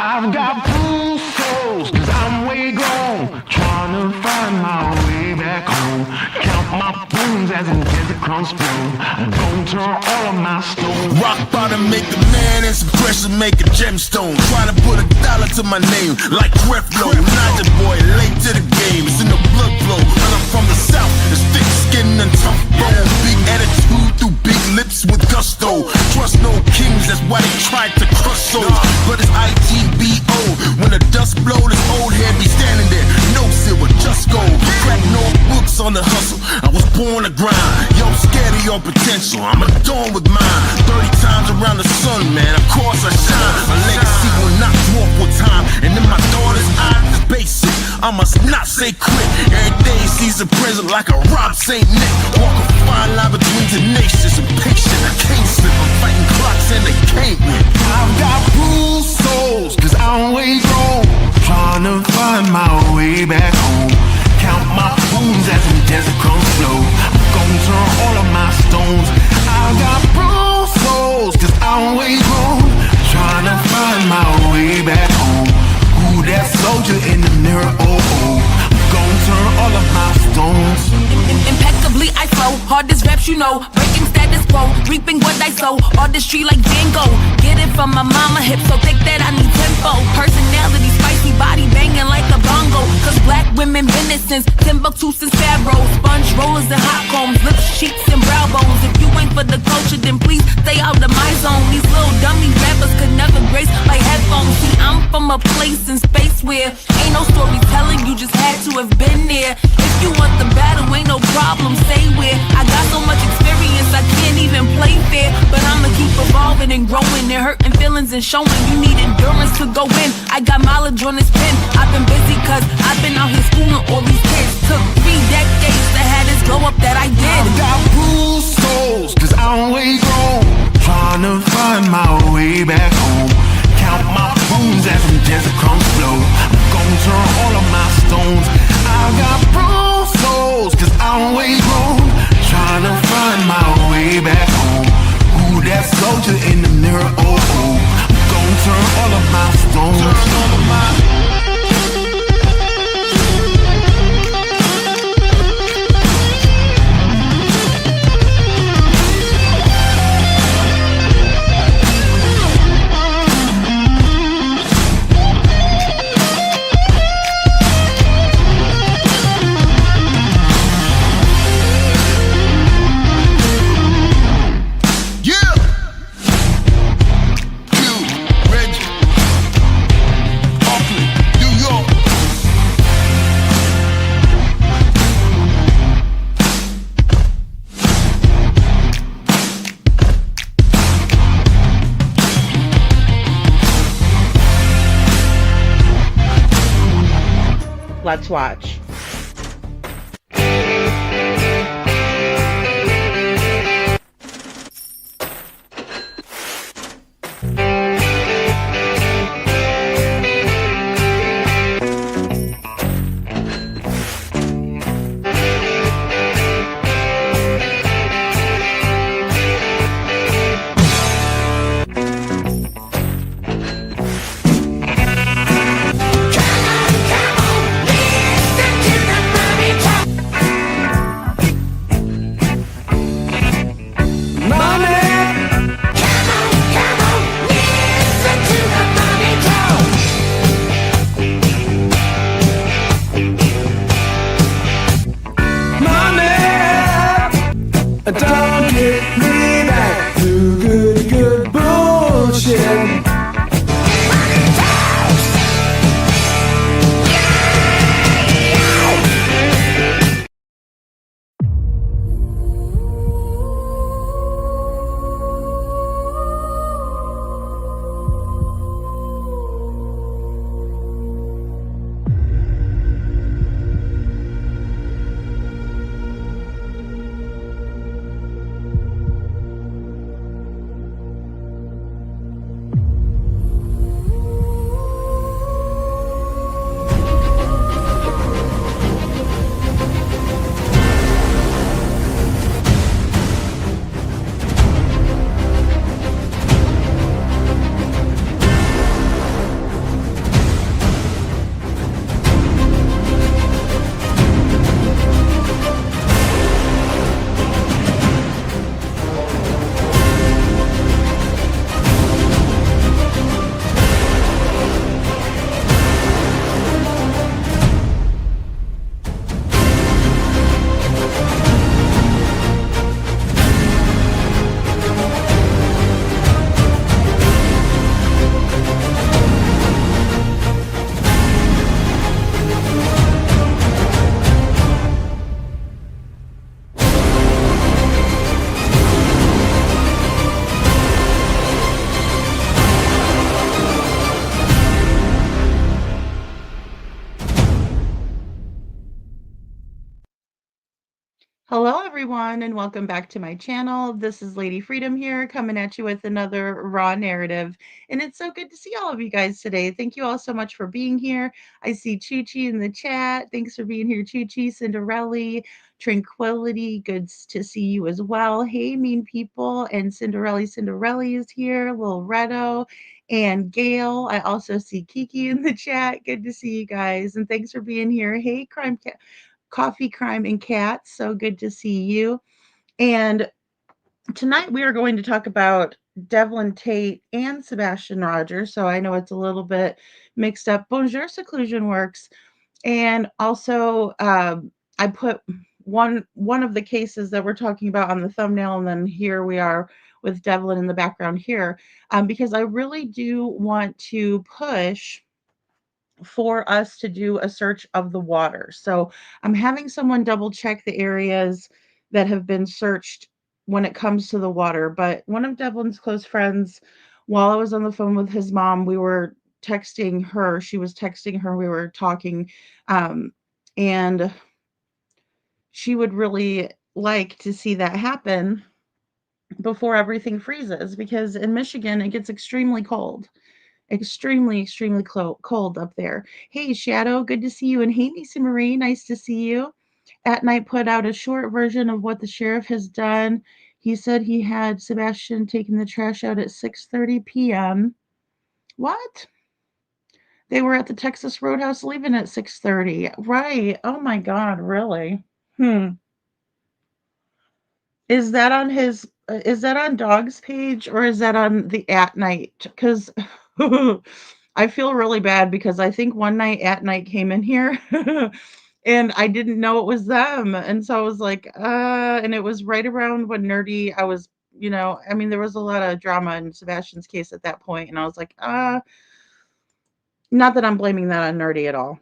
I've got blue souls, cause I'm way gone, trying to find my way back home. Count my bones as in desert crumbs flow. I'm gonna turn all of my stones. Rock bottom make a man and some pressure make a gemstone. Trying to put $1 to my name like Creflo. Not the boy, late to the game, it's in the blood flow. And I'm from the south, it's thick skin and tough bone. Big attitude through big lips with gusto. Trust no kings, that's why they tried to crush souls. But it's ITBO, when the dust blow, this old head be standing there. No silver, just gold. Crack no books on the hustle, I was born to grind. Yo, scared of your potential, I'm adorned with mine. 30 times around the sun, man, of course I shine. My legacy will not dwarf with time. And in my daughter's eyes, it's basic, I must not say quit. Every day sees a present like a Rob St. Nick. Walk a fine line between tenacious and patient. I can't slip, I'm fighting clocks and they can't win. I've got blue souls, cause I'm way gone, trying to find my way back home. Count my bones as in desert crumbs flow. I'm gonna turn all of my stones. I've got blue souls, cause I'm way gone, trying to find my way back home. Who that soldier in the mirror, oh oh. I'm gonna turn all of my stones. Impeccably I flow, hardest raps you know, breaking status quo, reaping what I sow, artistry like Django. Get it from my mama hip, so thick that I need tempo. Personality, spicy body banging like a bongo. Cause black women been it since Timbuktu, since Pharaoh. Sponge rollers and hot combs, lips, cheeks and brow bones. If you ain't for the culture, then please stay out of my zone. These little dummy rappers could never grace my headphones. See, I'm from a place in space where ain't no storytelling, you just had to have been there. If you want the battle, ain't no problem, say where. I got so much experience, I can't even play fair. But I'ma keep evolving and growing and hurting feelings and showing you need endurance to go in. I got mileage on this pen, I've been busy cause I've been out here schooling all these kids. Took 3 decades to have this glow up that I did. I've got blue souls, cause I'm way gone, trying to find my way back home. Count my bones as in desert crumbs flow. I'm gonna turn all of my stones. I've got blue souls, cause I'm way gone, trying to find my way back home. Who that soldier in the mirror, oh oh. I'm gonna turn all of my stones. Turn all of my Let's watch. everyone, and welcome back to my channel. This is Lady Freedom here, coming at you with another raw narrative. And it's so good to see all of you guys today. Thank you all so much for being here. I see Chi in the chat. Thanks for being here, Chi, Cinderella, Tranquility. Good to see you as well. Hey, mean people. And Cinderella is here. Little Redo and Gail. I also see Kiki in the chat. Good to see you guys. And thanks for being here. Hey, Crime Cat. Coffee, Crime, and Cats. So good to see you. And tonight we are going to talk about Devlin Tait and Sebastian Rogers. So I know it's a little bit mixed up. Bonjour Seclusion Works. And also I put one of the cases that we're talking about on the thumbnail, and then here we are with Devlin in the background here, because I really do want to push for us to do a search of the water. So I'm having someone double check the areas that have been searched when it comes to the water. But one of Devlin's close friends, while I was on the phone with his mom, we were texting her. She was texting her. We were talking. And she would really like to see that happen before everything freezes, because in Michigan, it gets extremely cold. Extremely cold up there. Hey, Shadow, good to see you. And hey, Nisa Marie, nice to see you. At Night put out a short version of what the sheriff has done. He said he had Sebastian taking the trash out at 6:30 p.m. What? They were at the Texas Roadhouse leaving at 6:30. Right. Oh my God, really? Is that on his is that on Dog's page, or is that on the At Night? Because I feel really bad, because I think one night At Night came in here and I didn't know it was them. And so I was like, and it was right around when Nerdy, I was, I mean, there was a lot of drama in Sebastian's case at that point, and I was like, not that I'm blaming that on Nerdy at all.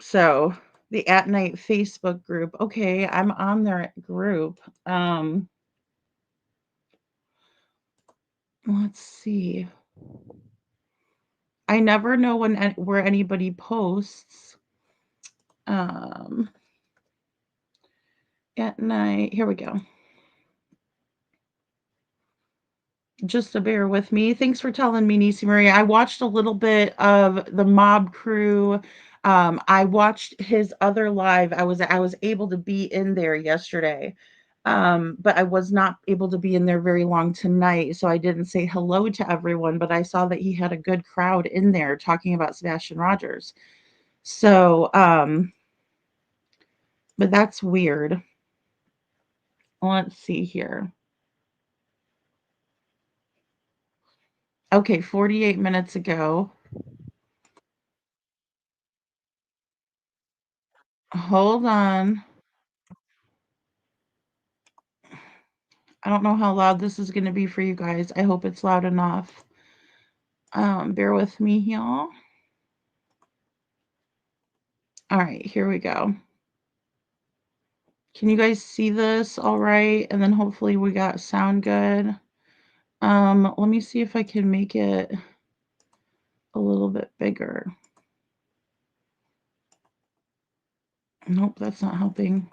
So the At Night Facebook group. Okay, I'm on their group. Let's see. I never know where anybody posts. At Night. Here we go. Just to bear with me. Thanks for telling me, Nisi Marie. I watched a little bit of the Mob Crew. I watched his other live. I was able to be in there yesterday. But I was not able to be in there very long tonight, so I didn't say hello to everyone, but I saw that he had a good crowd in there talking about Sebastian Rogers. So, but that's weird. Let's see here. Okay, 48 minutes ago. Hold on. I don't know how loud this is going to be for you guys. I hope it's loud enough. Bear with me, y'all. All right, here we go. Can you guys see this all right? And then hopefully we got sound good. Let me see if I can make it a little bit bigger. Nope, that's not helping.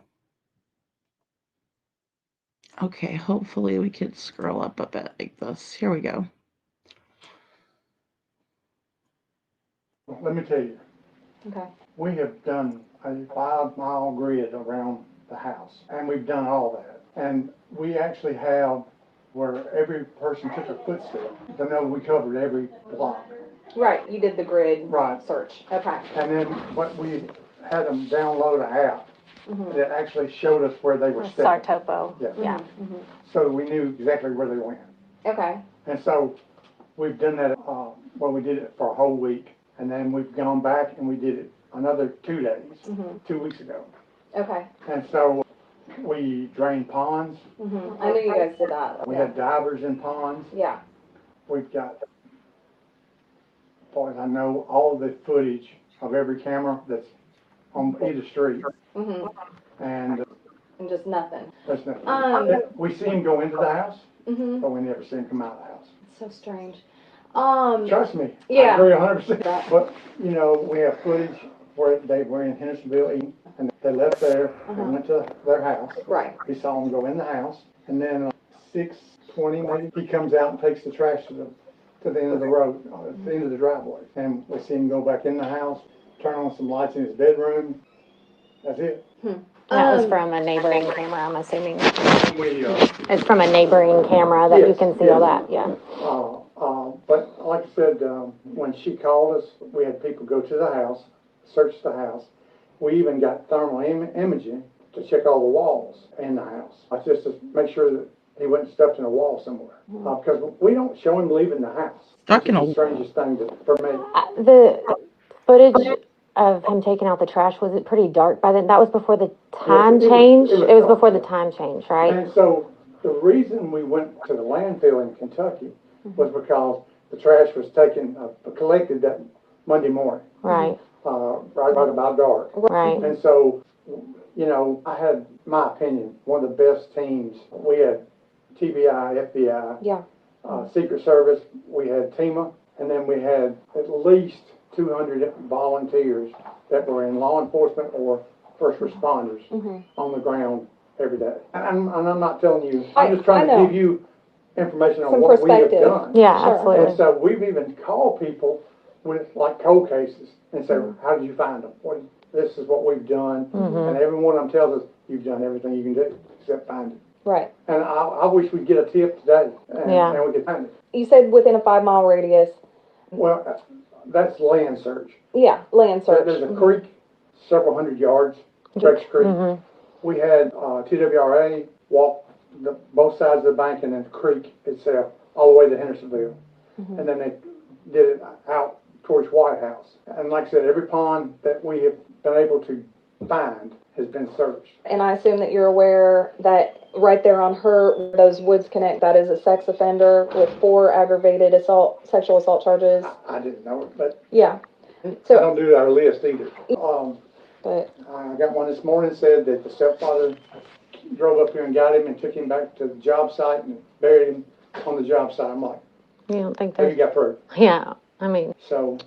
Okay, hopefully we could scroll up a bit like this. Here we go. Let me tell you, Okay. we have done a 5-mile grid around the house, and we've done all that. And we actually have where every person took a footstep. I know we covered every block. Right, you did the grid Right. search. Okay. And then what we had them download an app that actually showed us where they were Star stepping. topo. Yeah. Yeah. So we knew exactly where they went. Okay. And so we've done that, well, we did it for a whole week. And then we've gone back and we did it another 2 days, 2 weeks ago. Okay. And so we drained ponds. I knew you guys did that. We had divers in ponds. Yeah. We've got, as far as I know, all the footage of every camera that's on either street. And just nothing. there's nothing. We see him go into the house, but we never see him come out of the house. It's so strange. Trust me. Yeah. I agree 100%. But, we have footage where they were in Hendersonville eating, and they left there and went to their house. Right. We saw them go in the house, and then 6:20 maybe, he comes out and takes the trash to the end of the road, at the end of the driveway. And we see him go back in the house, turn on some lights in his bedroom. That's it. That was from a neighboring camera, I'm assuming. We, It's from a neighboring camera that you Yes, can see all yes. that, yeah. But like I said, when she called us, we had people go to the house, search the house. We even got thermal imaging to check all the walls in the house, just to make sure that he wasn't stuffed in a wall somewhere. Because we don't show him leaving the house. Stuck in It's a- the strangest thing for me. The footage of him taking out the trash, was it pretty dark by then? That was before the time it was- change? it was It was dark, before the yeah. time change, right? And so the reason we went to the landfill in Kentucky was because the trash was collected that Monday morning, Right, right about dark. right. And so, you know, I had, my opinion, one of the best teams. We had TBI, FBI, Yeah. Secret Service, we had TEMA, and then we had at least 200 volunteers that were in law enforcement or first responders on the ground every day. And I'm not telling you, I'm just trying I to know. give you information on Some what we have perspective. done. Yeah, Sure. absolutely. And so we've even called people with like cold cases and say, how did you find them? This is what we've done. And every one of them tells us, you've done everything you can do except find it. Right. And I wish we'd get a tip today Yeah. and we could find it. You said within a 5-mile radius. Well, that's land search. Yeah, land search. There's a creek, several hundred yards, Rex Creek. We had TWRA walk both sides of the bank and then the creek itself all the way to Hendersonville. And then they did it out towards White House. And like I said, every pond that we have been able to find has been searched. And I assume that you're aware that right there on her, where those woods connect, that is a sex offender with 4 aggravated sexual assault charges. I didn't know it, but Yeah. I So, don't do our list either. but, I got one this morning, said that the stepfather drove up here and got him and took him back to the job site and buried him on the job site. I'm like, You don't think have you there's, got proof? yeah, I mean, So,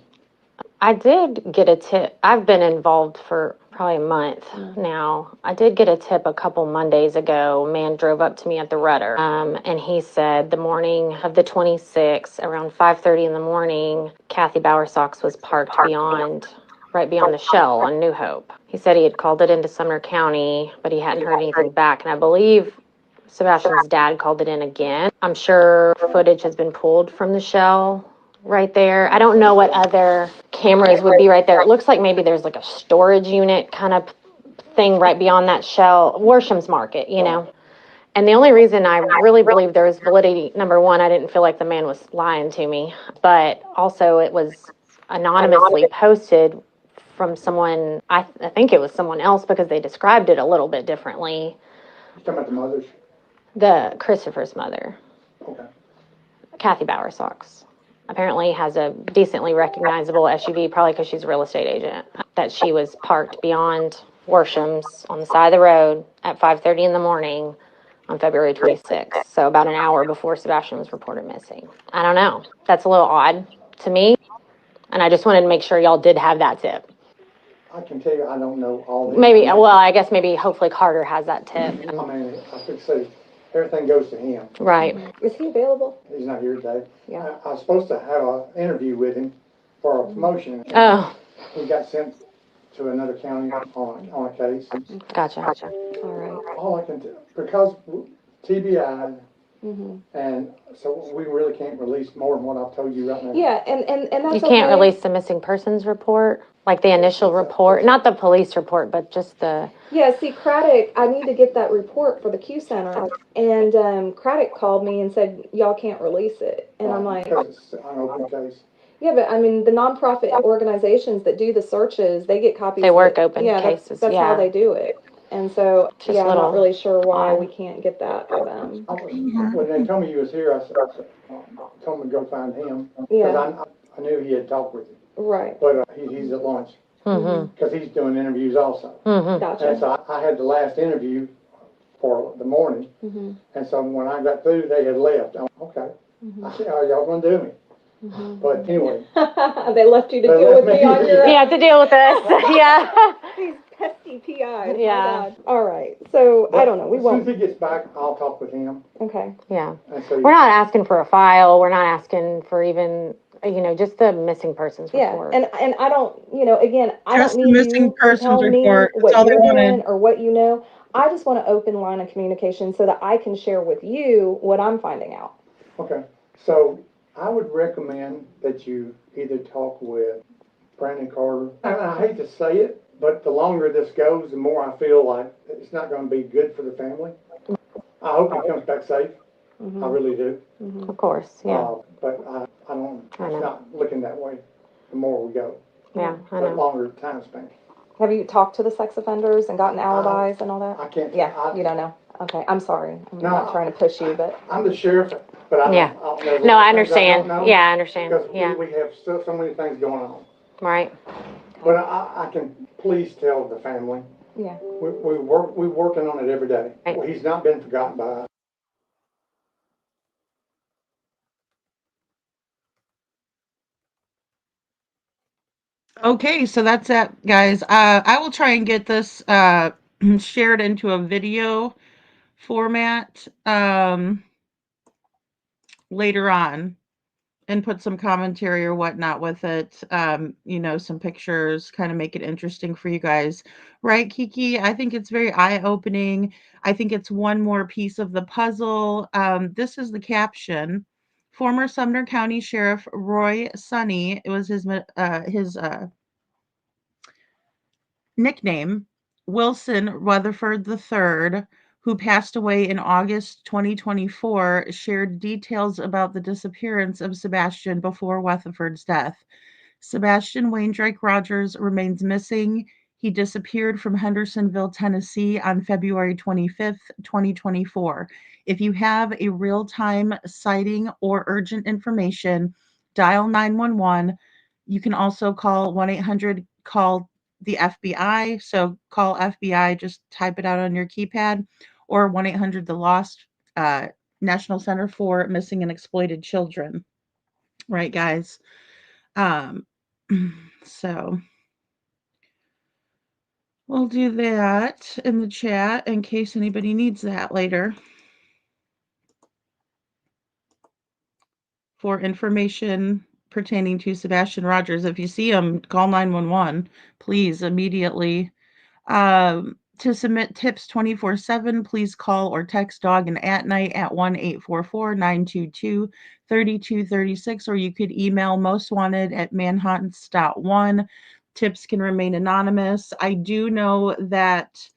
I did get a tip. I've been involved for probably a month now. I did get a tip a couple Mondays ago. A man drove up to me at the Rudder, and he said the morning of the 26th, around 5:30 in the morning, Kathy Bowersox was parked right beyond the Shell on New Hope. He said he had called it into Sumner County, but he hadn't heard anything back, and I believe Sebastian's dad called it in again. I'm sure footage has been pulled from the Shell right there. I don't know what other cameras would be right there. It looks like maybe there's like a storage unit kind of thing right beyond that Shell, Worsham's Market, you know. And the only reason I really believe there was validity, number one, I didn't feel like the man was lying to me, but also it was anonymously posted from someone, I think it was someone else because they described it a little bit differently. you're talking about the mothers? The Christopher's mother, Okay. Kathy Bowersox, apparently has a decently recognizable SUV, probably because she's a real estate agent, that she was parked beyond Worsham's on the side of the road at 5:30 in the morning on February 26th, so about an hour before Sebastian was reported missing. I don't know. That's a little odd to me, and I just wanted to make sure y'all did have that tip. I can tell you, I don't know all the. Maybe, well, I guess maybe hopefully Carter has that tip. I mean, I could say, everything goes to him. Right. is he available? He's not here today. Yeah. I was supposed to have an interview with him for a promotion. Oh, He got sent to another county on a case. gotcha. All right. All I can do, because TBI, and so we really can't release more than what I've told you right now. Yeah, and that's You can't okay. release the missing persons report, like the initial report, not the police report, but just the, Yeah, see, Craddock, I need to get that report for the Q Center. And Craddock called me and said, y'all can't release it. And I'm like, Because it's an open case. yeah, but I mean, the nonprofit organizations that do the searches, they get copies. They of work it. open Yeah, cases, that's yeah. how they do it. And so, Just yeah, I'm little not really sure why odd. we can't get that for them. When they told me you was here, I said, told him to go find him. Yeah. Because I knew he had talked with you. Right. But he's at lunch. Because he's doing interviews also. And Gotcha. so I had the last interview for the morning. And so when I got through, they had left. I'm, okay. I said, are y'all going to do me? But anyway, They left you to They deal left with me me. on your You have to deal with this. Yeah. these pesky PIs. Yeah. My God. All right. So I don't know. We as soon won't. as he gets back, I'll talk with him Okay. Yeah. and see. We're not asking for a file. We're not asking for even, just the missing persons Yeah, report. and I don't, again, I Just don't the need missing you to persons tell me report. That's what all they you're wanted. doing or what you know. I just want an open line of communication so that I can share with you what I'm finding out. Okay, so I would recommend that you either talk with Brandon Carter, and I hate to say it, but the longer this goes, the more I feel like it's not gonna be good for the family. I hope he comes back safe, I really do. Of course, yeah. But I don't, I know. it's not looking that way the more we go, Yeah, I the know. longer time span. Have you talked to the sex offenders and gotten alibis and all that? I can't. Yeah, you don't know. Okay, I'm sorry. I'm No, not trying to push you, but I'm the sheriff, but I Yeah. don't know. No, I things understand. don't know Yeah, I understand. Because Yeah. we have so many things going on. Right. But I can please tell the family, yeah. we're working on it every day. Right. He's not been forgotten by us. Okay, so that's it, guys. I will try and get this shared into a video format later on and put some commentary or whatnot with it. Some pictures, kind of make it interesting for you guys. Right, Kiki? I think it's very eye-opening. I think it's one more piece of the puzzle. This is the caption. Former Sumner County Sheriff Roy Sonny, it was his nickname, Wilson Rutherford III, who passed away in August 2024, shared details about the disappearance of Sebastian before Rutherford's death. Sebastian Waindrake Rogers remains missing. He disappeared from Hendersonville, Tennessee on February 25th, 2024. If you have a real time sighting or urgent information, dial 911. You can also call 1 800 call the FBI. So call FBI, just type it out on your keypad, or 1 800 the Lost, uh, National Center for Missing and Exploited Children. Right, guys? Um, so we'll do that in the chat in case anybody needs that later for information pertaining to Sebastian Rogers. If you see him, call 911, please, immediately. To submit tips 24/7, please call or text Dog and At Night at 1-844-922-3236, or you could email mostwanted at manhunts.one. Tips can remain anonymous. I do know that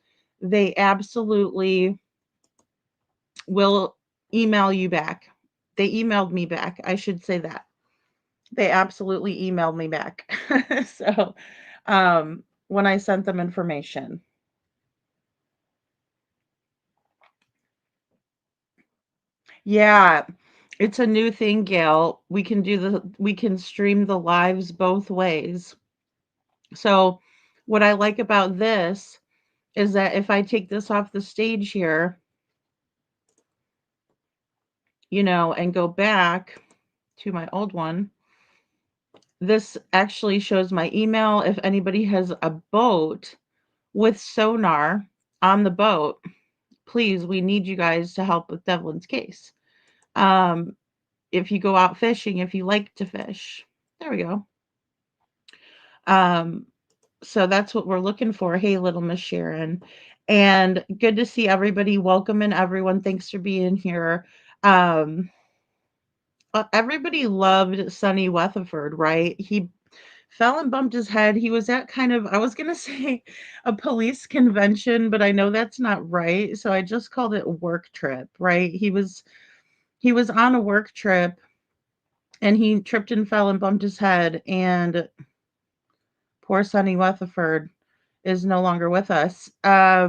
they absolutely will email you back. They emailed me back. I should say that. They absolutely emailed me back. So, when I sent them information. Yeah, it's a new thing, Gail. We can stream the lives both ways. So what I like about this is that if I take this off the stage here, and go back to my old one, this actually shows my email. If anybody has a boat with sonar on the boat, please, we need you guys to help with Devlin's case. If you go out fishing, if you like to fish, there we go. Um, so that's what we're looking for. Hey, little Miss Sharon. And good to see everybody. Welcome in, everyone. Thanks for being here. Everybody loved Sonny Weatherford, right? He fell and bumped his head. He was at kind of, I was going to say a police convention, but I know that's not right. So I just called it work trip, right? He was on a work trip and he tripped and fell and bumped his head, and poor Sonny Weatherford is no longer with us. I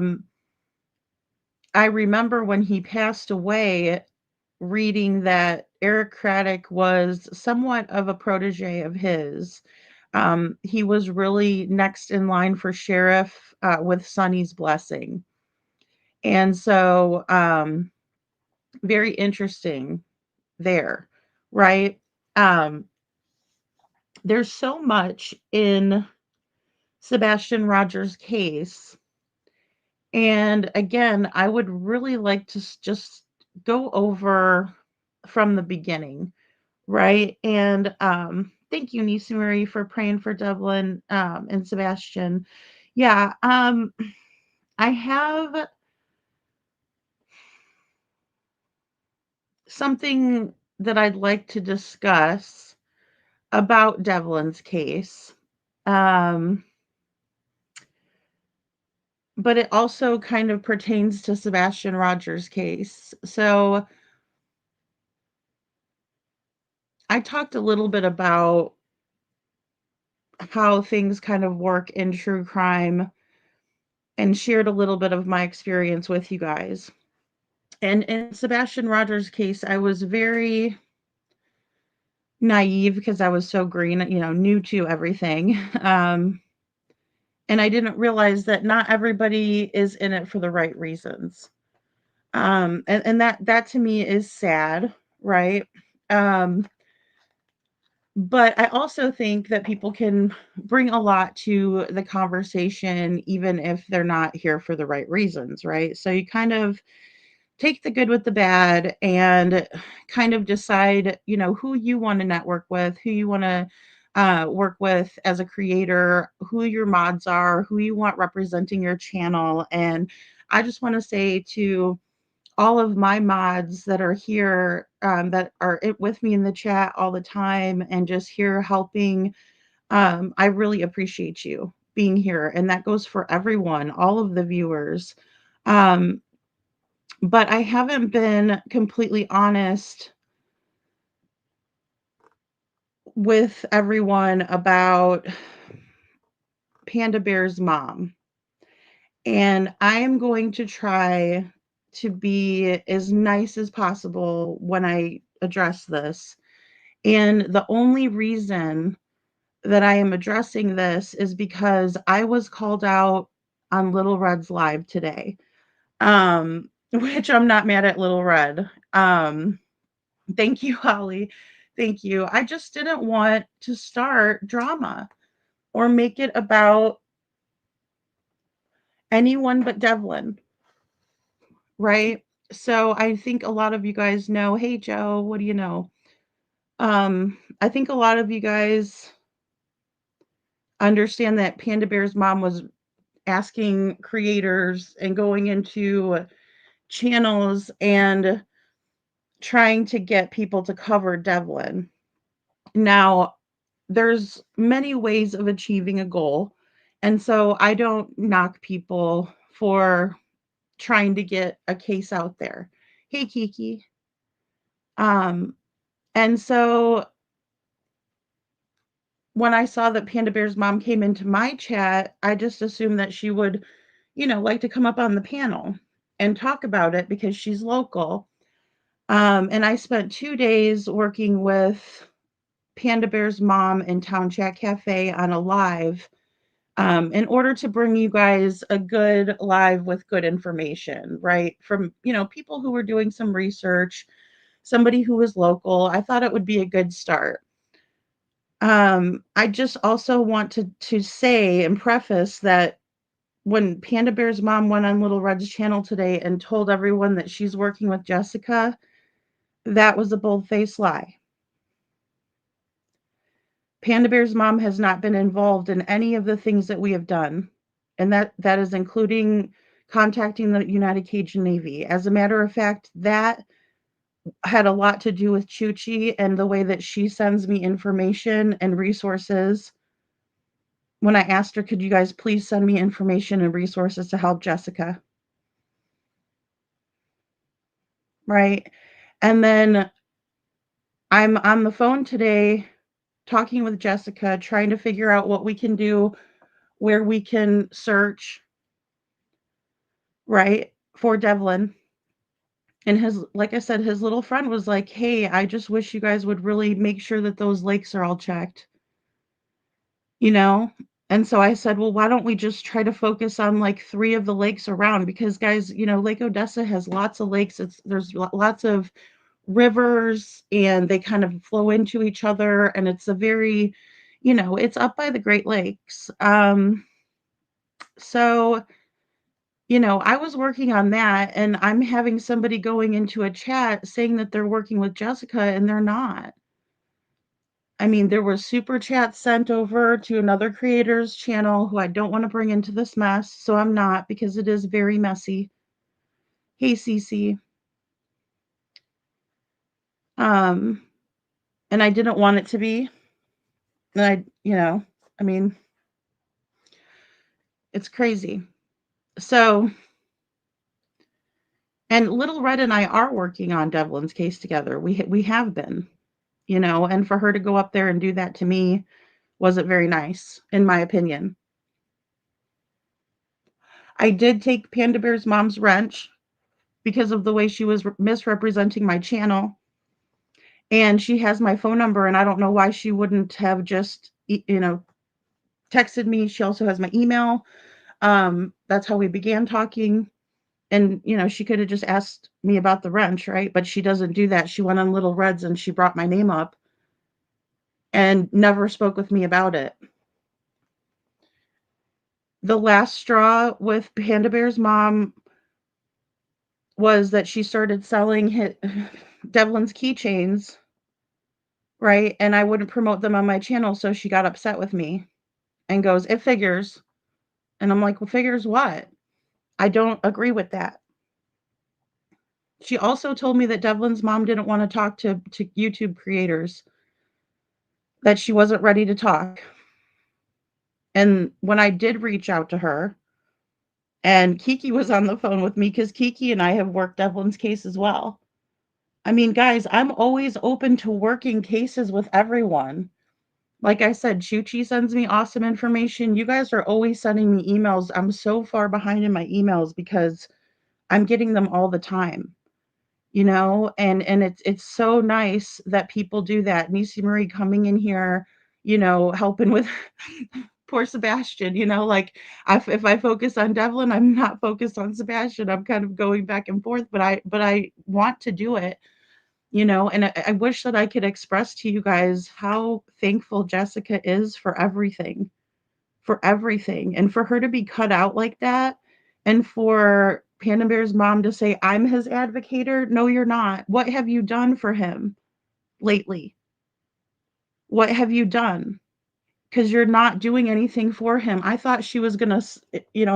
remember when he passed away reading that Eric Craddock was somewhat of a protege of his. He was really next in line for sheriff with Sonny's blessing. And so, very interesting there, right? there's so much in Sebastian Rogers' case. And again, I would really like to just go over from the beginning, right? And thank you, Nisa Marie, for praying for Devlin and Sebastian. Yeah, I have something that I'd like to discuss about Devlin's case. Um, but it also kind of pertains to Sebastian Rogers' case. So I talked a little bit about how things kind of work in true crime and shared a little bit of my experience with you guys. And in Sebastian Rogers' case, I was very naive because I was so green, new to everything. And I didn't realize that not everybody is in it for the right reasons. And that to me is sad, right? Um, but I also think that people can bring a lot to the conversation, even if they're not here for the right reasons, right? So you kind of take the good with the bad and kind of decide, who you want to network with, who you want to work with as a creator, who your mods are, who you want representing your channel. And I just want to say to all of my mods that are here, that are with me in the chat all the time and just here helping, I really appreciate you being here. And that goes for everyone, all of the viewers. Um, but I haven't been completely honest with everyone about Panda Bear's mom. And I am going to try to be as nice as possible when I address this. And the only reason that I am addressing this is because I was called out on Little Red's live today. Which I'm not mad at Little Red. Thank you, Holly. Thank you. I just didn't want to start drama or make it about anyone but Devlin, right? So I think a lot of you guys know, hey Joe, what do you know? I think a lot of you guys understand that Panda Bear's mom was asking creators and going into channels and trying to get people to cover Devlin. Now, there's many ways of achieving a goal. And so I don't knock people for trying to get a case out there. Hey Kiki. Um and so when I saw that Panda Bear's mom came into my chat, I just assumed that she would, like to come up on the panel and talk about it because she's local. And I spent 2 days working with Panda Bear's mom in Town Chat Cafe on a live, in order to bring you guys a good live with good information, right? From, people who were doing some research, somebody who was local. I thought it would be a good start. I just also want to say and preface that when Panda Bear's mom went on Little Red's channel today and told everyone that she's working with Jessica, that was a bold-faced lie. Panda Bear's mom has not been involved in any of the things that we have done, and that is including contacting the United Cajun Navy. As a matter of fact, that had a lot to do with Chuchi and the way that she sends me information and resources. When I asked her, could you guys please send me information and resources to help Jessica? Right? And then I'm on the phone today talking with Jessica, trying to figure out what we can do, where we can search, right, for Devlin. And like I said, his little friend was like, hey, I just wish you guys would really make sure that those lakes are all checked, you know? And so I said, well, why don't we just try to focus on like 3 of the lakes around? Because guys, Lake Odessa has lots of lakes. There's lots of rivers and they kind of flow into each other. And it's a very, It's up by the Great Lakes. So, I was working on that, and I'm having somebody going into a chat saying that they're working with Jessica, and they're not. I mean, there were super chats sent over to another creator's channel who I don't want to bring into this mess, so I'm not, because it is very messy. Hey, Cece. And I didn't want it to be. And I mean, it's crazy. So, and Little Red and I are working on Devlin's case together. We have been, and for her to go up there and do that to me wasn't very nice, in my opinion. I did take Panda Bear's mom's wrench because of the way she was misrepresenting my channel. And she has my phone number, and I don't know why she wouldn't have just, texted me. She also has my email. That's how we began talking. And, she could have just asked me about the wrench, right? But she doesn't do that. She went on Little Reds and she brought my name up and never spoke with me about it. The last straw with Panda Bear's mom was that she started selling Devlin's keychains, right? And I wouldn't promote them on my channel, so she got upset with me and goes, "It figures." And I'm like, "Well, figures what? I don't agree with that." She also told me that Devlin's mom didn't want to talk to YouTube creators, that she wasn't ready to talk. And when I did reach out to her, and Kiki was on the phone with me, because Kiki and I have worked Devlin's case as well. I mean, guys, I'm always open to working cases with everyone. Like I said, Chuchi sends me awesome information. You guys are always sending me emails. I'm so far behind in my emails because I'm getting them all the time. And it's so nice that people do that. Nisi Marie coming in here, helping with poor Sebastian, like if I focus on Devlin, I'm not focused on Sebastian. I'm kind of going back and forth, but I want to do it, and I wish that I could express to you guys how thankful Jessica is for everything, and for her to be cut out like that, and for Panda Bear's mom to say, "I'm his advocator." No, you're not. What have you done for him lately? What have you done? Because you're not doing anything for him. I thought she was gonna,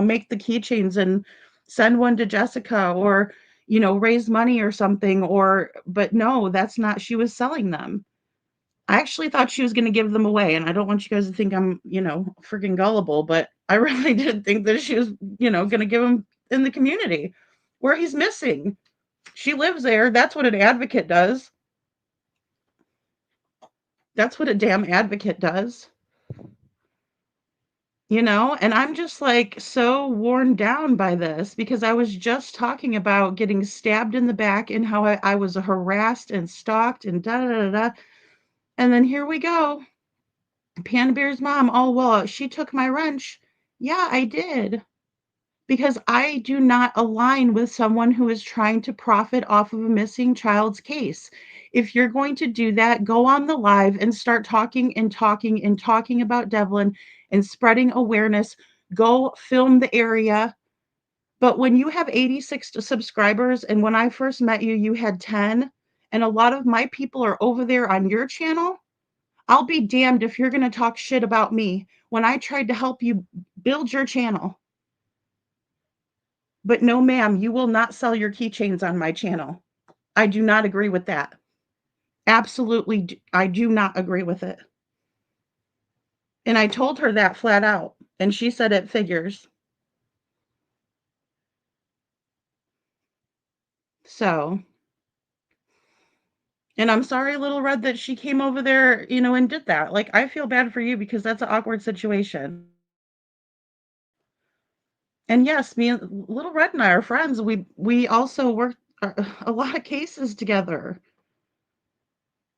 make the keychains and send one to Jessica, or raise money or something, but no, that's not. She was selling them. I actually thought she was going to give them away, and I don't want you guys to think I'm, freaking gullible, but I really did think that she was, going to give them in the community where he's missing. She lives there. That's what an advocate does. That's what a damn advocate does. And I'm just like so worn down by this, because I was just talking about getting stabbed in the back and how I was harassed and stalked and da da da da. And then here we go. Panda Bear's mom, "Oh, well, she took my wrench." Yeah, I did. Because I do not align with someone who is trying to profit off of a missing child's case. If you're going to do that, go on the live and start talking and talking and talking about Devlin and spreading awareness. Go film the area. But when you have 86 subscribers, and when I first met you, you had 10, and a lot of my people are over there on your channel, I'll be damned if you're going to talk shit about me when I tried to help you build your channel. But no, ma'am, you will not sell your keychains on my channel. I do not agree with that. Absolutely, I do not agree with it. And I told her that flat out, and she said it figures. So, and I'm sorry, Little Red, that she came over there, and did that. Like, I feel bad for you because that's an awkward situation. And yes, me and Little Red and I are friends. We also worked a lot of cases together.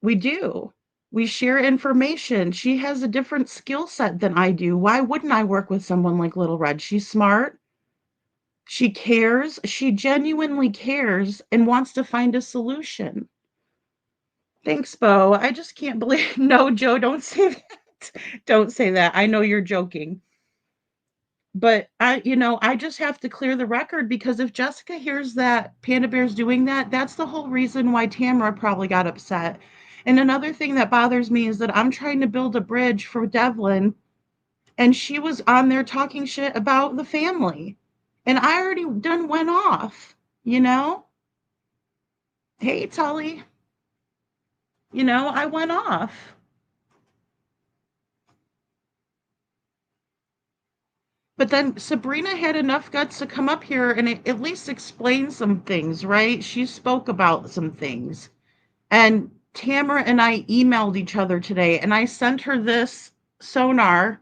We do. We share information. She has a different skill set than I do. Why wouldn't I work with someone like Little Red? She's smart. She cares. She genuinely cares and wants to find a solution. Thanks, Bo. I just can't believe. No, Joe, don't say that. Don't say that. I know you're joking. But I just have to clear the record because if Jessica hears that Panda Bear's doing that, that's the whole reason why Tamara probably got upset. And another thing that bothers me is that I'm trying to build a bridge for Devlin, and she was on there talking shit about the family. And I already done went off, you know? Hey, Tully, I went off. But then Sabrina had enough guts to come up here and at least explain some things, right? She spoke about some things. And Tamara and I emailed each other today, and I sent her this sonar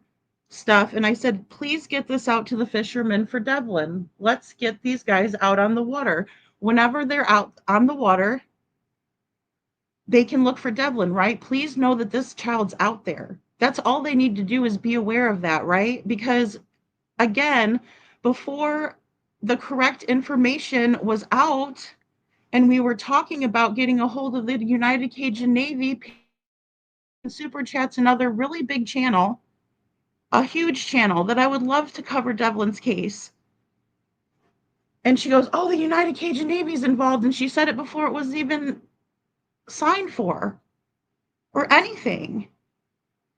stuff, and I said, please get this out to the fishermen for Devlin. Let's get these guys out on the water. Whenever they're out on the water, they can look for Devlin, right? Please know that this child's out there. That's all they need to do is be aware of that, right? Because again, before the correct information was out and we were talking about getting a hold of the United Cajun Navy, Super Chats, another really big channel, a huge channel that I would love to cover Devlin's case. And she goes, oh, the United Cajun Navy's involved. And she said it before it was even signed for or anything.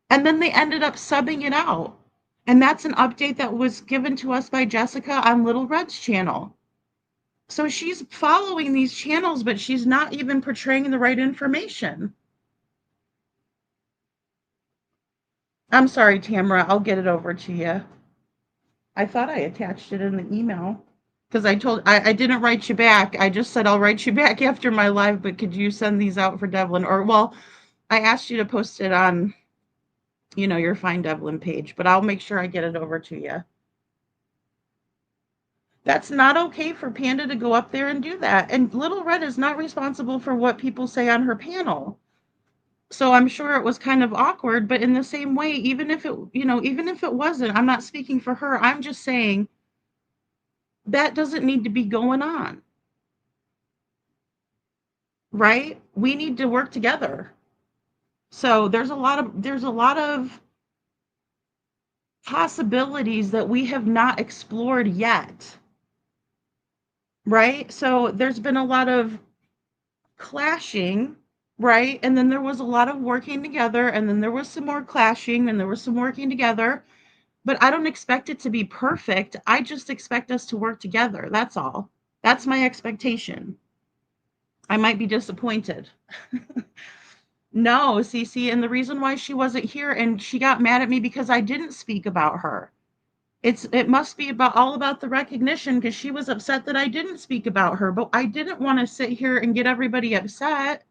And then they ended up subbing it out. And that's an update that was given to us by Jessica on Little Red's channel. So she's following these channels, but she's not even portraying the right information. I'm sorry, Tamara. I'll get it over to you. I thought I attached it in the email because I didn't write you back. I just said I'll write you back after my live, but could you send these out for Devlin? Or, well, I asked you to post it on, your Find Devlin page, but I'll make sure I get it over to you. That's not okay for Panda to go up there and do that. And Little Red is not responsible for what people say on her panel. So I'm sure it was kind of awkward, but in the same way, even if it wasn't, I'm not speaking for her. I'm just saying that doesn't need to be going on. Right? We need to work together. So there's a lot of possibilities that we have not explored yet. Right? So there's been a lot of clashing, right? And then there was a lot of working together, and then there was some more clashing, and there was some working together. But I don't expect it to be perfect. I just expect us to work together. That's all. That's my expectation. I might be disappointed. No, Cece, and the reason why she wasn't here and she got mad at me because I didn't speak about her. It must be all about the recognition because she was upset that I didn't speak about her, but I didn't want to sit here and get everybody upset.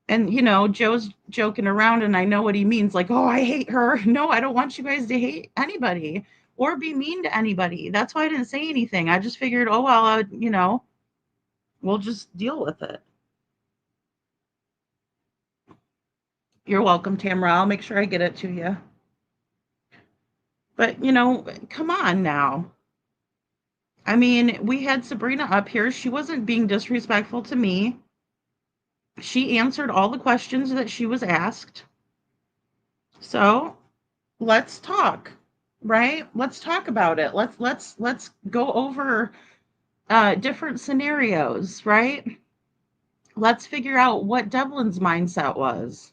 And Joe's joking around and I know what he means, like, oh, I hate her. No, I don't want you guys to hate anybody or be mean to anybody. That's why I didn't say anything. I just figured, oh well, we'll just deal with it. You're welcome, Tamara. I'll make sure I get it to you. But come on now. I mean, we had Sabrina up here. She wasn't being disrespectful to me. She answered all the questions that she was asked. So let's talk, right? Let's talk about it. Let's go over different scenarios, right? Let's figure out what Devlin's mindset was.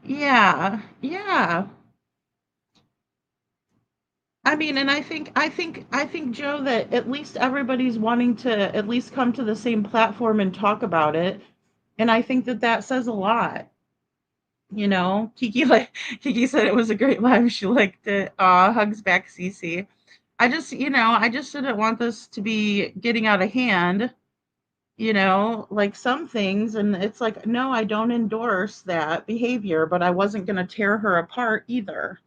Yeah. I mean, and I think Joe that at least everybody's wanting to at least come to the same platform and talk about it, and I think that says a lot. Kiki said it was a great live. She liked it. Hugs back, Cece. I just didn't want this to be getting out of hand. Like some things, and it's like, no, I don't endorse that behavior, but I wasn't going to tear her apart either.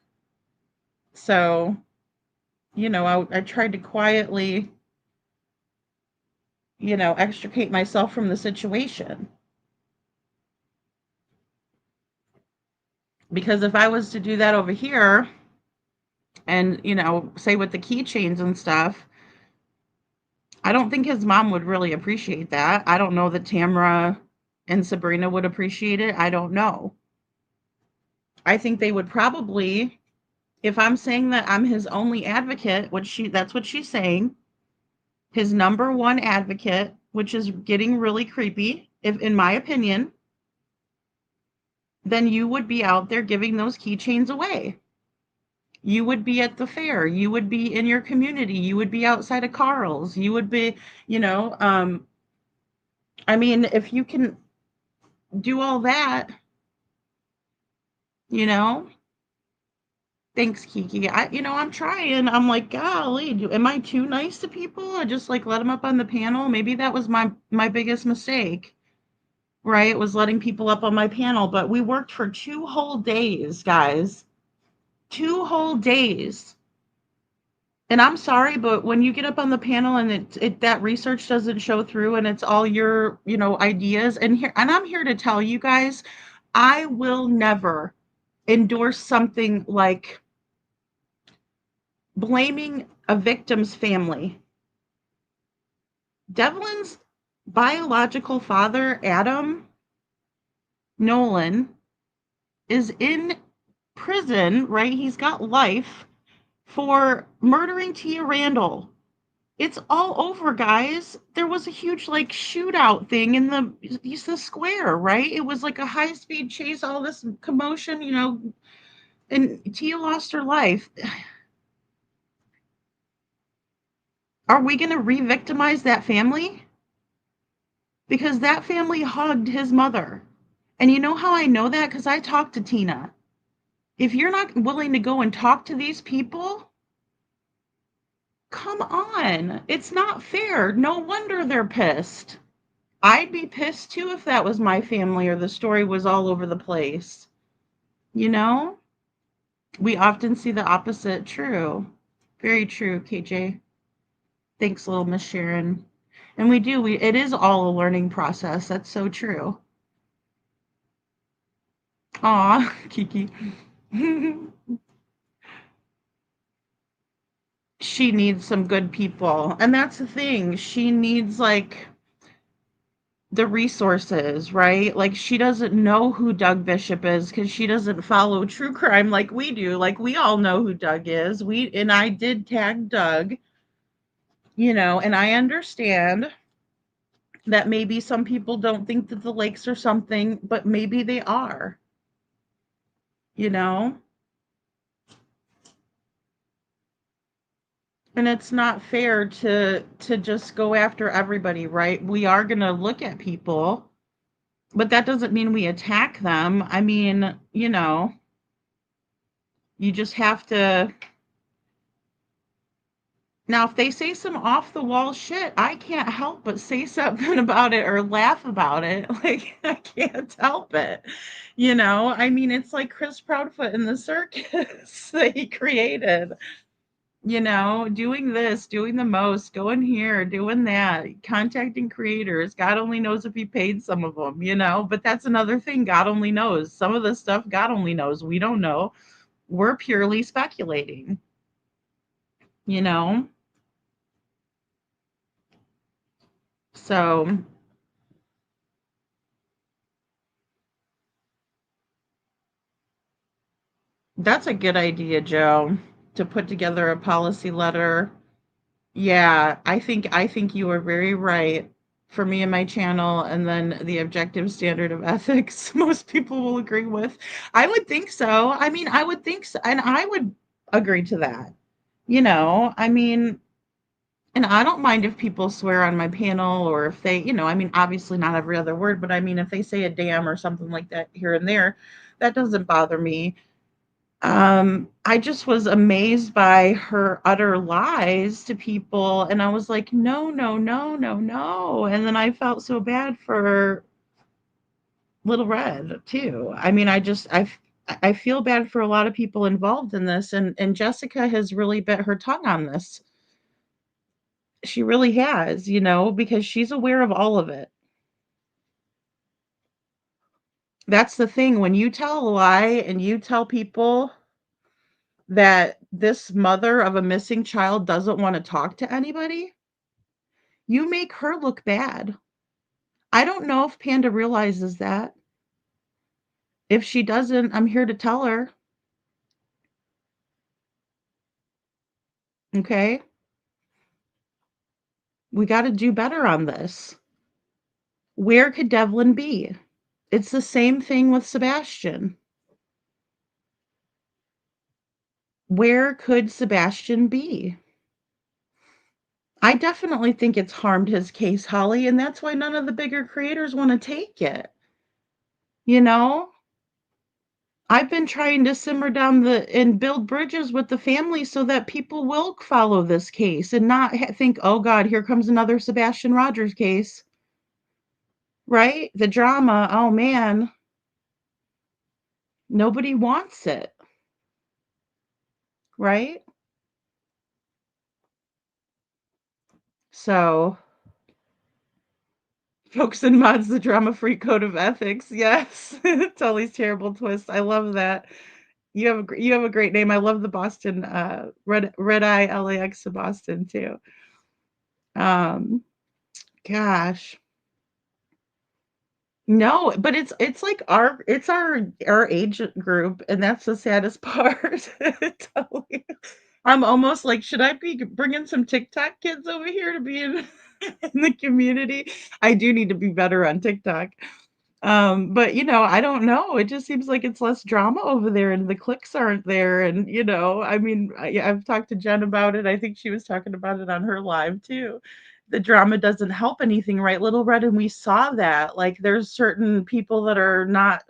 So, I tried to quietly, extricate myself from the situation. Because if I was to do that over here and, say with the keychains and stuff, I don't think his mom would really appreciate that. I don't know that Tamra and Sabrina would appreciate it. I don't know. I think they would probably, if I'm saying that I'm his only advocate, that's what she's saying, his number one advocate, which is getting really creepy, if in my opinion, then you would be out there giving those keychains away. You would be at the fair. You would be in your community. You would be outside of Carl's. You would be, you know, I mean, if you can do all that, you know, thanks, Kiki. I'm trying. I'm like, golly, am I too nice to people? I just like let them up on the panel. Maybe that was my biggest mistake, right? Was letting people up on my panel. But we worked for 2 whole days, guys. 2 whole days. And I'm sorry, but when you get up on the panel and it that research doesn't show through and it's all your, ideas, and I'm here to tell you guys, I will never endorse something like blaming a victim's family. Devlin's biological father, Adam Nolan, is in prison, right? He's got life for murdering Tia Randall. It's all over, guys. There was a huge like shootout thing in the square, right? It was like a high-speed chase, all this commotion, and Tia lost her life. Are we going to re-victimize that family? Because that family hugged his mother. And you know how I know that? Because I talked to Tina. If you're not willing to go and talk to these people, come on. It's not fair. No wonder they're pissed. I'd be pissed too if that was my family or the story was all over the place. You know? We often see the opposite. True. Very true, KJ. Thanks, little Miss Sharon. And we do. It is all a learning process. That's so true. Aw, Kiki. She needs some good people. And that's the thing. She needs like the resources, right? Like she doesn't know who Doug Bishop is because she doesn't follow true crime like we do. Like we all know who Doug is. I did tag Doug, and I understand that maybe some people don't think that the lakes are something, but maybe they are, you know? And it's not fair to just go after everybody, right? We are going to look at people, but that doesn't mean we attack them. I mean, you just have to. Now, if they say some off the wall shit, I can't help but say something about it or laugh about it. Like, I can't help it. I mean, it's like Chris Proudfoot in the circus that he created, doing this, doing the most, going here, doing that, contacting creators. God only knows if he paid some of them, but that's another thing. God only knows. Some of the stuff, God only knows. We don't know. We're purely speculating, you know? So that's a good idea, Joe, to put together a policy letter. Yeah, I think you are very right. For me and my channel, and then the objective standard of ethics, most people will agree with. I would think so. I mean, I would think so, and I would agree to that. I mean, and I don't mind if people swear on my panel or if they, I mean, obviously not every other word, but I mean, if they say a damn or something like that here and there, that doesn't bother me. I just was amazed by her utter lies to people, and I was like, "No, no, no, no, no." And then I felt so bad for Little Red too. I mean, I feel bad for a lot of people involved in this, and Jessica has really bit her tongue on this. She really has, because she's aware of all of it. That's the thing, when you tell a lie and you tell people that this mother of a missing child doesn't want to talk to anybody, You make her look bad. I don't know if Panda realizes that. If she doesn't, I'm here to tell her. Okay? We got to do better on this. Where could Devlin be? It's the same thing with Sebastian. Where could Sebastian be? I definitely think it's harmed his case, Holly, and that's why none of the bigger creators want to take it. You know? I've been trying to simmer down and build bridges with the family so that people will follow this case and not think, oh God, here comes another Sebastian Rogers case. Right? The drama. Oh man. Nobody wants it. Right? So, folks and mods, the drama-free code of ethics. Yes. Tully's terrible twist. I love that. You have a great name. I love the Boston Red Eye LAX of Boston too. Um gosh. No, but it's like our age group, and that's the saddest part. Totally. I'm almost like, should I be bringing some TikTok kids over here to be in, in the community? I do need to be better on TikTok. But I don't know. It just seems like it's less drama over there, and the clicks aren't there. And I mean, I've talked to Jen about it. I think she was talking about it on her live too. The drama doesn't help anything, right, Little Red? And we saw that. Like, there's certain people that are not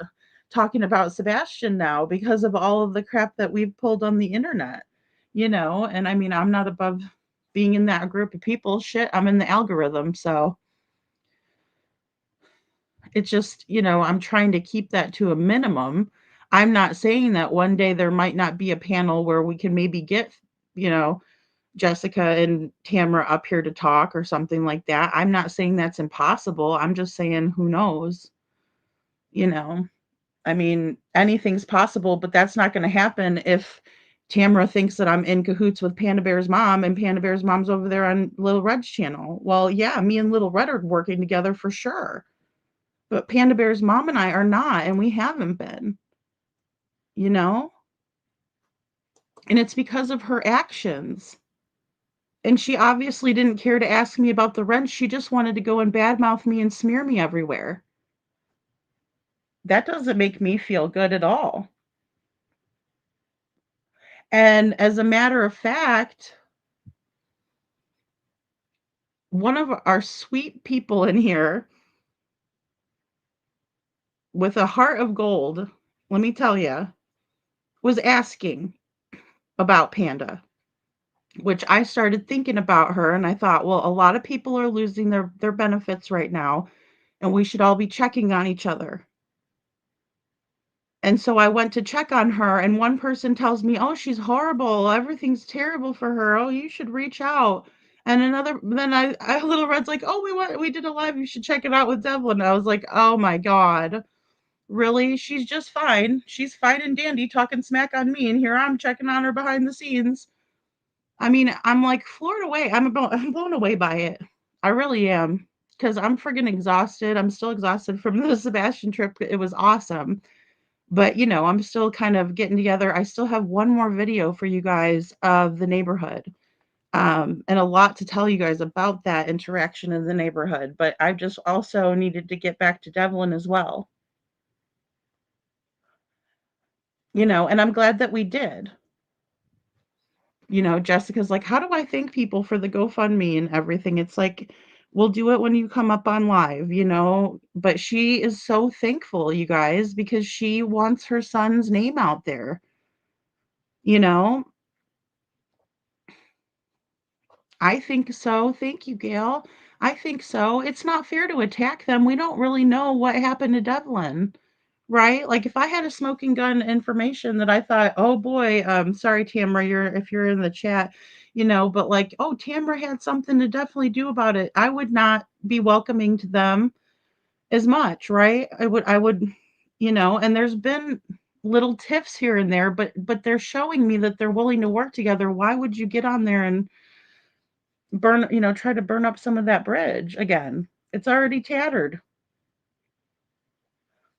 talking about Sebastian now because of all of the crap that we've pulled on the internet. And I mean, I'm not above being in that group of people. Shit, I'm in the algorithm, so it's just, I'm trying to keep that to a minimum. I'm not saying that one day there might not be a panel where we can maybe get, you know, Jessica and Tamara up here to talk or something like that. I'm not saying that's impossible. I'm just saying, who knows? You know, I mean, anything's possible, but that's not going to happen if Tamara thinks that I'm in cahoots with Panda Bear's mom and Panda Bear's mom's over there on Little Red's channel. Well, yeah, me and Little Red are working together for sure. But Panda Bear's mom and I are not, and we haven't been, you know? And it's because of her actions. And she obviously didn't care to ask me about the rent. She just wanted to go and badmouth me and smear me everywhere. That doesn't make me feel good at all. And as a matter of fact, one of our sweet people in here with a heart of gold, let me tell you, was asking about Panda, which I started thinking about her, and I thought, well, a lot of people are losing their benefits right now, and we should all be checking on each other. And so I went to check on her, and one person tells me, "Oh, she's horrible. Everything's terrible for her. Oh, you should reach out." And then Little Red's like, "Oh, we did a live. You should check it out with Devlin." I was like, "Oh my God. Really? She's just fine. She's fine and dandy talking smack on me, and here I'm checking on her behind the scenes." I mean, I'm like floored away. I'm blown away by it. I really am, because I'm friggin' exhausted. I'm still exhausted from the Sebastian trip. It was awesome. But, I'm still kind of getting together. I still have one more video for you guys of the neighborhood. And a lot to tell you guys about that interaction in the neighborhood. But I just also needed to get back to Devlin as well. And I'm glad that we did. Jessica's like, how do I thank people for the GoFundMe and everything? It's like, we'll do it when you come up on live, but she is so thankful, you guys, because she wants her son's name out there, you know? I think so. Thank you, Gail. I think so. It's not fair to attack them. We don't really know what happened to Devlin, right? Like, if I had a smoking gun information that I thought, oh boy, sorry, Tamara, if you're in the chat, but like, oh, Tamara had something to definitely do about it, I would not be welcoming to them as much, right? I would, and there's been little tiffs here and there, but they're showing me that they're willing to work together. Why would you get on there and try to burn up some of that bridge again. It's already tattered.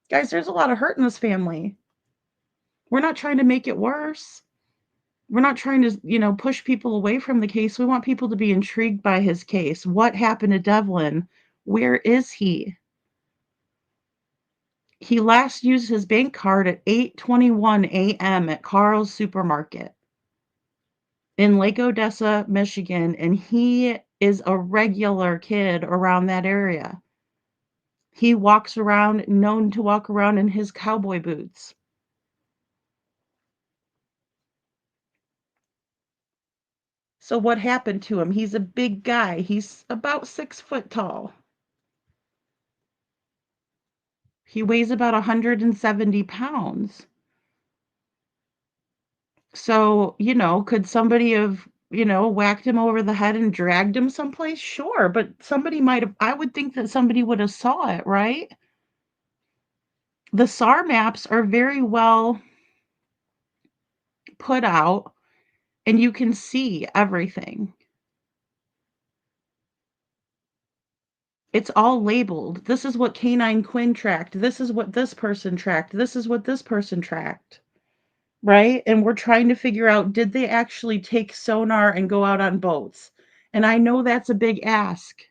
Guys, there's a lot of hurt in this family. We're not trying to make it worse. We're not trying to, push people away from the case. We want people to be intrigued by his case. What happened to Devlin? Where is he? He last used his bank card at 8:21 a.m. at Carl's Supermarket in Lake Odessa, Michigan, and he is a regular kid around that area. He walks around, known to walk around in his cowboy boots. So what happened to him? He's a big guy. He's about 6 foot tall. He weighs about 170 pounds. So, could somebody have, whacked him over the head and dragged him someplace? Sure, but somebody might have, I would think that somebody would have saw it, right? The SAR maps are very well put out and you can see everything. It's all labeled. This is what Canine Quinn tracked. This is what this person tracked. This is what this person tracked. Right? And we're trying to figure out, did they actually take sonar and go out on boats? And I know that's a big ask.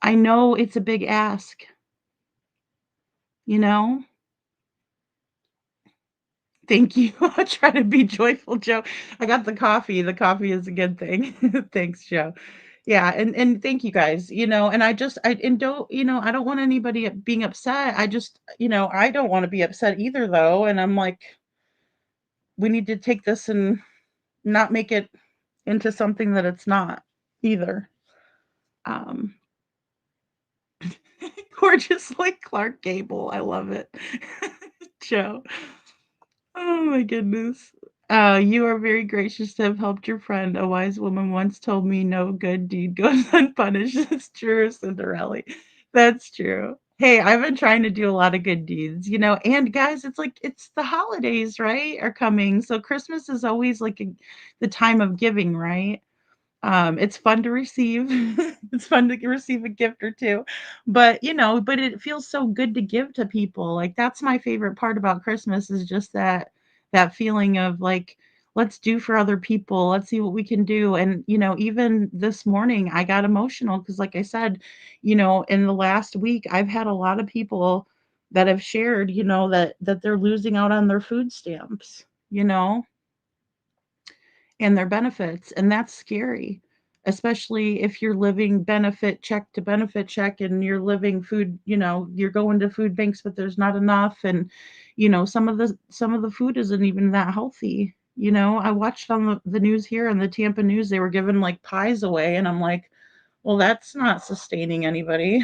I know it's a big ask. You know? Thank you. I'll try to be joyful, Joe. I got the coffee. The coffee is a good thing. Thanks, Joe. Yeah, and thank you guys. And I and don't, I don't want anybody being upset. I just, I don't want to be upset either though. And I'm like, we need to take this and not make it into something that it's not either. Um Gorgeous like Clark Gable. I love it. Joe. Oh my goodness. You are very gracious to have helped your friend. A wise woman once told me no good deed goes unpunished. It's true, Cinderella. That's true. Hey, I've been trying to do a lot of good deeds, and guys, it's like it's the holidays, right? Are coming. So Christmas is always like the time of giving, right? It's fun to receive. It's fun to receive a gift or two, but it feels so good to give to people. Like that's my favorite part about Christmas is just that feeling of like, let's do for other people. Let's see what we can do. And even this morning, I got emotional because, like I said, in the last week, I've had a lot of people that have shared, that they're losing out on their food stamps. And their benefits, and that's scary, especially if you're living benefit check to benefit check and you're living food, you're going to food banks, but there's not enough, and some of the food isn't even that healthy. I watched on the news here in the Tampa news, they were giving like pies away, and I'm like, well, that's not sustaining anybody,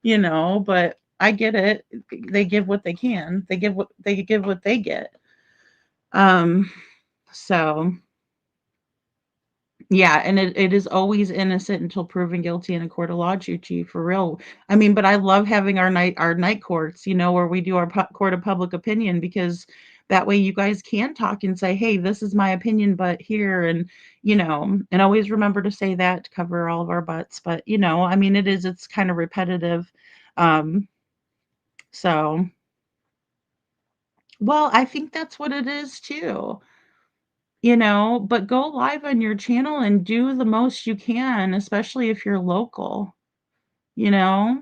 but I get it. They give what they can. They give what they get. Um, so yeah, and it is always innocent until proven guilty in a court of law, Chuchi, for real. I mean, but I love having our night courts, where we do our court of public opinion because that way you guys can talk and say, hey, this is my opinion, but here, and always remember to say that to cover all of our butts. But I mean, it's kind of repetitive. Um, so, well, I think that's what it is too. But go live on your channel and do the most you can, especially if you're local, you know?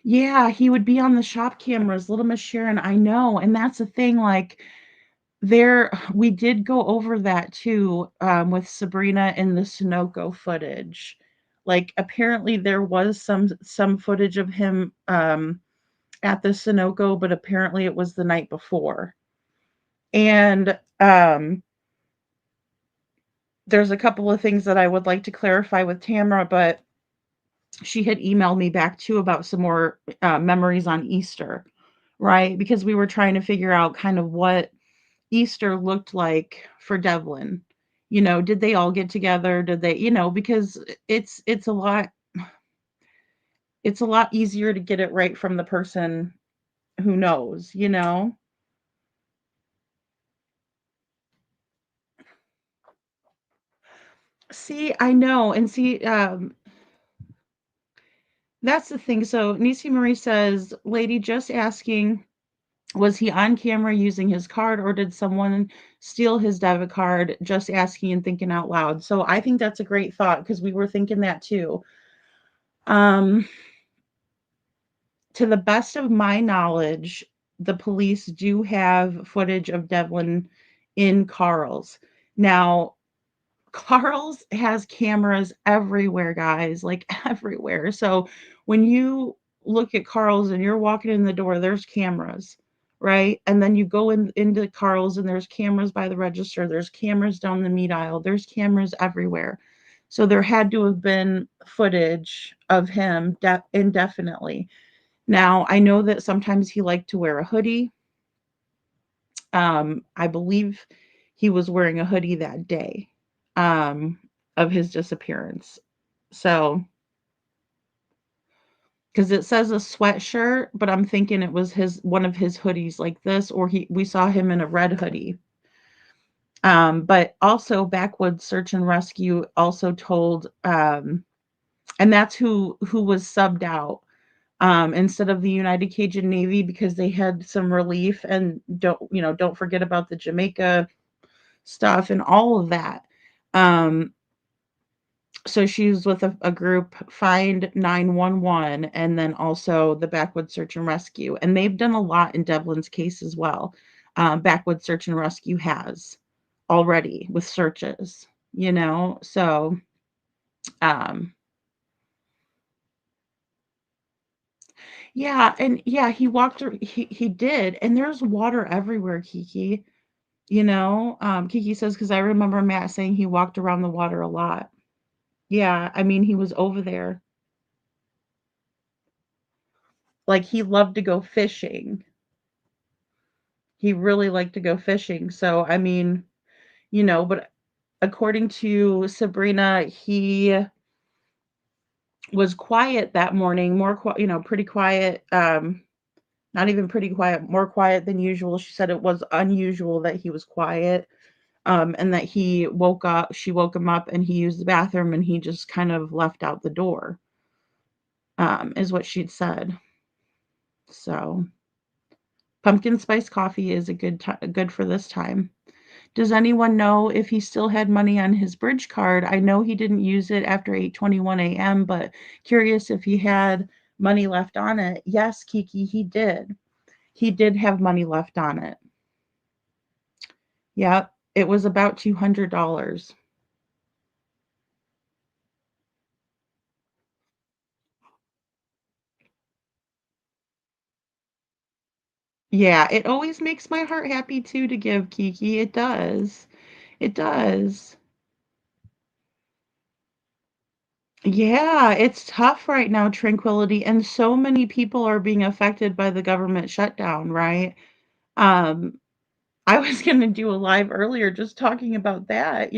Yeah, he would be on the shop cameras, Little Miss Sharon, I know, and that's the thing, like, we did go over that too, with Sabrina in the Sunoco footage. Like, apparently there was some footage of him, at the Sunoco, but apparently it was the night before. And, there's a couple of things that I would like to clarify with Tamara, but she had emailed me back too about some more memories on Easter, right? Because we were trying to figure out kind of what Easter looked like for Devlin. Did they all get together? Did they, because it's a lot easier to get it right from the person who knows. See, I know, and see, that's the thing. So Nisi Marie says, "Lady, just asking, was he on camera using his card, or did someone steal his debit card?" Just asking and thinking out loud. So I think that's a great thought because we were thinking that too. Um, to the best of my knowledge, the police do have footage of Devlin in Carl's. Now, Carl's has cameras everywhere, guys, like everywhere. So when you look at Carl's and you're walking in the door, there's cameras, right? And then you go into Carl's and there's cameras by the register, there's cameras down the meat aisle, there's cameras everywhere. So there had to have been footage of him indefinitely. Now, I know that sometimes he liked to wear a hoodie. I believe he was wearing a hoodie that day, um, of his disappearance. So, because it says a sweatshirt, but I'm thinking it was his one of his hoodies like this, or we saw him in a red hoodie. But also Backwoods Search and Rescue also told, and that's who was subbed out, instead of the United Cajun Navy because they had some relief and don't forget about the Jamaica stuff and all of that. Um, so she's with a group, Find 911, and then also the Backwoods Search and Rescue. And they've done a lot in Devlin's case as well. Backwoods Search and Rescue has already with searches. So, um, yeah, and yeah, he did, and there's water everywhere, Kiki. Kiki says, because I remember Matt saying he walked around the water a lot. Yeah, I mean, he was over there. Like, he loved to go fishing. He really liked to go fishing. So, I mean, but according to Sabrina, he was quiet that morning, more pretty quiet. Not even pretty quiet, more quiet than usual. She said it was unusual that he was quiet. And that she woke him up and he used the bathroom and he just kind of left out the door, is what she'd said. So, pumpkin spice coffee is a good for this time. Does anyone know if he still had money on his bridge card? I know he didn't use it after 8:21 a.m., but curious if he had money left on it. Yes, Kiki, he did. He did have money left on it. Yep, it was about $200. Yeah, it always makes my heart happy too to give, Kiki. It does. It does. Yeah, it's tough right now, Tranquility, and so many people are being affected by the government shutdown, right? Um, I was gonna do a live earlier just talking about that.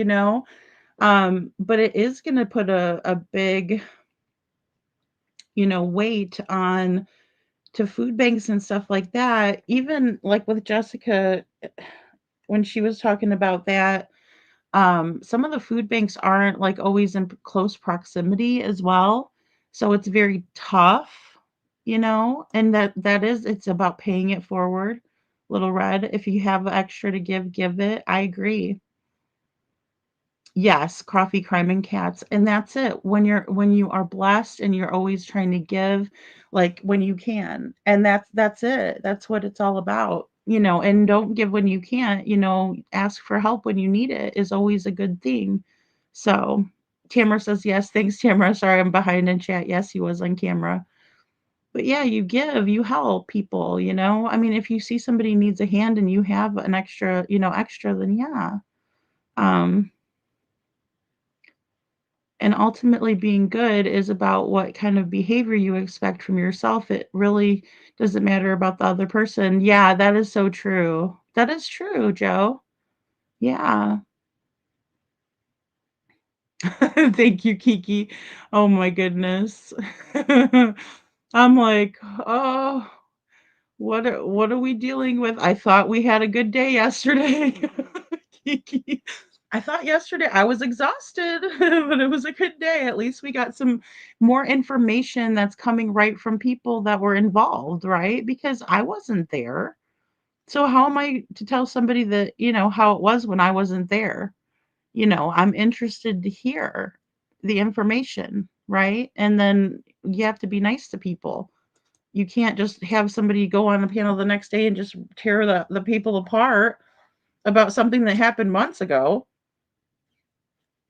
But it is gonna put a big, weight on to food banks and stuff like that. Even like with Jessica, when she was talking about that, some of the food banks aren't like always in close proximity as well. So it's very tough. And it's about paying it forward. Little Red, if you have extra to give it. I agree. Yes, coffee, crime, and cats, and that's it. When you are blessed and you're always trying to give, like, when you can, and that's it. That's what it's all about. And don't give when you can't. Ask for help when you need it is always a good thing. So, Tamara says, "Yes, thanks, Tamara. Sorry, I'm behind in chat." Yes, he was on camera. But yeah, you give, you help people. I mean, if you see somebody needs a hand and you have an extra, then yeah. Um, And ultimately, being good is about what kind of behavior you expect from yourself. It really doesn't matter about the other person. Yeah, that is so true. That is true, Joe. Yeah. Thank you, Kiki. Oh my goodness. I'm like, oh, what are we dealing with? I thought we had a good day yesterday. Kiki. I thought yesterday I was exhausted, but it was a good day. At least we got some more information that's coming right from people that were involved, right? Because I wasn't there. So how am I to tell somebody that, how it was when I wasn't there? I'm interested to hear the information, right? And then you have to be nice to people. You can't just have somebody go on the panel the next day and just tear the people apart about something that happened months ago.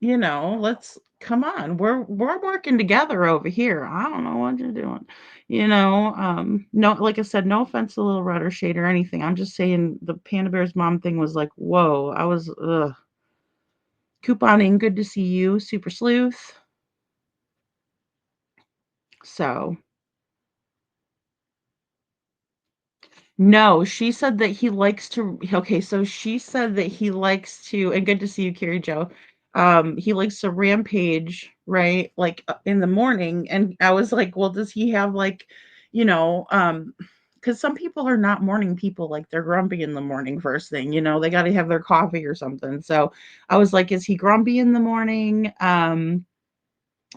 Let's come on. We're working together over here. I don't know what you're doing. No, like I said, no offense to Little Red or Shade or anything. I'm just saying the Panda Bear's mom thing was like, whoa, I was ugh. Couponing, good to see you, Super Sleuth. So no, she said that he likes to okay, so she said that he likes to and good to see you, Carrie Joe. He likes to rampage, right? Like in the morning. And I was like, well, does he have like, you know, um, because some people are not morning people, like they're grumpy in the morning first thing, they got to have their coffee or something. So I was like, is he grumpy in the morning?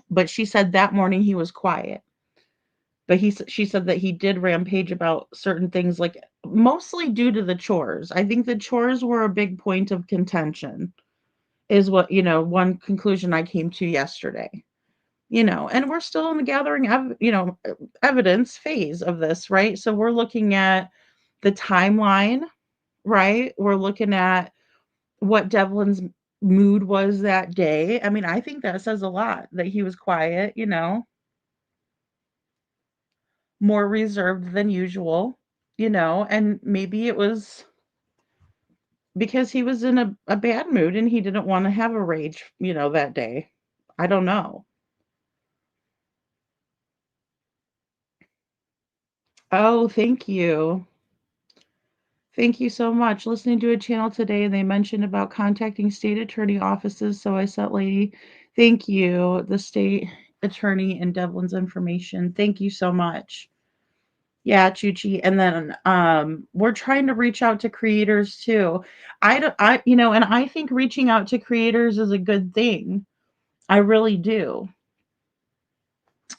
But she said that morning he was quiet. But she said that he did rampage about certain things, like, mostly due to the chores. I think the chores were a big point of contention, is what, one conclusion I came to yesterday. And we're still in the gathering evidence phase of this, right? So we're looking at the timeline, right? We're looking at what Devlin's mood was that day. I mean, I think that says a lot that he was quiet, more reserved than usual, and maybe it was because he was in a bad mood and he didn't want to have a rage, that day. I don't know. Oh, thank you. Thank you so much. Listening to a channel today, and they mentioned about contacting state attorney offices. So I sent Lady, thank you, the state attorney and Devlin's information. Thank you so much. Yeah, Chuchi. And then we're trying to reach out to creators too. And I think reaching out to creators is a good thing. I really do.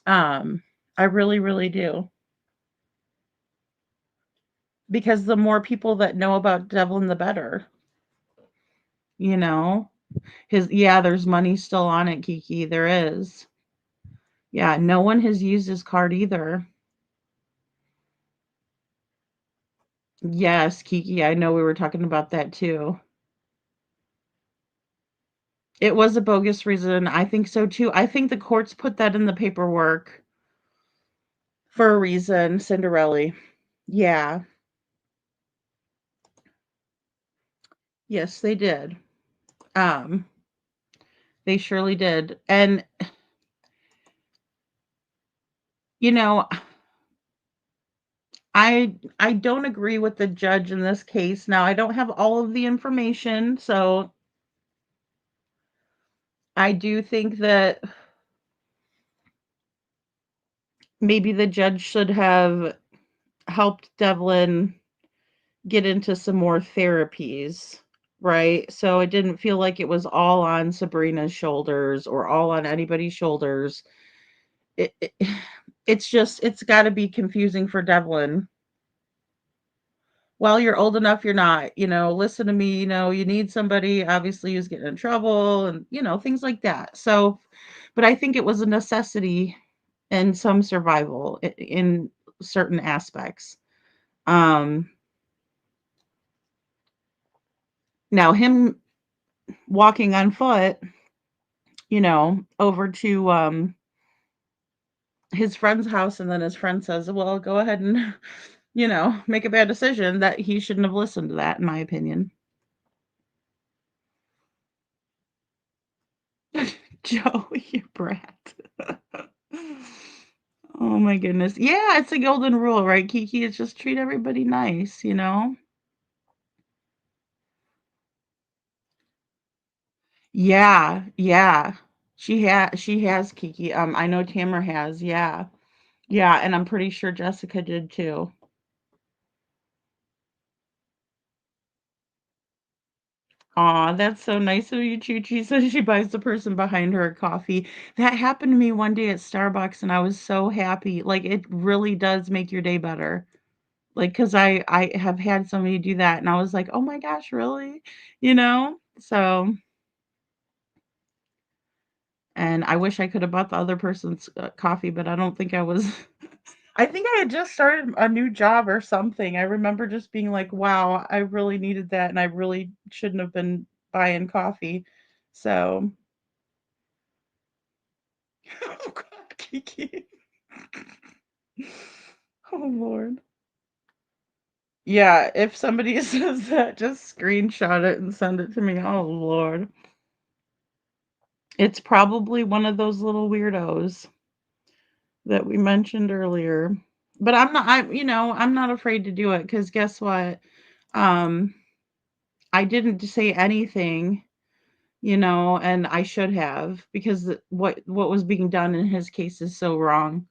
I really, really do. Because the more people that know about Devlin, the better. You know, there's money still on it, Kiki. There is. Yeah, no one has used his card either. Yes, Kiki, I know we were talking about that too. It was a bogus reason. I think so too. I think the courts put that in the paperwork for a reason, Cinderella. Yeah. Yes, they did. Um, they surely did. And you know, I don't agree with the judge in this case. Now, I don't have all of the information, so I do think that maybe the judge should have helped Devlin get into some more therapies, right? So it didn't feel like it was all on Sabrina's shoulders or all on anybody's shoulders. It, it it's got to be confusing for Devlin. Well, you're old enough, you're not, listen to me, you need somebody obviously who's getting in trouble and, things like that. So, but I think it was a necessity and some survival in certain aspects. Um, Now him walking on foot, over to his friend's house, and then his friend says, "Well, go ahead and, make a bad decision." That he shouldn't have listened to that, in my opinion. Joe, you brat. Oh my goodness. Yeah, it's a golden rule, right, Kiki? It's just treat everybody nice. Yeah, yeah. She has Kiki. I know Tamara has, yeah. Yeah, and I'm pretty sure Jessica did too. Aw, that's so nice of you, Chi says she buys the person behind her a coffee. That happened to me one day at Starbucks, and I was so happy. Like, it really does make your day better. Like, 'cause I have had somebody do that, and I was like, "Oh my gosh, really?" You know? So and I wish I could have bought the other person's, coffee, but I don't think I was I think I had just started a new job or something. I remember just being like, "Wow, I really needed that, and I really shouldn't have been buying coffee." So oh god, Kiki. Oh, Lord. Yeah, if somebody says that, just screenshot it and send it to me. Oh, Lord. It's probably one of those little weirdos that we mentioned earlier. But I'm not afraid to do it because guess what? Um, I didn't say anything, and I should have because what was being done in his case is so wrong.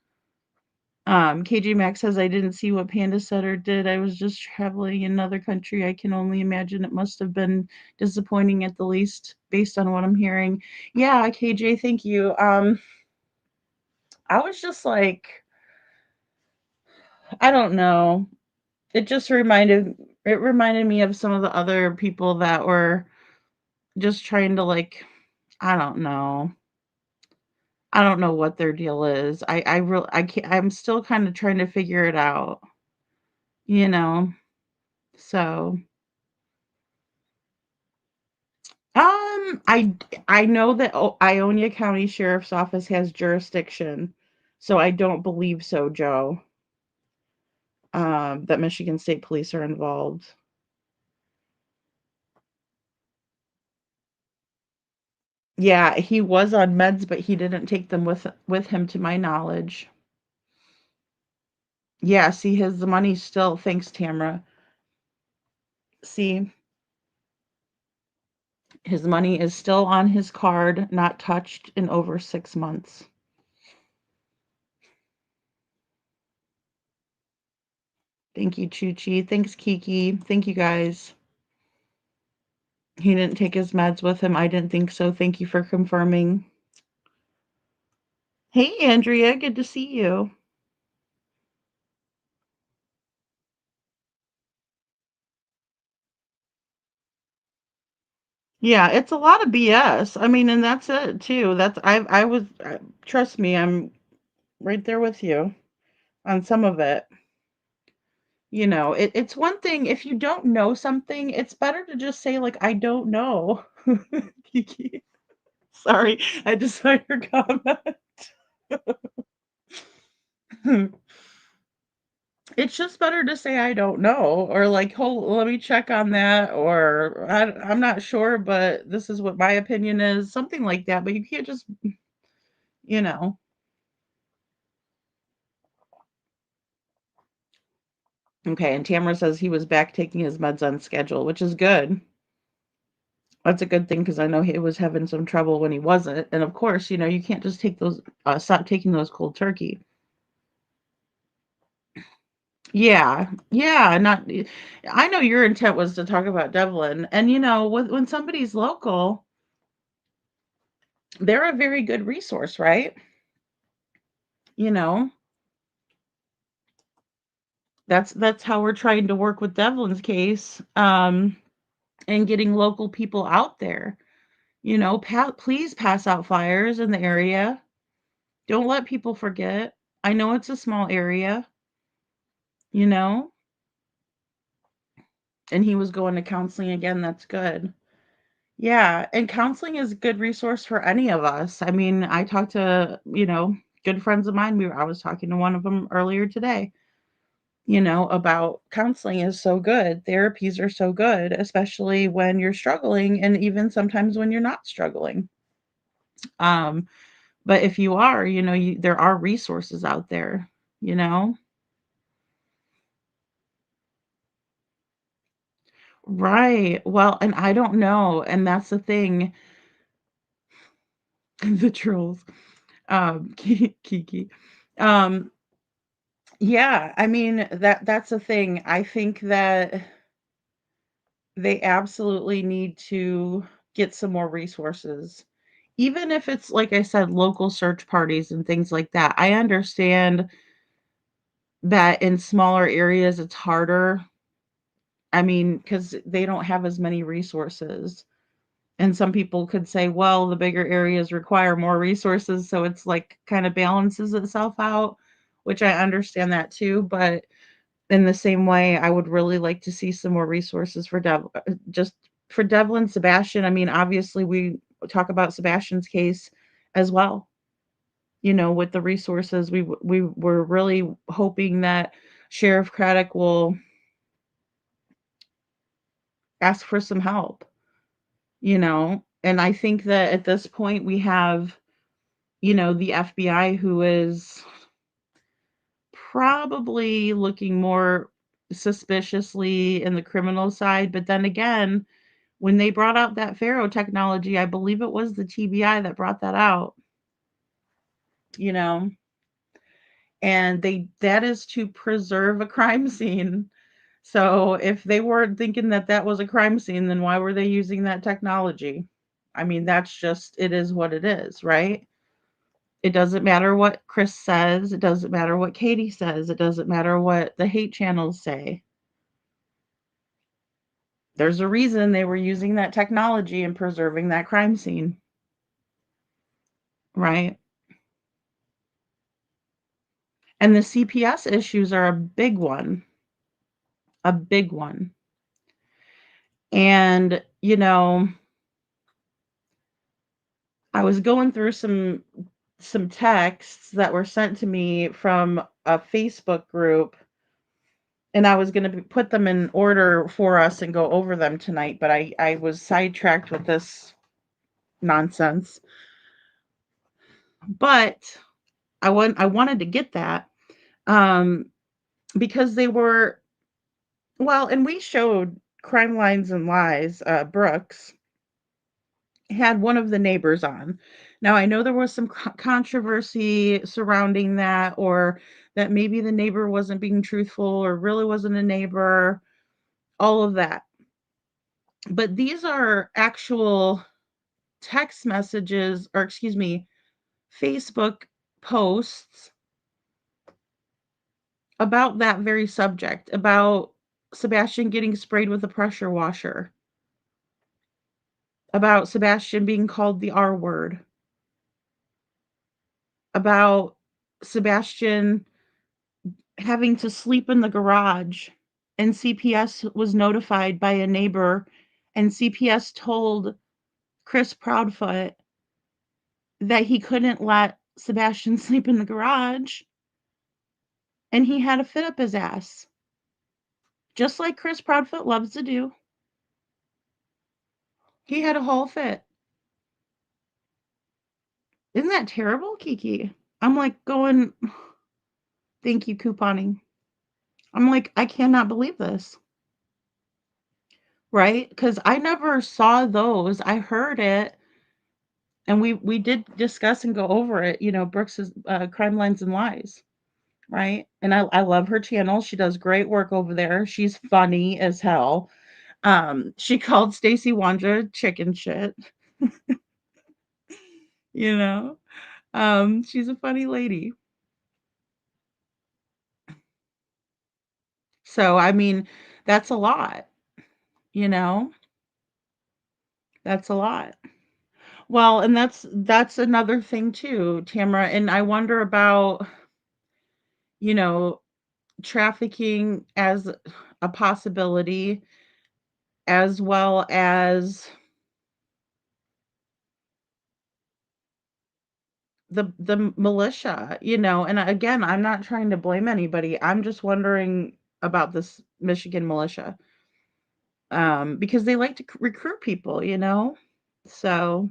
KJ Maxx says, I didn't see what Panda said or did. I was just traveling in another country. I can only imagine it must have been disappointing at the least based on what I'm hearing. Yeah, KJ, thank you. I was just like, I don't know. It just reminded me of some of the other people that were just trying to like, I don't know. I don't know what their deal is. I can't, I'm still kind of trying to figure it out, you know. So, I know that Ionia County Sheriff's Office has jurisdiction, so I don't believe so, Joe. That Michigan State Police are involved. Yeah, he was on meds, but he didn't take them with him to my knowledge. Yeah, see his the money still thanks, Tamara. See, his money is still on his card, not touched in over 6 months. Thank you, Chuchi. Thanks, Kiki. Thank you, guys. He didn't take his meds with him. I didn't think so. Thank you for confirming. Hey, Andrea. Good to see you. Yeah, it's a lot of BS. I mean, and that's it too. I was trust me, I'm right there with you on some of it. It's one thing if you don't know something, it's better to just say like I don't know. Kiki. Sorry, I just saw your comment. It's just better to say I don't know or like, "Hold, let me check on that," or I'm not sure, but this is what my opinion is, something like that, but you can't just, you know. Okay, and Tamara says he was back taking his meds on schedule, which is good. That's a good thing because I know he was having some trouble when he wasn't. And of course, you can't just take those, stop taking those cold turkey. Yeah, yeah, not. I know your intent was to talk about Devlin, and when somebody's local, they're a very good resource, right? You know, that's how we're trying to work with Devlin's case, and getting local people out there. Please pass out flyers in the area. Don't let people forget. I know it's a small area, you know, and he was going to counseling again. That's good. Yeah, and counseling is a good resource for any of us. I mean, I talked to, good friends of mine. I was talking to one of them earlier today, about counseling is so good. Therapies are so good, especially when you're struggling and even sometimes when you're not struggling. Um, but if you are, there are resources out there, you know? Right. Well, and I don't know, and that's the thing. The trolls. Kiki. Um, yeah, I mean, that's the thing. I think that They absolutely need to get some more resources. Even if it's, like I said, local search parties and things like that. I understand that in smaller areas it's harder. I mean, because they don't have as many resources. And some people could say, well, the bigger areas require more resources. So it's like kind of balances itself out, which I understand that too. But in the same way, I would really like to see some more resources for just for Devlin, Sebastian. I mean, obviously, we talk about Sebastian's case as well. With the resources, we were really hoping that Sheriff Craddock will ask for some help. And I think that at this point we have, the FBI who is probably looking more suspiciously in the criminal side. But then again, when they brought out that Pharaoh technology, I believe it was the TBI that brought that out, you know, and that is to preserve a crime scene. So if they weren't thinking that that was a crime scene, then why were they using that technology? I mean, that's just, it is what it is, right? It doesn't matter what Chris says. It doesn't matter what Katie says. It doesn't matter what the hate channels say. There's a reason they were using that technology and preserving that crime scene, right? And the CPS issues are a big one, a big one. And, I was going through some texts that were sent to me from a Facebook group, and I was going to put them in order for us and go over them tonight, but I was sidetracked with this nonsense. But I wanted to get that um, because they were, well, and we showed Crime Lines and Lies. Brooks had one of the neighbors on. Now I know there was some controversy surrounding that, or that maybe the neighbor wasn't being truthful or really wasn't a neighbor, all of that. But these are actual text messages, or excuse me, Facebook posts about that very subject, about Sebastian getting sprayed with a pressure washer, about Sebastian being called the R word, about Sebastian having to sleep in the garage, and CPS was notified by a neighbor, and CPS told Chris Proudfoot that he couldn't let Sebastian sleep in the garage, and he had a fit up his ass, just like Chris Proudfoot loves to do. He had a whole fit. Isn't that terrible, Kiki? I'm like going, thank you, couponing. I'm like, I cannot believe this. Right? Because I never saw those. I heard it, and we did discuss and go over it. Brooks's Crime Lines and Lies, right? And I love her channel. She does great work over there. She's funny as hell. She called Stacy Wandra chicken shit. you know, she's a funny lady. So I mean, that's a lot. You know, that's a lot. Well, and that's another thing too, Tamara. And I wonder about, you know, trafficking as a possibility, as well as the militia, and again, I'm not trying to blame anybody. I'm just wondering about this Michigan militia. Because they like to recruit people. So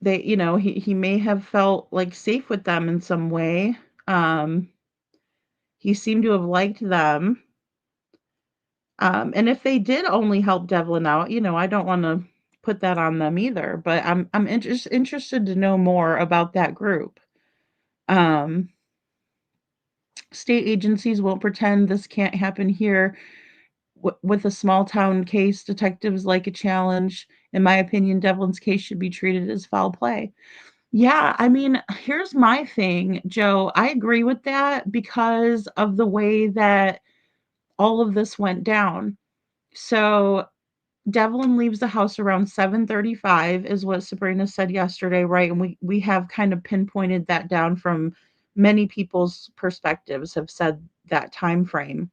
he may have felt like safe with them in some way. Um, he seemed to have liked them. And if they did only help Devlin out, I don't want to put that on them either. But I'm interested to know more about that group. Um, State agencies won't pretend this can't happen here. With a small town case, detectives like a challenge. In my opinion, Devlin's case should be treated as foul play. Yeah, I mean, here's my thing, Joe. I agree with that because of the way that all of this went down. So Devlin leaves the house around 7:35 is what Sabrina said yesterday, right? And we have kind of pinpointed that down from many people's perspectives have said that time frame.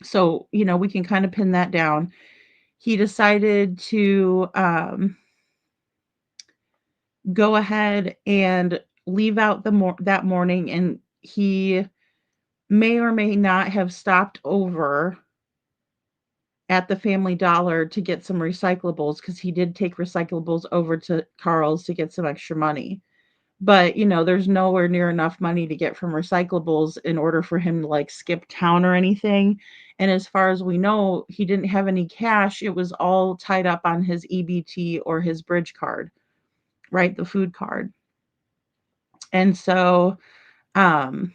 So, we can kind of pin that down. He decided to go ahead and leave out that morning, and he may or may not have stopped over at the Family Dollar to get some recyclables because he did take recyclables over to Carl's to get some extra money. But, there's nowhere near enough money to get from recyclables in order for him to like skip town or anything. And as far as we know, he didn't have any cash. It was all tied up on his EBT or his bridge card, right? The food card. And so, um,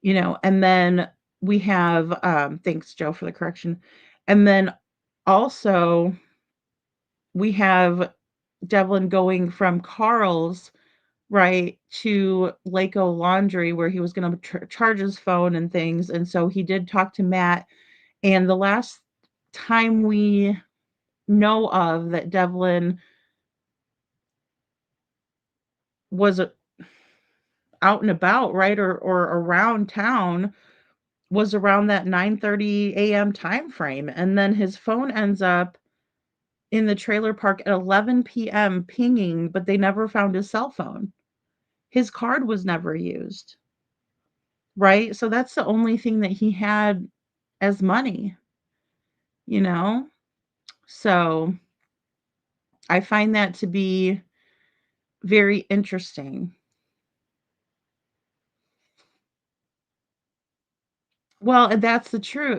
and then we have, thanks, Joe, for the correction. And then also, we have Devlin going from Carl's, right, to Laco Laundry where he was going to charge his phone and things. And so he did talk to Matt. And the last time we know of that Devlin was out and about, right, or around town was around that 9:30 a.m. time frame. And then his phone ends up in the trailer park at 11 p.m. pinging, but they never found his cell phone. His card was never used, right? So that's the only thing that he had as money, you know? So I find that to be very interesting. Well, and that's true,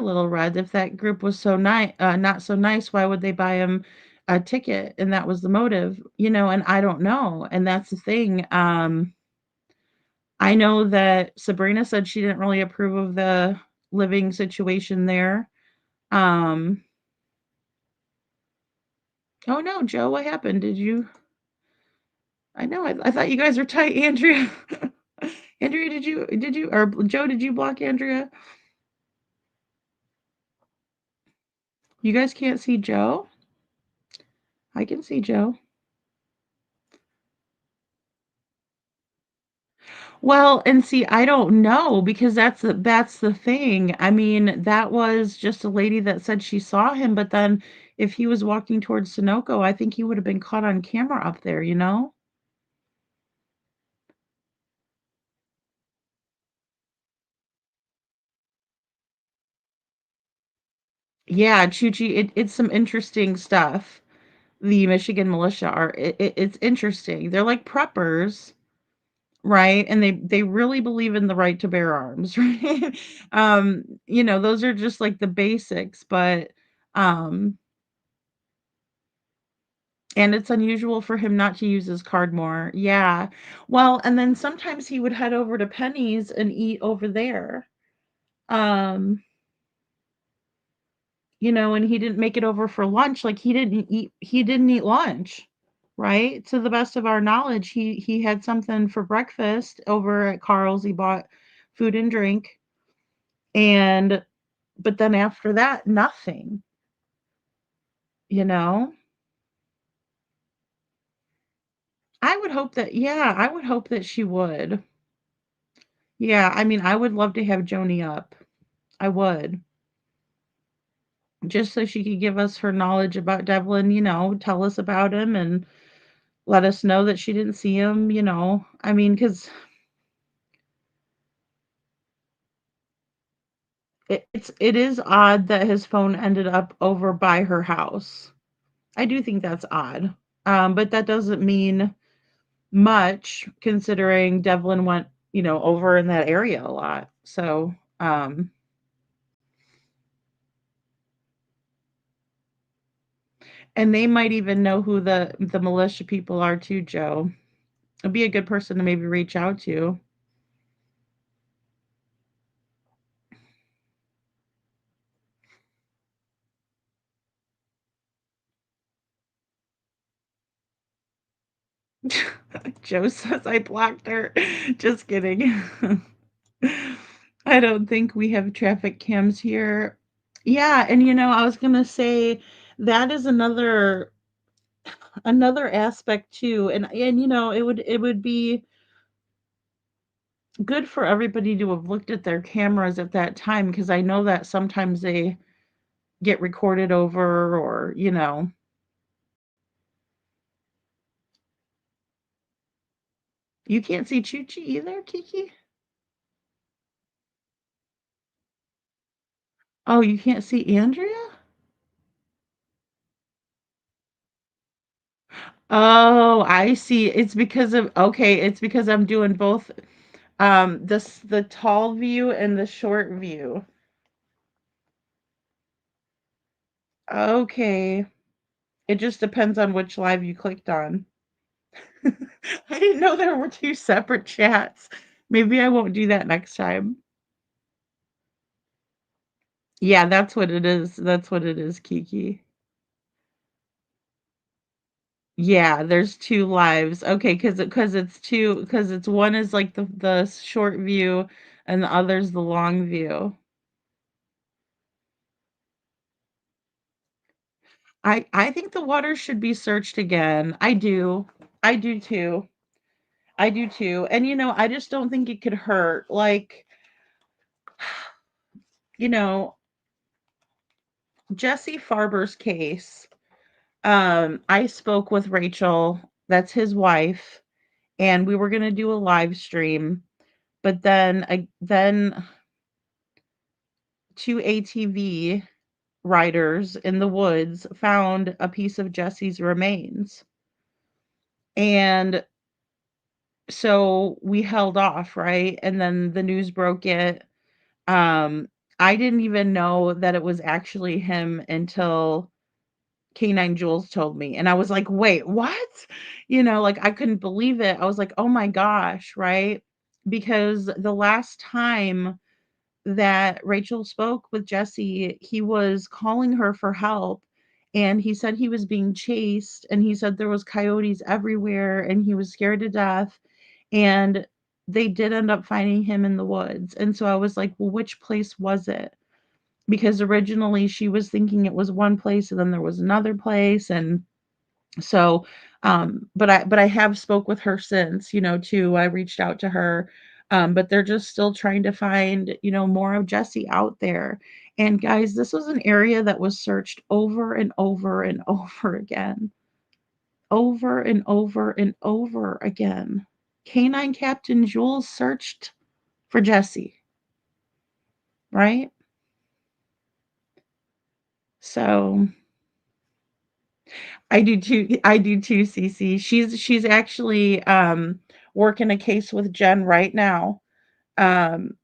Little Red. If that group was so nice, not so nice, why would they buy him a ticket? And that was the motive, and I don't know. And that's the thing. I know that Sabrina said she didn't really approve of the living situation there. Um, oh no, Joe, what happened? I know, I thought you guys were tight, Andrea. Andrea, or Joe, did you block Andrea? You guys can't see Joe? I can see Joe. Well, and see, I don't know because that's the thing. I mean, that was just a lady that said she saw him, but then if he was walking towards Sunoco, I think he would have been caught on camera up there, you know? Yeah, Chuchi, it's some interesting stuff. The Michigan militia are it's interesting. They're like preppers, right? And they really believe in the right to bear arms, right? Those are just like the basics, but um and it's unusual for him not to use his card more. Yeah. Well, and then sometimes he would head over to Penny's and eat over there. Um, and he didn't make it over for lunch. Like he didn't eat lunch, right? To the best of our knowledge, he had something for breakfast over at Carl's. He bought food and drink, and but then after that, nothing, you know? I would hope that she would. Yeah, I mean, I would love to have Joni up. I would. Just so she could give us her knowledge about Devlin, tell us about him and let us know that she didn't see him. I mean, because it is odd that his phone ended up over by her house. I do think that's odd. But that doesn't mean much considering Devlin went, over in that area a lot. So, and they might even know who the militia people are too, Joe. It'd be a good person to maybe reach out to. Joe says I blocked her. Just kidding. I don't think we have traffic cams here. Yeah, and I was gonna say that is another aspect too. And it would be good for everybody to have looked at their cameras at that time because I know that sometimes they get recorded over or. You can't see Chuchi either, Kiki? Oh, you can't see Andrea? Oh, I see. It's because I'm doing both the tall view and the short view. Okay. It just depends on which live you clicked on. I didn't know there were two separate chats. Maybe I won't do that next time. Yeah, that's what it is. That's what it is, Kiki. Yeah, there's two lives. Okay, because it's one is like the short view and the other's the long view. I think the water should be searched again. I do. I do too. I do too. And I just don't think it could hurt. Like, you know, Jesse Farber's case. I spoke with Rachel, that's his wife, and we were going to do a live stream, but then two ATV riders in the woods found a piece of Jesse's remains. And so we held off, right? And then the news broke it. Um, I didn't even know that it was actually him until Canine Jules told me. And I was like, wait, what? Like I couldn't believe it. I was like, oh my gosh, right? Because the last time that Rachel spoke with Jesse, he was calling her for help. And he said he was being chased and he said there was coyotes everywhere and he was scared to death. And they did end up finding him in the woods. And so I was like, well, which place was it? Because originally she was thinking it was one place and then there was another place. And so but I have spoke with her since, too. I reached out to her. But they're just still trying to find, more of Jesse out there. And guys, this was an area that was searched over and over and over again. Over and over and over again. Canine Captain Jules searched for Jesse, right? So I do too. I do too, Cece. She's actually working a case with Jen right now. Um,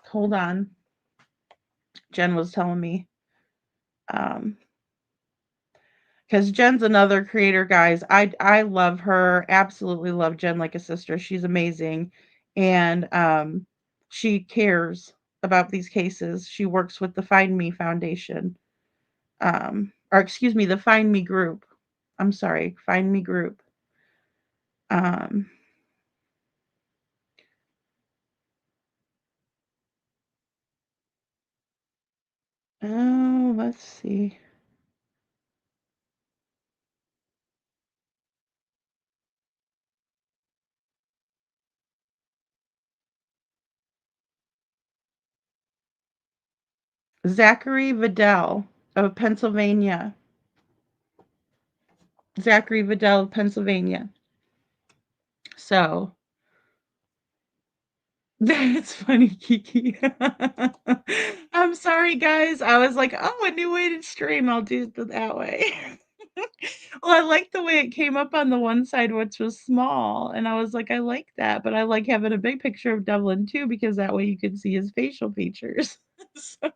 hold on. Jen was telling me. Um, because Jen's another creator, guys. I love her. Absolutely love Jen like a sister. She's amazing. And she cares about these cases. She works with the Find Me Foundation. Or excuse me, the Find Me group. I'm sorry, Find Me group. Um, oh, let's see. Zachary Vidal of Pennsylvania. Zachary Vidal of Pennsylvania. So that's funny, Kiki. I'm sorry, guys. I was like, oh, a new way to stream. I'll do it that way. Well, I like the way it came up on the one side, which was small. And I was like, I like that. But I like having a big picture of Devlin too, because that way you can see his facial features. So,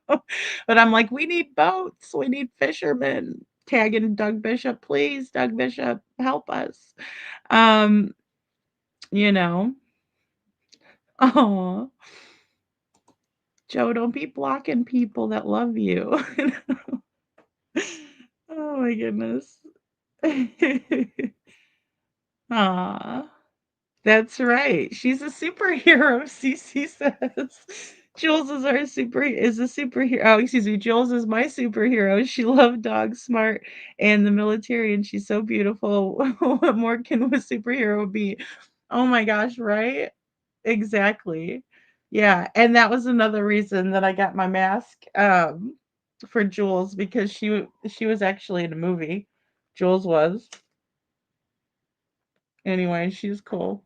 but I'm like, we need boats. We need fishermen. tagging Doug Bishop. Please, Doug Bishop, help us. Um, you know. Oh, Joe, don't be blocking people that love you. Oh my goodness. Aw. That's right. She's a superhero, Cece says. Jules is our is a superhero. Oh, excuse me. Jules is my superhero. She loved dogs, smart, and the military, and she's so beautiful. What more can a superhero be? Oh my gosh, right? Exactly. Yeah, and that was another reason that I got my mask for Jules because she was actually in a movie. Jules was. Anyway, she's cool.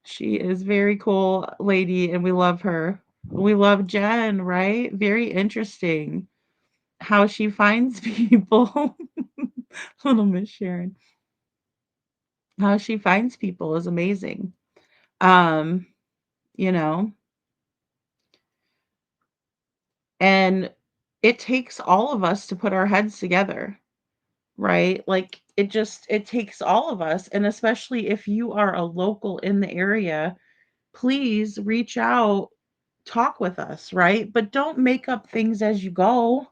She is very cool lady and we love her. We love Jen, right? Very interesting how she finds people. Little Miss Sharon. How she finds people is amazing. Um, you know, and it takes all of us to put our heads together, right? Like it takes all of us and especially if you are a local in the area, please reach out, talk with us, right? But don't make up things as you go,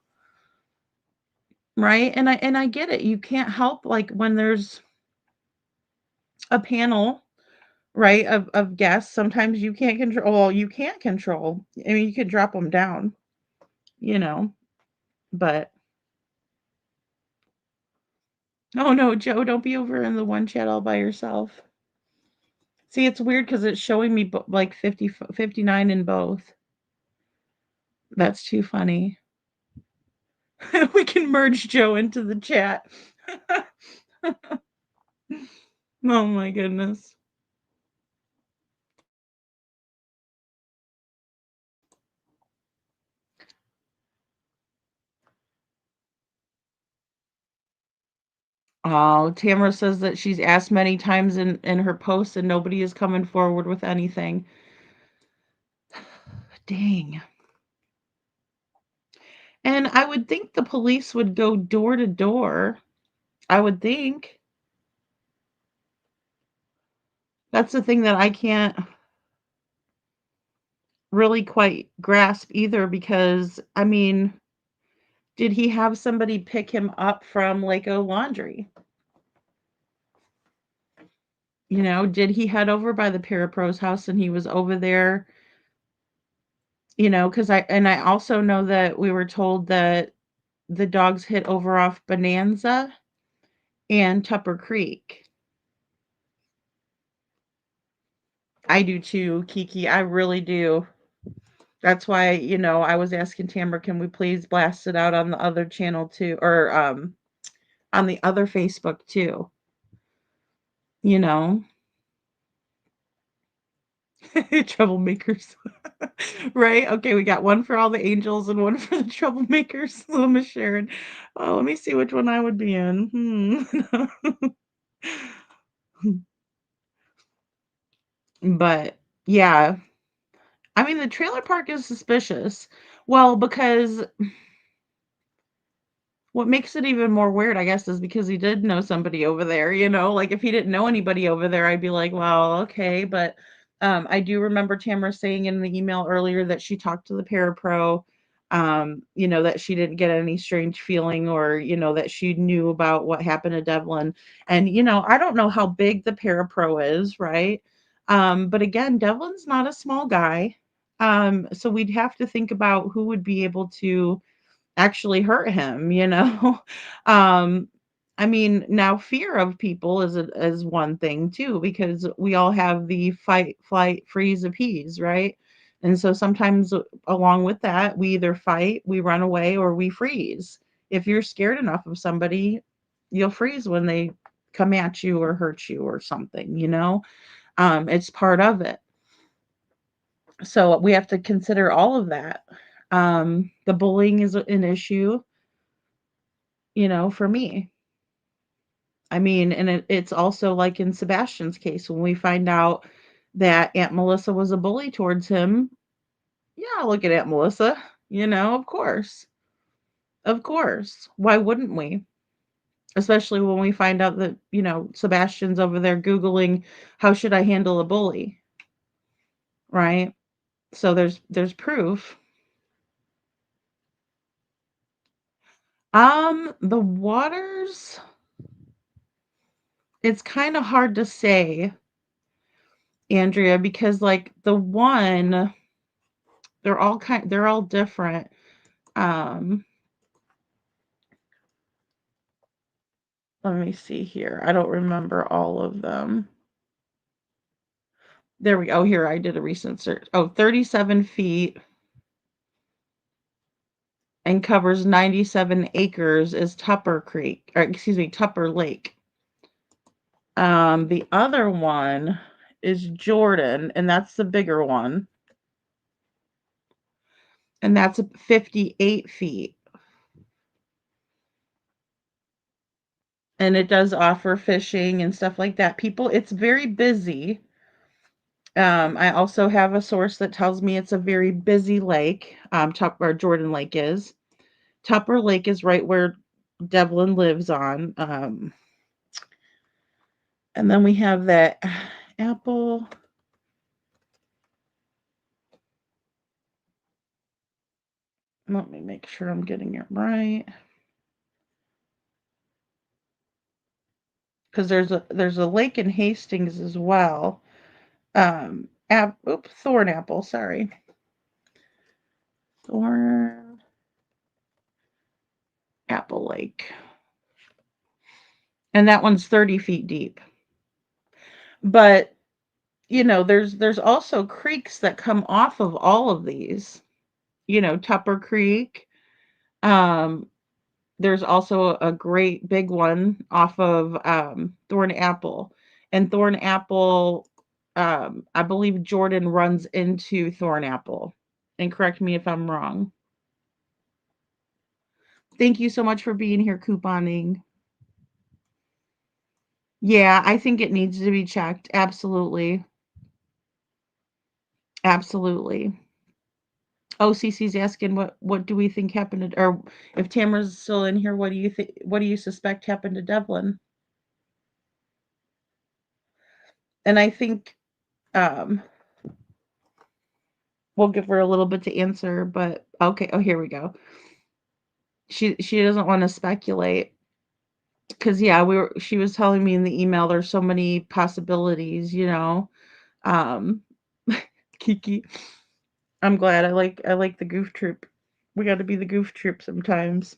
right? And I get it. You can't help like when there's a panel, right, of guests, sometimes you can't control well, you can't control. I mean, you could drop them down, you know, but oh no, Joe, don't be over in the one chat all by yourself. See, it's weird because it's showing me like 59 in both. That's too funny. We can merge Joe into the chat. Oh my goodness. Oh, Tamara says that she's asked many times in her posts and nobody is coming forward with anything. Dang. And I would think the police would go door to door. I would think. That's the thing that I can't really quite grasp either because, I mean, did he have somebody pick him up from Lake O Laundry? You know, did he head over by the Parapro's house and he was over there? You know, because I also know that we were told that the dogs hit over off Bonanza and Tupper Creek. I do too, Kiki. I really do. That's why, you know, I was asking Tamara, can we please blast it out on the other channel too, or on the other Facebook too? You know, troublemakers, right? Okay, we got one for all the angels and one for the troublemakers. Little Miss Sharon. Oh, let me see which one I would be in. But yeah, I mean, the trailer park is suspicious. Well, because what makes it even more weird, I guess, is because he did know somebody over there, you know? Like, if he didn't know anybody over there, I'd be like, well, okay. But I do remember Tamara saying in the email earlier that she talked to the parapro, you know, that she didn't get any strange feeling or, you know, that she knew about what happened to Devlin. And, you know, I don't know how big the parapro is, right? But again, Devlin's not a small guy. So we'd have to think about who would be able to actually hurt him, you know? Um, I mean, now fear of people is one thing too, because we all have the fight, flight, freeze, appease, right? And so sometimes along with that, we either fight, we run away, or we freeze. If you're scared enough of somebody, you'll freeze when they come at you or hurt you or something, you know? It's part of it. So we have to consider all of that. The bullying is an issue, you know, for me. I mean, and it's also like in Sebastian's case, when we find out that Aunt Melissa was a bully towards him, yeah, look at Aunt Melissa, you know, of course. Of course. Why wouldn't we? Especially when we find out that, Sebastian's over there Googling, how should I handle a bully? Right? So there's proof. The waters, it's kind of hard to say, Andrea, because like the one, they're all different. Um, Let me see here. I don't remember all of them. There we go. Here, I did a recent search. Oh, 37 feet and covers 97 acres is Tupper Creek, or excuse me, Tupper Lake. The other one is Jordan, and that's the bigger one. And that's 58 feet. And it does offer fishing and stuff like that. People, it's very busy. I also have a source that tells me it's a very busy lake. Where Jordan Lake is. Tupper Lake is right where Devlin lives on. And then we have that apple. Let me make sure I'm getting it right. Because there's a lake in Hastings as well. Thorn apple, sorry. Thorn Apple Lake. And that one's 30 feet deep. But there's also creeks that come off of all of these. Tupper Creek. There's also a great big one off of Thorn Apple. And Thorn Apple, I believe Jordan runs into Thorn Apple. And correct me if I'm wrong. Thank you so much for being here, couponing. Yeah, I think it needs to be checked. Absolutely. Absolutely. OCC's asking what do we think happened to, or if Tamara's still in here, what do you suspect happened to Devlin? And I think we'll give her a little bit to answer, but okay. Oh, here we go. She doesn't want to speculate because yeah, she was telling me in the email there's so many possibilities, Um Kiki. I'm glad. I like the goof troop. We got to be the goof troop sometimes.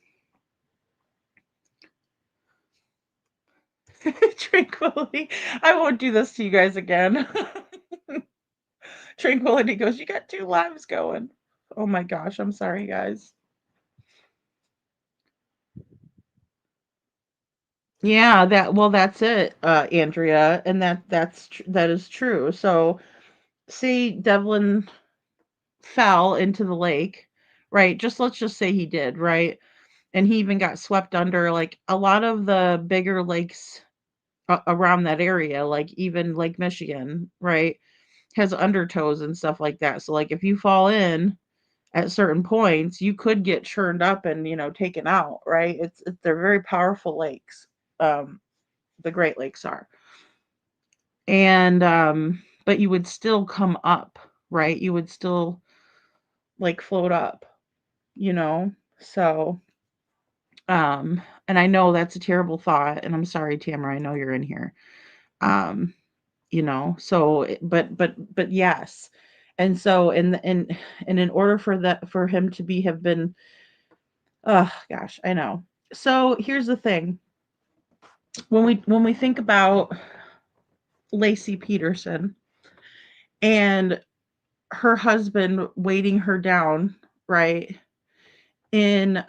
Tranquility. I won't do this to you guys again. Tranquility goes, you got 2 lives going. Oh my gosh, I'm sorry, guys. Yeah, that's it, Andrea, and that is true. So, say Devlin fell into the lake, right? Let's just say he did, right? And he even got swept under like a lot of the bigger lakes around that area, like even Lake Michigan, right? Has undertows and stuff like that. So like if you fall in at certain points, you could get churned up and taken out, right? They're very powerful lakes. Um, the Great Lakes are. And but you would still come up, right? You would still like float up, you know? So and I know that's a terrible thought, and I'm sorry, Tamara, I know you're in here. Um, so but yes. And so and in order for him to be have been, oh gosh, I know. So here's the thing. When we think about Lacey Peterson and her husband waiting her down, right? In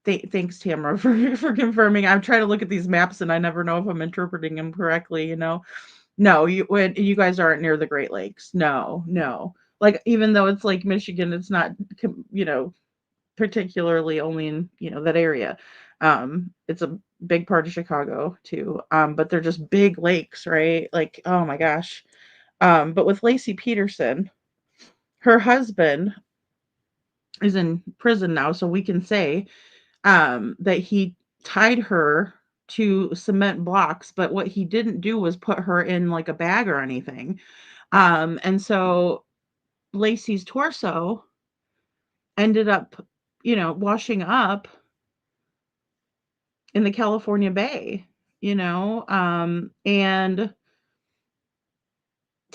thanks Tamara for confirming. I'm trying to look at these maps and I never know if I'm interpreting them correctly. No, you guys aren't near the Great Lakes. No, no. Like even though it's Lake Michigan, it's not particularly only in that area. It's a big part of Chicago too. But they're just big lakes, right? Like oh my gosh. But with Lacey Peterson, her husband is in prison now, so we can say that he tied her to cement blocks, but what he didn't do was put her in like a bag or anything. And so Lacey's torso ended up, washing up in the California Bay, and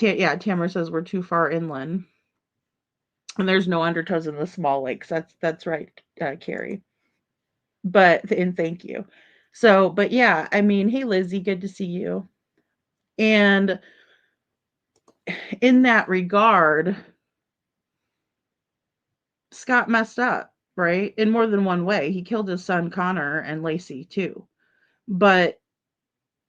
yeah, Tamara says we're too far inland, and there's no undertows in the small lakes. That's right, Carrie. But and thank you. So, but yeah, I mean, hey Lizzie, good to see you. And in that regard, Scott messed up, right? In more than one way. He killed his son Connor and Lacey too. But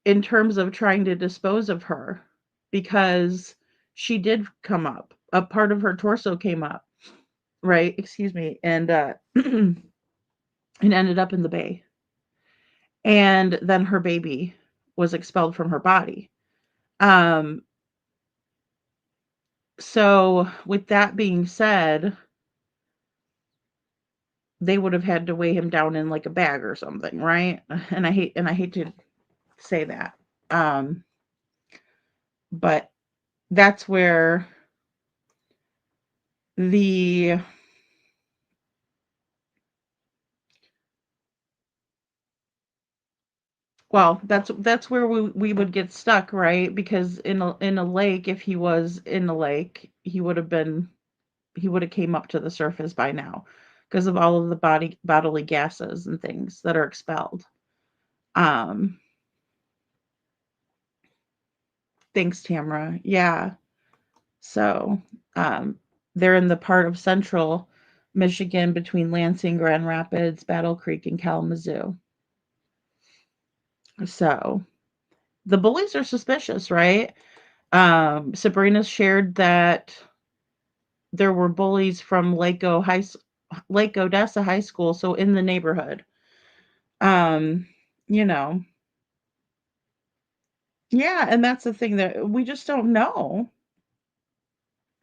in terms of trying to dispose of her, because she did come up, a part of her torso came up, right? Excuse me. And and ended up in the bay. And then her baby was expelled from her body. Um, so with that being said, they would have had to weigh him down in like a bag or something, right? And I hate to say that. Um, but that's where the well, that's where we would get stuck, right? Because in a lake, if he was in the lake, he would have came up to the surface by now because of all of the bodily gases and things that are expelled. Um, Thanks, Tamara. Yeah. So, um, they're in the part of central Michigan between Lansing, Grand Rapids, Battle Creek, and Kalamazoo. So, the bullies are suspicious, right? Sabrina shared that there were bullies from Lake Odessa High School, so in the neighborhood. Um, you know, yeah, and that's the thing that we just don't know.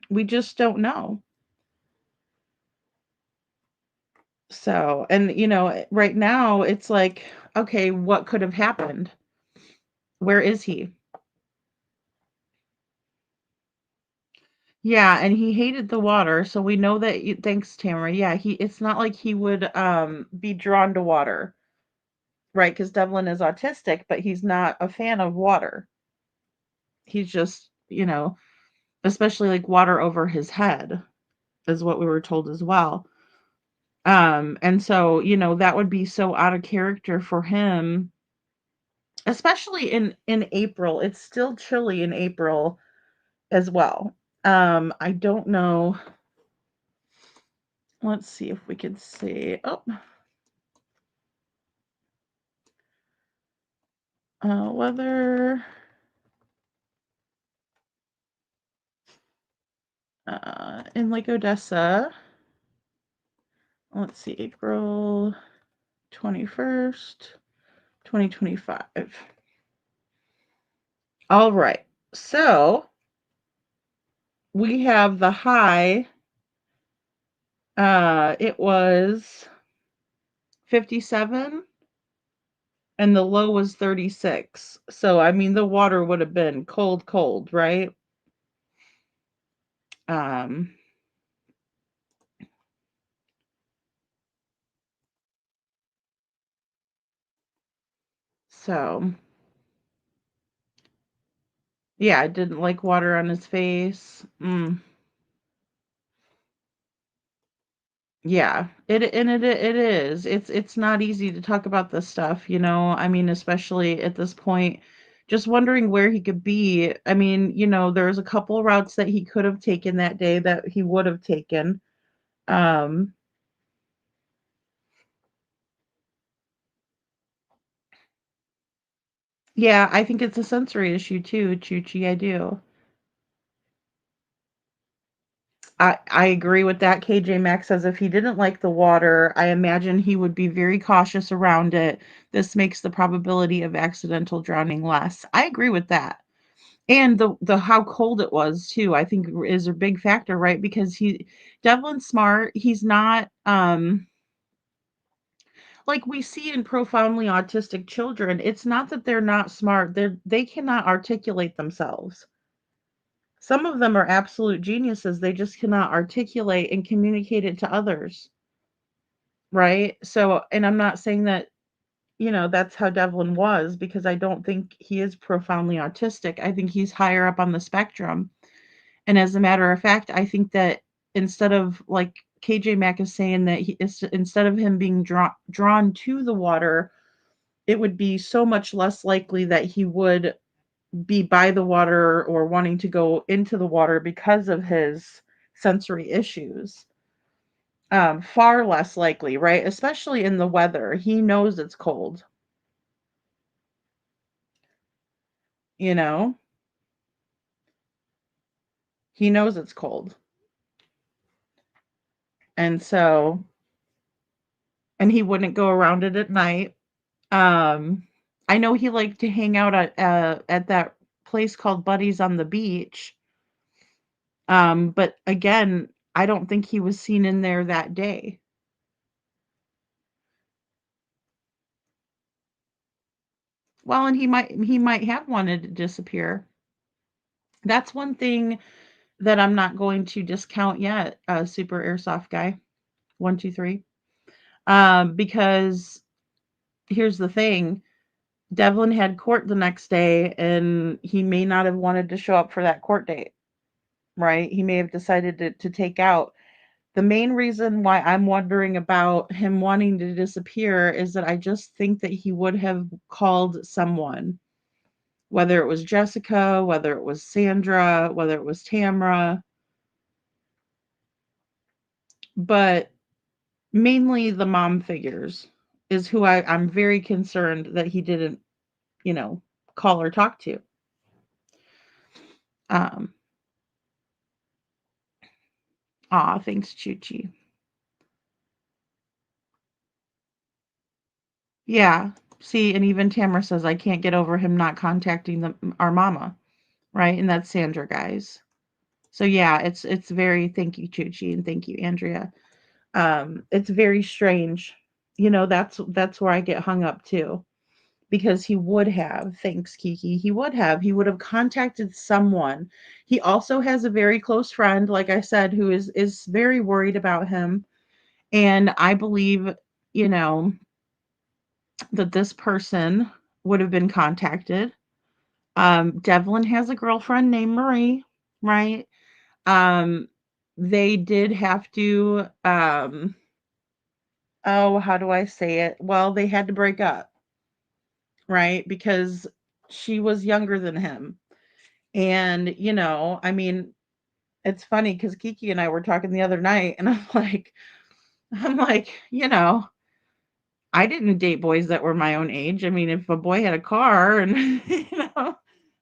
We just don't know. So, and right now it's like, okay, what could have happened? Where is he? Yeah, and he hated the water, so we know that thanks Tamara. Yeah, it's not like he would be drawn to water, right? Cuz Devlin is autistic, but he's not a fan of water. He's just, especially like water over his head is what we were told as well. And so, that would be so out of character for him, especially in April. It's still chilly in April as well. I don't know. Let's see if we could see. Oh, weather in Lake Odessa. Let's see, April 21st, 2025. All right. So we have the high. It was 57 and the low was 36. So I mean the water would have been cold, cold, right? Um so yeah, I didn't like water on his face. Yeah, it is. It's not easy to talk about this stuff, I mean, especially at this point, just wondering where he could be. I mean, there's a couple routes that he could have taken that day that he would have taken. Um, yeah, I think it's a sensory issue too, Chuchi, I do. I agree with that. KJ Maxx says if he didn't like the water, I imagine he would be very cautious around it. This makes the probability of accidental drowning less. I agree with that. And the how cold it was too, I think is a big factor, right? Because Devlin's smart. He's not like we see in profoundly autistic children, it's not that they're not smart. They cannot articulate themselves. Some of them are absolute geniuses. They just cannot articulate and communicate it to others, right? So, and I'm not saying that, that's how Devlin was, because I don't think he is profoundly autistic. I think he's higher up on the spectrum. And as a matter of fact, I think that instead of like KJ Mack is saying that instead of him being drawn to the water, it would be so much less likely that he would be by the water or wanting to go into the water because of his sensory issues. Far less likely, right? Especially in the weather. He knows it's cold, you know? He knows it's cold. And so, and he wouldn't go around it at night. Um, I know he liked to hang out at that place called Buddies on the Beach. But again, I don't think he was seen in there that day. Well, and he might have wanted to disappear. That's one thing that I'm not going to discount yet, Super Airsoft Guy 123. Because here's the thing. Devlin had court the next day, and he may not have wanted to show up for that court date, right? He may have decided to take out. The main reason why I'm wondering about him wanting to disappear is that I just think that he would have called someone, whether it was Jessica, whether it was Sandra, whether it was Tamra, but mainly the mom figures is who I'm very concerned that he didn't, you know, call or talk to. Um, thanks, Chuchi. Yeah. See, and even Tamara says I can't get over him not contacting our mama, right? And that's Sandra, guys. So yeah, it's very, thank you, Chuchi, and thank you, Andrea. It's very strange. That's where I get hung up too. Because he would have, thanks, Kiki. He would have contacted someone. He also has a very close friend, like I said, who is very worried about him. And I believe, you know, that this person would have been contacted. Devlin has a girlfriend named Marie, right? Um, they did have to, oh, how do I say it? Well, they had to break up, right? Because she was younger than him. And, I mean, it's funny because Kiki and I were talking the other night, and I'm like, I didn't date boys that were my own age. I mean, if a boy had a car and,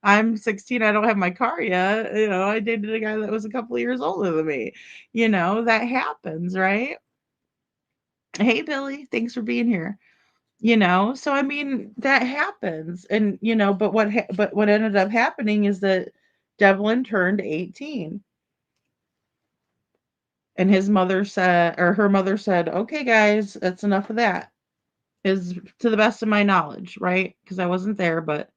I'm 16, I don't have my car yet, I dated a guy that was a couple of years older than me. That happens, right? Hey, Billy, thanks for being here. So I mean, that happens. And, but what ended up happening is that Devlin turned 18, and his mother said, or her mother said, okay, guys, that's enough of that, is to the best of my knowledge, right? Because I wasn't there, but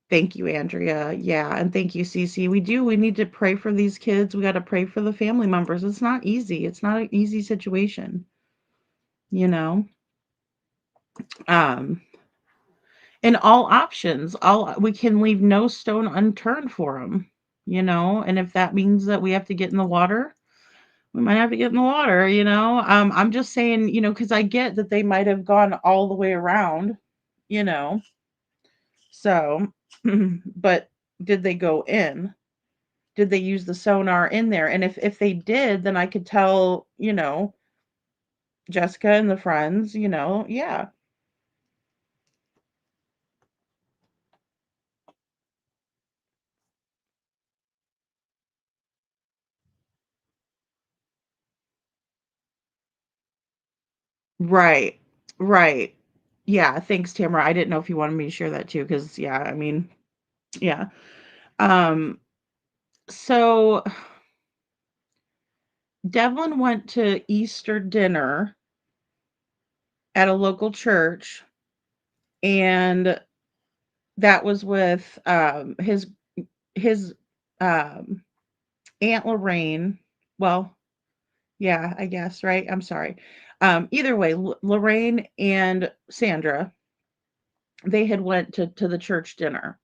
thank you, Andrea. Yeah, and thank you, Cece. We need to pray for these kids. We got to pray for the family members. It's not easy. It's not an easy situation, you know. Um, and all options, all we can leave no stone unturned for them, And if that means that we have to get in the water, we might have to get in the water. I'm just saying, because I get that they might have gone all the way around, you know. So, but did they go in? Did they use the sonar in there? And if they did, then I could tell, Jessica and the friends, yeah. Right. Right. Yeah, thanks, Tamara. I didn't know if you wanted me to share that too, because yeah, I mean, yeah. Um, so Devlin went to Easter dinner at a local church, and that was with his um Aunt Lorraine. Well, yeah, I guess, right? I'm sorry. Either way, Lorraine and Sandra, they had went to the church dinner.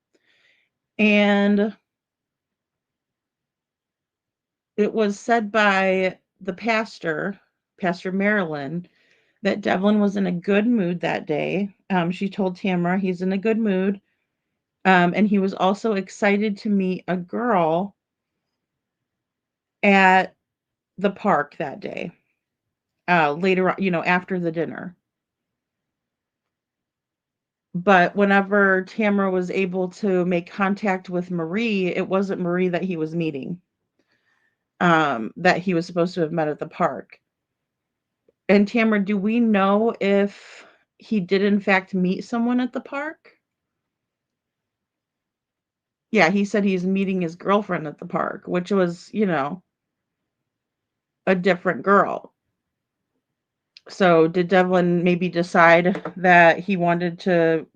And it was said by the pastor, Pastor Marilyn, that Devlin was in a good mood that day. She told Tamara he's in a good mood. And he was also excited to meet a girl at the park that day, later on, after the dinner. But whenever Tamara was able to make contact with Marie, it wasn't Marie that he was meeting, that he was supposed to have met at the park. And Tamara, do we know if he did in fact meet someone at the park? Yeah, he said he's meeting his girlfriend at the park, which was, a different girl. So did Devlin maybe decide that he wanted to,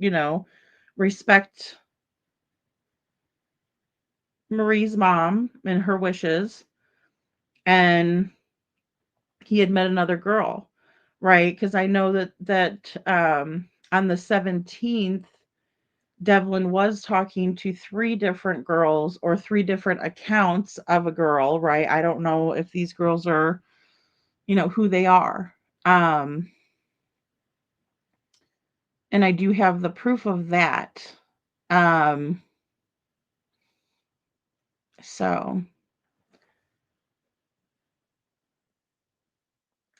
respect Marie's mom and her wishes, and he had met another girl, right? Because I know that on the 17th, Devlin was talking to three different girls or three different accounts of a girl, right? I don't know if these girls are, who they are. Um, and I do have the proof of that. Um, so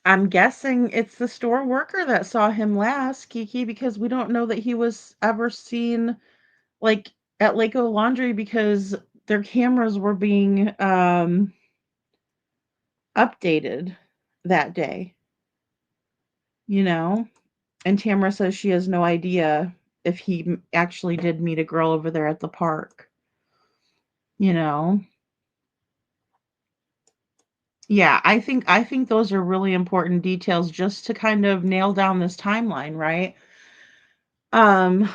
I'm guessing it's the store worker that saw him last, Kiki, because we don't know that he was ever seen like at Lake Laundry because their cameras were being updated that day, you know? And Tamara says she has no idea if he actually did meet a girl over there at the park, you know? Yeah, I think those are really important details just to kind of nail down this timeline, right? Um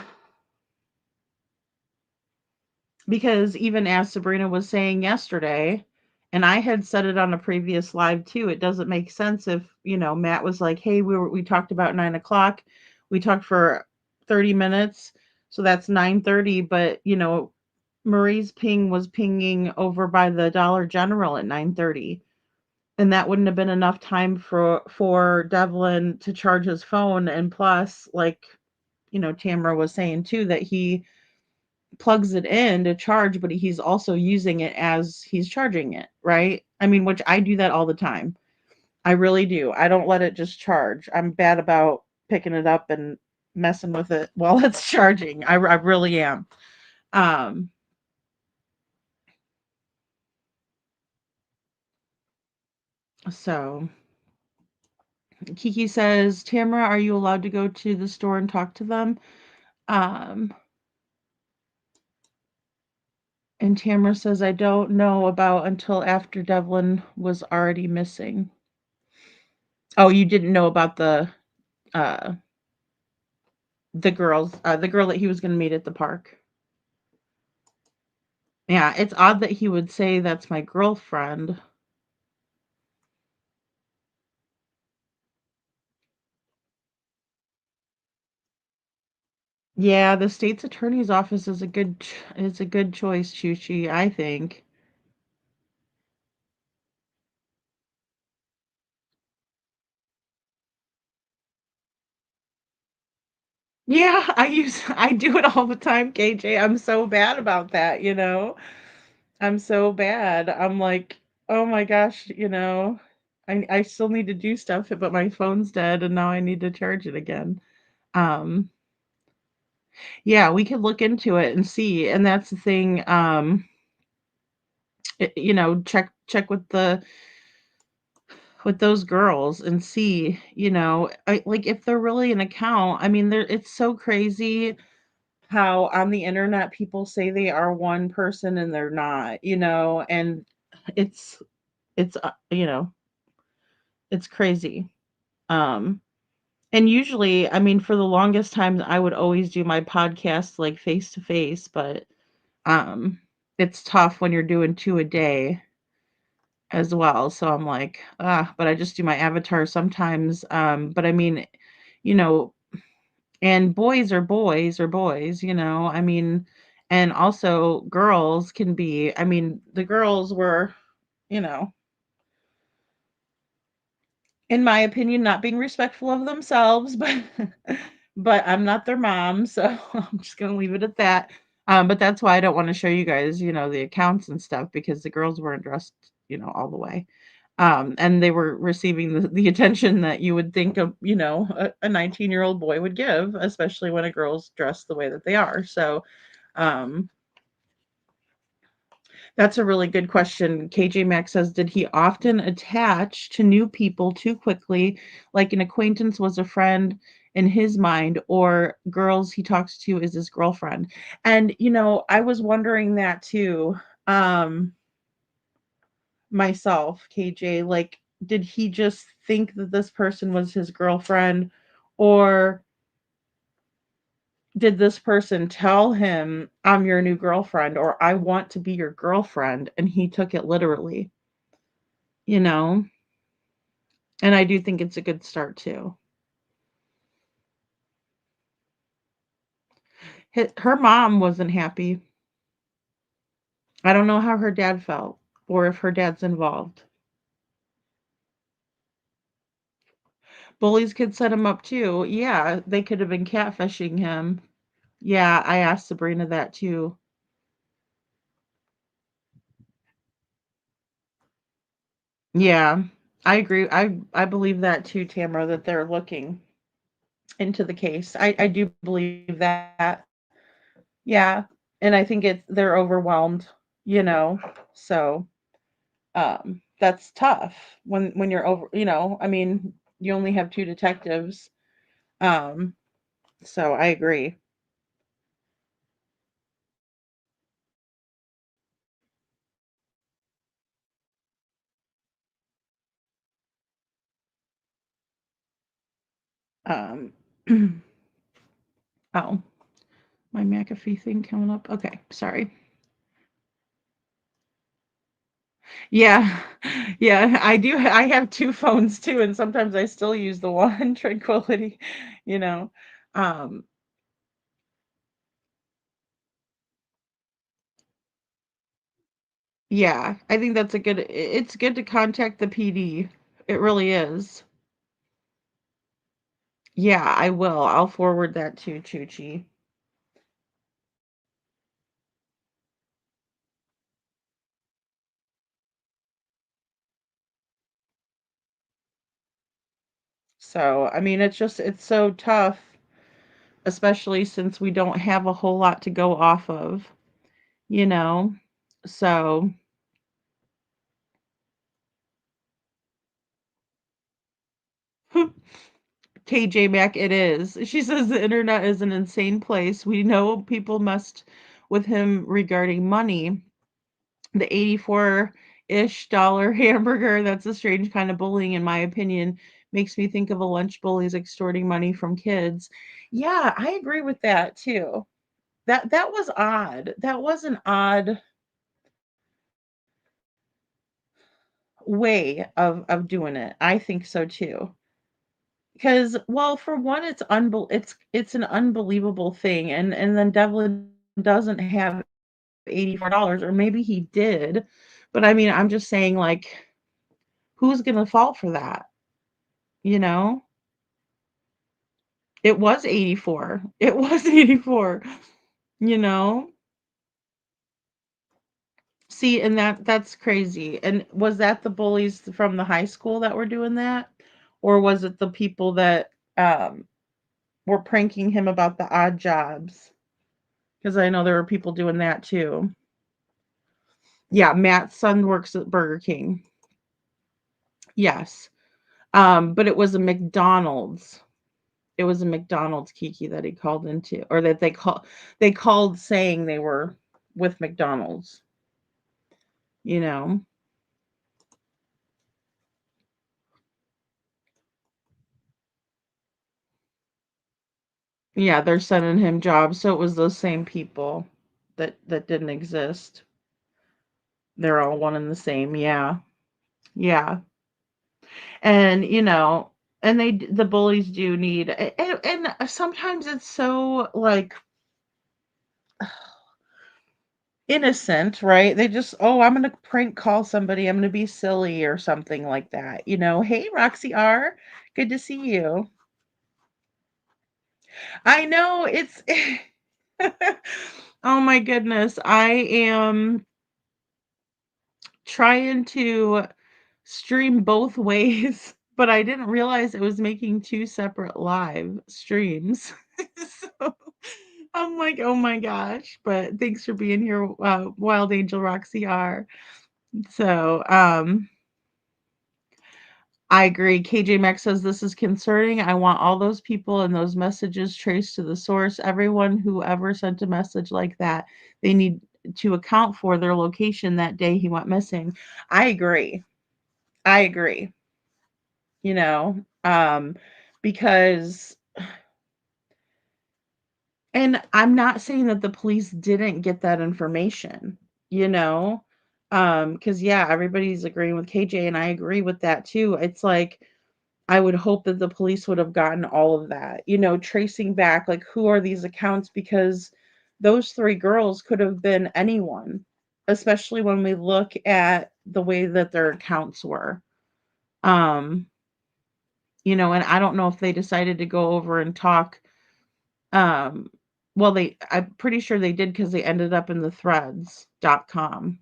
because even as Sabrina was saying yesterday, and I had said it on a previous live too, it doesn't make sense if, Matt was like, hey, we talked about 9 o'clock. We talked for 30 minutes. So that's 9:30. But, Marie's ping was pinging over by the Dollar General at 9:30. And that wouldn't have been enough time for Devlin to charge his phone. And plus, like, Tamara was saying too, that he plugs it in to charge, but he's also using it as he's charging it, right? I mean, which I do that all the time. I really do. I don't let it just charge. I'm bad about picking it up and messing with it while it's charging. I really am. Um, so Kiki says, Tamara, are you allowed to go to the store and talk to them? Um, and Tamara says, I don't know about until after Devlin was already missing. Oh, you didn't know about uh the girl that he was going to meet at the park. Yeah, it's odd that he would say that's my girlfriend. Yeah, the state's attorney's office is a good choice, Chuchi, I think. Yeah, I do it all the time, KJ. I'm so bad about that, I'm so bad. I'm like, oh my gosh, I still need to do stuff, but my phone's dead and now I need to charge it again. Um, yeah, we could look into it and see. And that's the thing. Check with with those girls and see, like if they're really an account. I mean, it's so crazy how on the internet people say they are one person and they're not, and it's it's crazy. Um and usually, I mean, for the longest time I would always do my podcast like face to face, but um it's tough when you're doing two a day as well. So I'm like, but I just do my avatar sometimes. But I mean, you know, and boys are boys, I mean, and also girls can be, I mean, the girls were, you know, in my opinion, not being respectful of themselves, but but I'm not their mom, so I'm just gonna leave it at that. But that's why I don't want to show you guys, the accounts and stuff because the girls weren't dressed, all the way. And they were receiving the attention that you would think of, a 19-year-old boy would give, especially when a girl's dressed the way that they are. So, um, that's a really good question. KJ Max says, did he often attach to new people too quickly, like an acquaintance was a friend in his mind, or girls he talks to is his girlfriend? And, I was wondering that too. Myself, KJ, like, did he just think that this person was his girlfriend, or did this person tell him, I'm your new girlfriend, or I want to be your girlfriend, and he took it literally, you know? And I do think it's a good start too. Her mom wasn't happy. I don't know how her dad felt or if her dad's involved. Bullies could set him up too. Yeah, they could have been catfishing him. Yeah, I asked Sabrina that too. Yeah, I agree. I believe that too, Tamara, that they're looking into the case. I do believe that. Yeah, and I think they're overwhelmed, you know. So, that's tough when you're over, I mean, you only have two detectives. Um, so I agree. Um, oh, my McAfee thing coming up. Okay, sorry. Yeah. Yeah, I do I have 2 phones too, and sometimes I still use the one, Tranquility, you know? Um, yeah, I think that's a good it's good to contact the PD. It really is. Yeah, I will. I'll forward that to Chuchi. So, I mean, it's so tough, especially since we don't have a whole lot to go off of, you know? So, KJ Mac, it is. She says the internet is an insane place. We know people messed with him regarding money. The 84-ish dollar hamburger, that's a strange kind of bullying, in my opinion. Makes me think of a lunch bullies extorting money from kids. Yeah, I agree with that too. That was odd. That was an odd way of doing it. I think so too. Because, well, for one, it's an unbelievable thing, and then Devlin doesn't have $84, or maybe he did, but I mean, I'm just saying, like, who's gonna fall for that, you know? It was 84. It was 84, you know? See, and that's crazy. And was that the bullies from the high school that were doing that? Or was it the people that were pranking him about the odd jobs? Because I know there were people doing that too. Yeah, Matt's son works at Burger King. Yes. But it was a McDonald's. It was a McDonald's, Kiki, that he called into, or that they called saying they were with McDonald's, you know. Yeah, they're sending him jobs, so it was those same people that didn't exist. They're all one and the same. Yeah. Yeah. And, and the bullies do need, and sometimes it's so like innocent, right? They just, oh, I'm gonna prank call somebody, I'm gonna be silly or something like that. Hey, Roxy R, good to see you. I know it's oh my goodness. I am trying to stream both ways, but I didn't realize it was making two separate live streams. So I'm like, oh my gosh. But thanks for being here, Wild Angel Roxy R. So, I agree. KJ Max says this is concerning. I want all those people and those messages traced to the source. Everyone who ever sent a message like that, they need to account for their location that day he went missing. I agree. I agree. You know, um, because, and I'm not saying that the police didn't get that information, you know, because yeah, everybody's agreeing with KJ, and I agree with that too. It's like, I would hope that the police would have gotten all of that, tracing back, like, who are these accounts? Because those three girls could have been anyone, especially when we look at the way that their accounts were. Um, and I don't know if they decided to go over and talk. Um, well, I'm pretty sure they did because they ended up in the threads.com.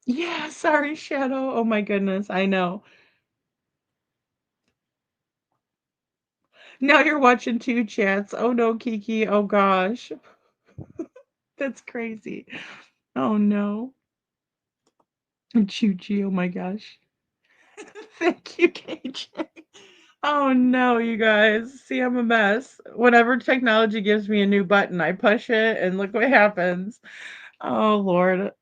Yeah, sorry, Shadow. Oh my goodness, I know. Now you're watching two chats. Oh no, Kiki. Oh gosh. That's crazy. Oh no. And Choo-Choo, oh my gosh. Thank you, KJ. Oh no, you guys. See, I'm a mess. Whenever technology gives me a new button, I push it and look what happens. Oh Lord.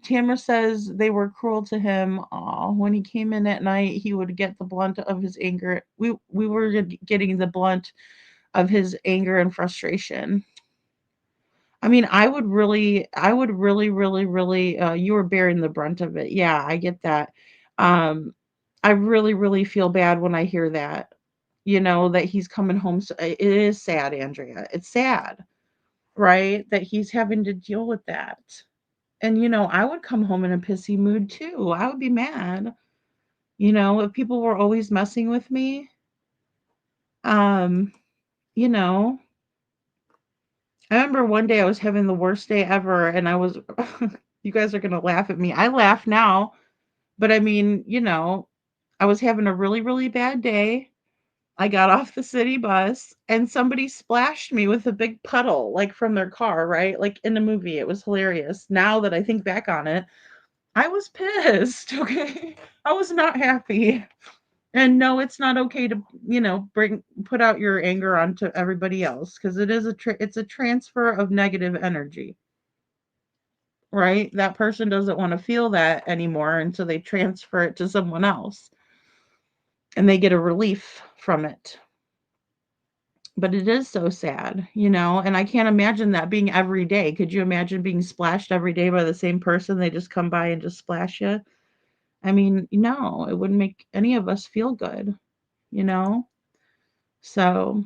Tamara says they were cruel to him. Aw, when he came in at night, he would get the blunt of his anger. We were getting the blunt of his anger and frustration. I mean, I would really, really, really, you were bearing the brunt of it. Yeah, I get that. Um, I really, really feel bad when I hear that, that he's coming home. It is sad, Andrea. It's sad, right? That he's having to deal with that. And, I would come home in a pissy mood too. I would be mad, if people were always messing with me. Um, you know, I remember one day I was having the worst day ever, and I was you guys are gonna laugh at me. I laugh now, but I mean, I was having a really, really bad day. I got off the city bus and somebody splashed me with a big puddle, like from their car, right? Like in the movie. It was hilarious. Now that I think back on it, I was pissed. Okay. I was not happy. And no, it's not okay to, put out your anger onto everybody else because it is it's a transfer of negative energy, right? That person doesn't want to feel that anymore, and so they transfer it to someone else and they get a relief from it. But it is so sad, and I can't imagine that being every day. Could you imagine being splashed every day by the same person? They just come by and just splash you. I mean, no, it wouldn't make any of us feel good, you know? So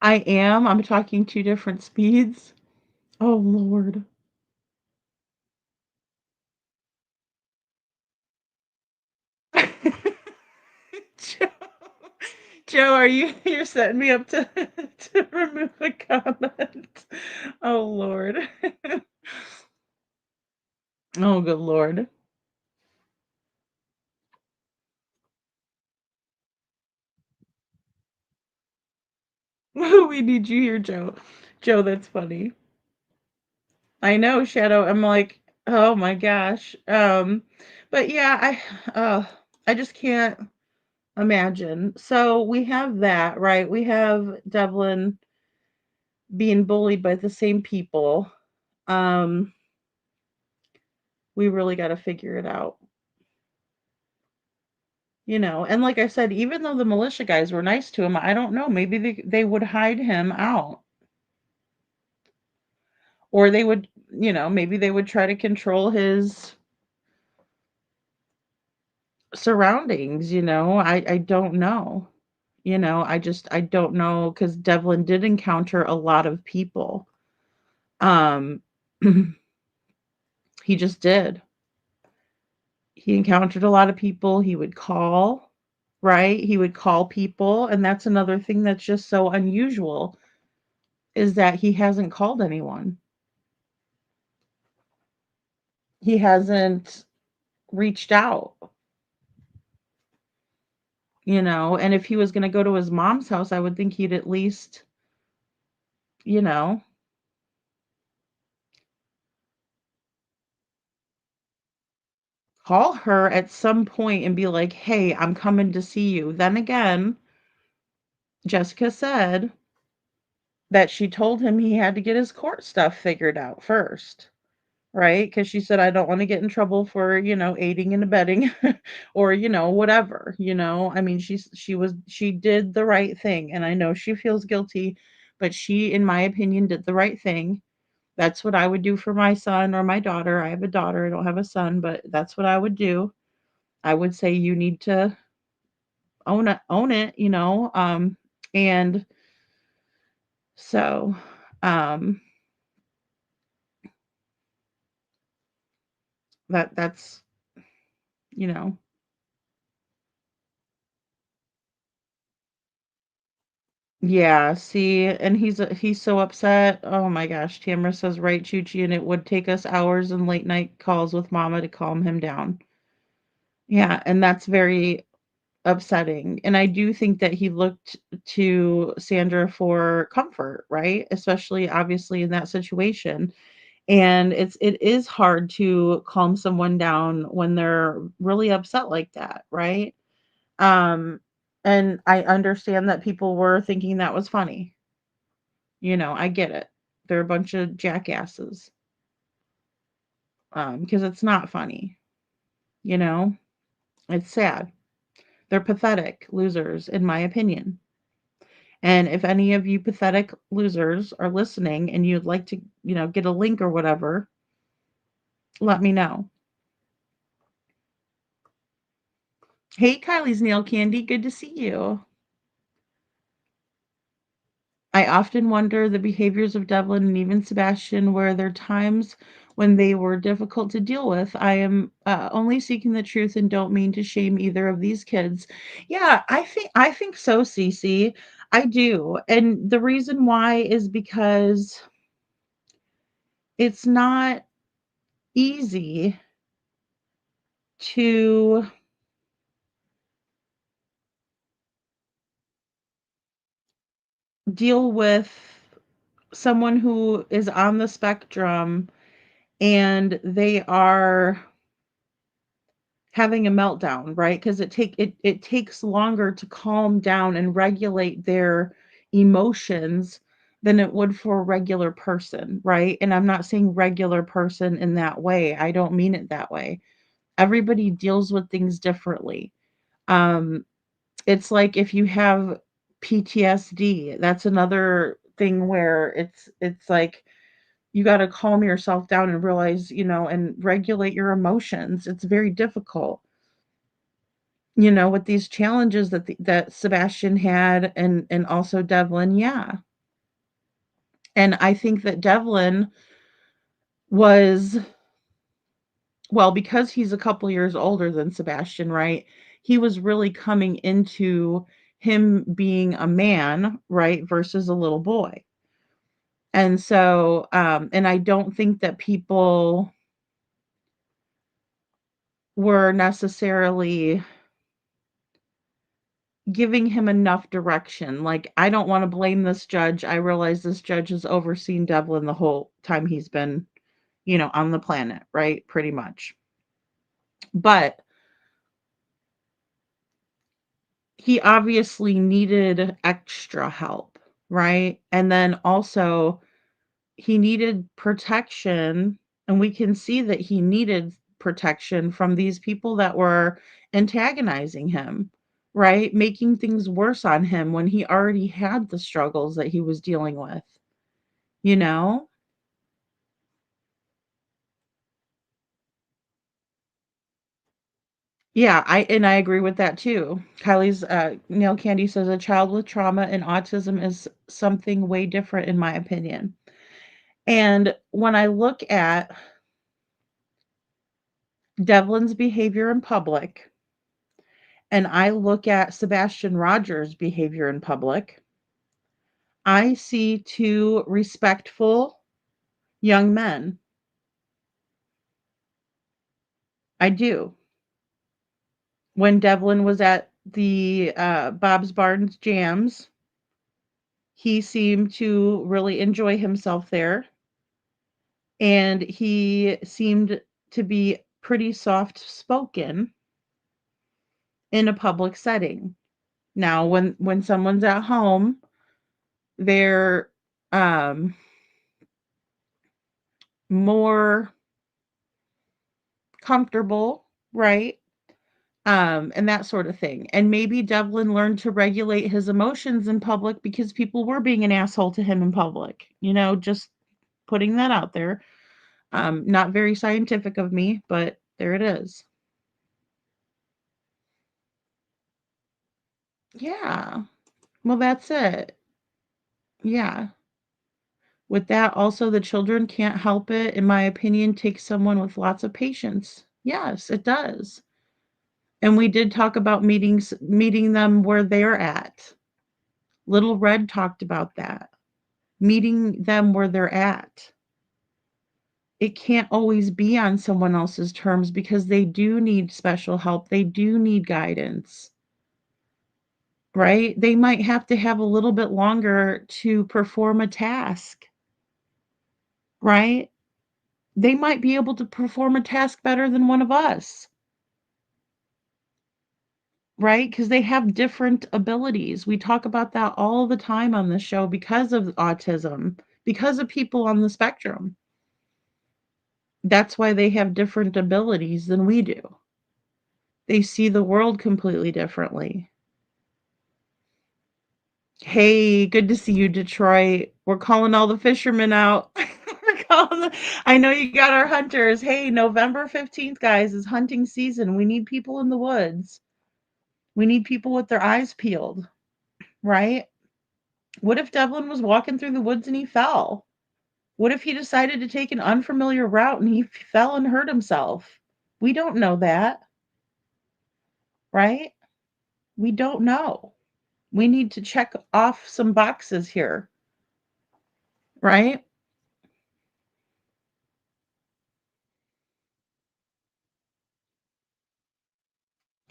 I'm talking two different speeds. Oh, Lord. Joe, Joe, you're setting me up to to remove a comment? Oh Lord. Oh good Lord. Did you hear Joe? Joe, that's funny. I know, Shadow. I'm like, oh my gosh. But yeah, I just can't imagine. So we have that, right? We have Devlin being bullied by the same people. Um, we really got to figure it out, you know. And like I said, even though the militia guys were nice to him, I don't know. Maybe they would hide him out, or they would, you know, maybe they would try to control his surroundings. You know, I don't know. You know, I don't know because Devlin did encounter a lot of people. Um, he just did. He encountered a lot of people. He would call, right? He would call people, and that's another thing that's just so unusual is that he hasn't called anyone. He hasn't reached out, you know, and if he was going to go to his mom's house, I would think he'd at least, you know, call her at some point and be like, "Hey, I'm coming to see you." Then again, Jessica said that she told him he had to get his court stuff figured out first, right? Because she said, "I don't want to get in trouble for, you know, aiding and abetting or, you know, whatever, you know." I mean, she did the right thing, and I know she feels guilty, but she, in my opinion, did the right thing. That's what I would do for my son or my daughter. I have a daughter, I don't have a son, but that's what I would do. I would say you need to own it, you know. And so um that's, you know, yeah, see, and he's so upset. Oh my gosh, Tamara says, right, Chuchi, and it would take us hours and late night calls with mama to calm him down. Yeah, and that's very upsetting. And I do think that he looked to Sandra for comfort, right? Especially obviously in that situation. And it is hard to calm someone down when they're really upset like that, right? Um and I understand that people were thinking that was funny. You know, I get it. They're a bunch of jackasses. Because it's not funny, you know? It's sad. They're pathetic losers, in my opinion. And if any of you pathetic losers are listening and you'd like to, you know, get a link or whatever, let me know. Hey, Kylie's Nail Candy, good to see you. I often wonder the behaviors of Devlin and even Sebastian, were there times when they were difficult to deal with? I am only seeking the truth and don't mean to shame either of these kids. Yeah, I think so, Cece. I do. And the reason why is because it's not easy to deal with someone who is on the spectrum and they are having a meltdown, right? Because it takes longer to calm down and regulate their emotions than it would for a regular person, right? And I'm not saying regular person in that way. I don't mean it that way. Everybody deals with things differently. Um, it's like if you have PTSD, that's another thing where it's like you got to calm yourself down and realize, you know, and regulate your emotions. It's very difficult, you know, with these challenges that Sebastian had and also Devlin. Yeah. And I think that Devlin was, well, because he's a couple years older than Sebastian, right? He was really coming into him being a man, right, versus a little boy. And so and I don't think that people were necessarily giving him enough direction. Like, I don't want to blame this judge. I realize this judge has overseen Devlin the whole time he's been, on the planet, right? Pretty much. But he obviously needed extra help, right? And then also he needed protection, and we can see that he needed protection from these people that were antagonizing him, right? Making things worse on him when he already had the struggles that he was dealing with, you know? Yeah, I agree with that too. Kylie's Nail Candy says a child with trauma and autism is something way different in my opinion. And when I look at Devlin's behavior in public and I look at Sebastian Rogers' behavior in public, I see two respectful young men. I do. When Devlin was at the Bob's Barnes Jams, he seemed to really enjoy himself there. And he seemed to be pretty soft spoken in a public setting. Now, when someone's at home, they're more comfortable, right? And that sort of thing. And maybe Devlin learned to regulate his emotions in public because people were being an asshole to him in public. Just putting that out there. Not very scientific of me, but there it is. Yeah. Well, that's it. Yeah. With that, also, the children can't help it, in my opinion, takes someone with lots of patience. Yes, it does. And we did talk about meeting them where they're at. Little Red talked about that. Meeting them where they're at. It can't always be on someone else's terms because they do need special help. They do need guidance, right? They might have to have a little bit longer to perform a task, right? They might be able to perform a task better than one of us, right? Because they have different abilities. We talk about that all the time on the show because of autism, because of people on the spectrum. That's why they have different abilities than we do. They see the world completely differently. Hey, good to see you, Detroit. We're calling all the fishermen out. I know you got our hunters. Hey, November 15th, guys, is hunting season. We need people in the woods. We need people with their eyes peeled, right? What if Devlin was walking through the woods and he fell? What if he decided to take an unfamiliar route and he fell and hurt himself? We don't know that, right? We don't know. We need to check off some boxes here, right?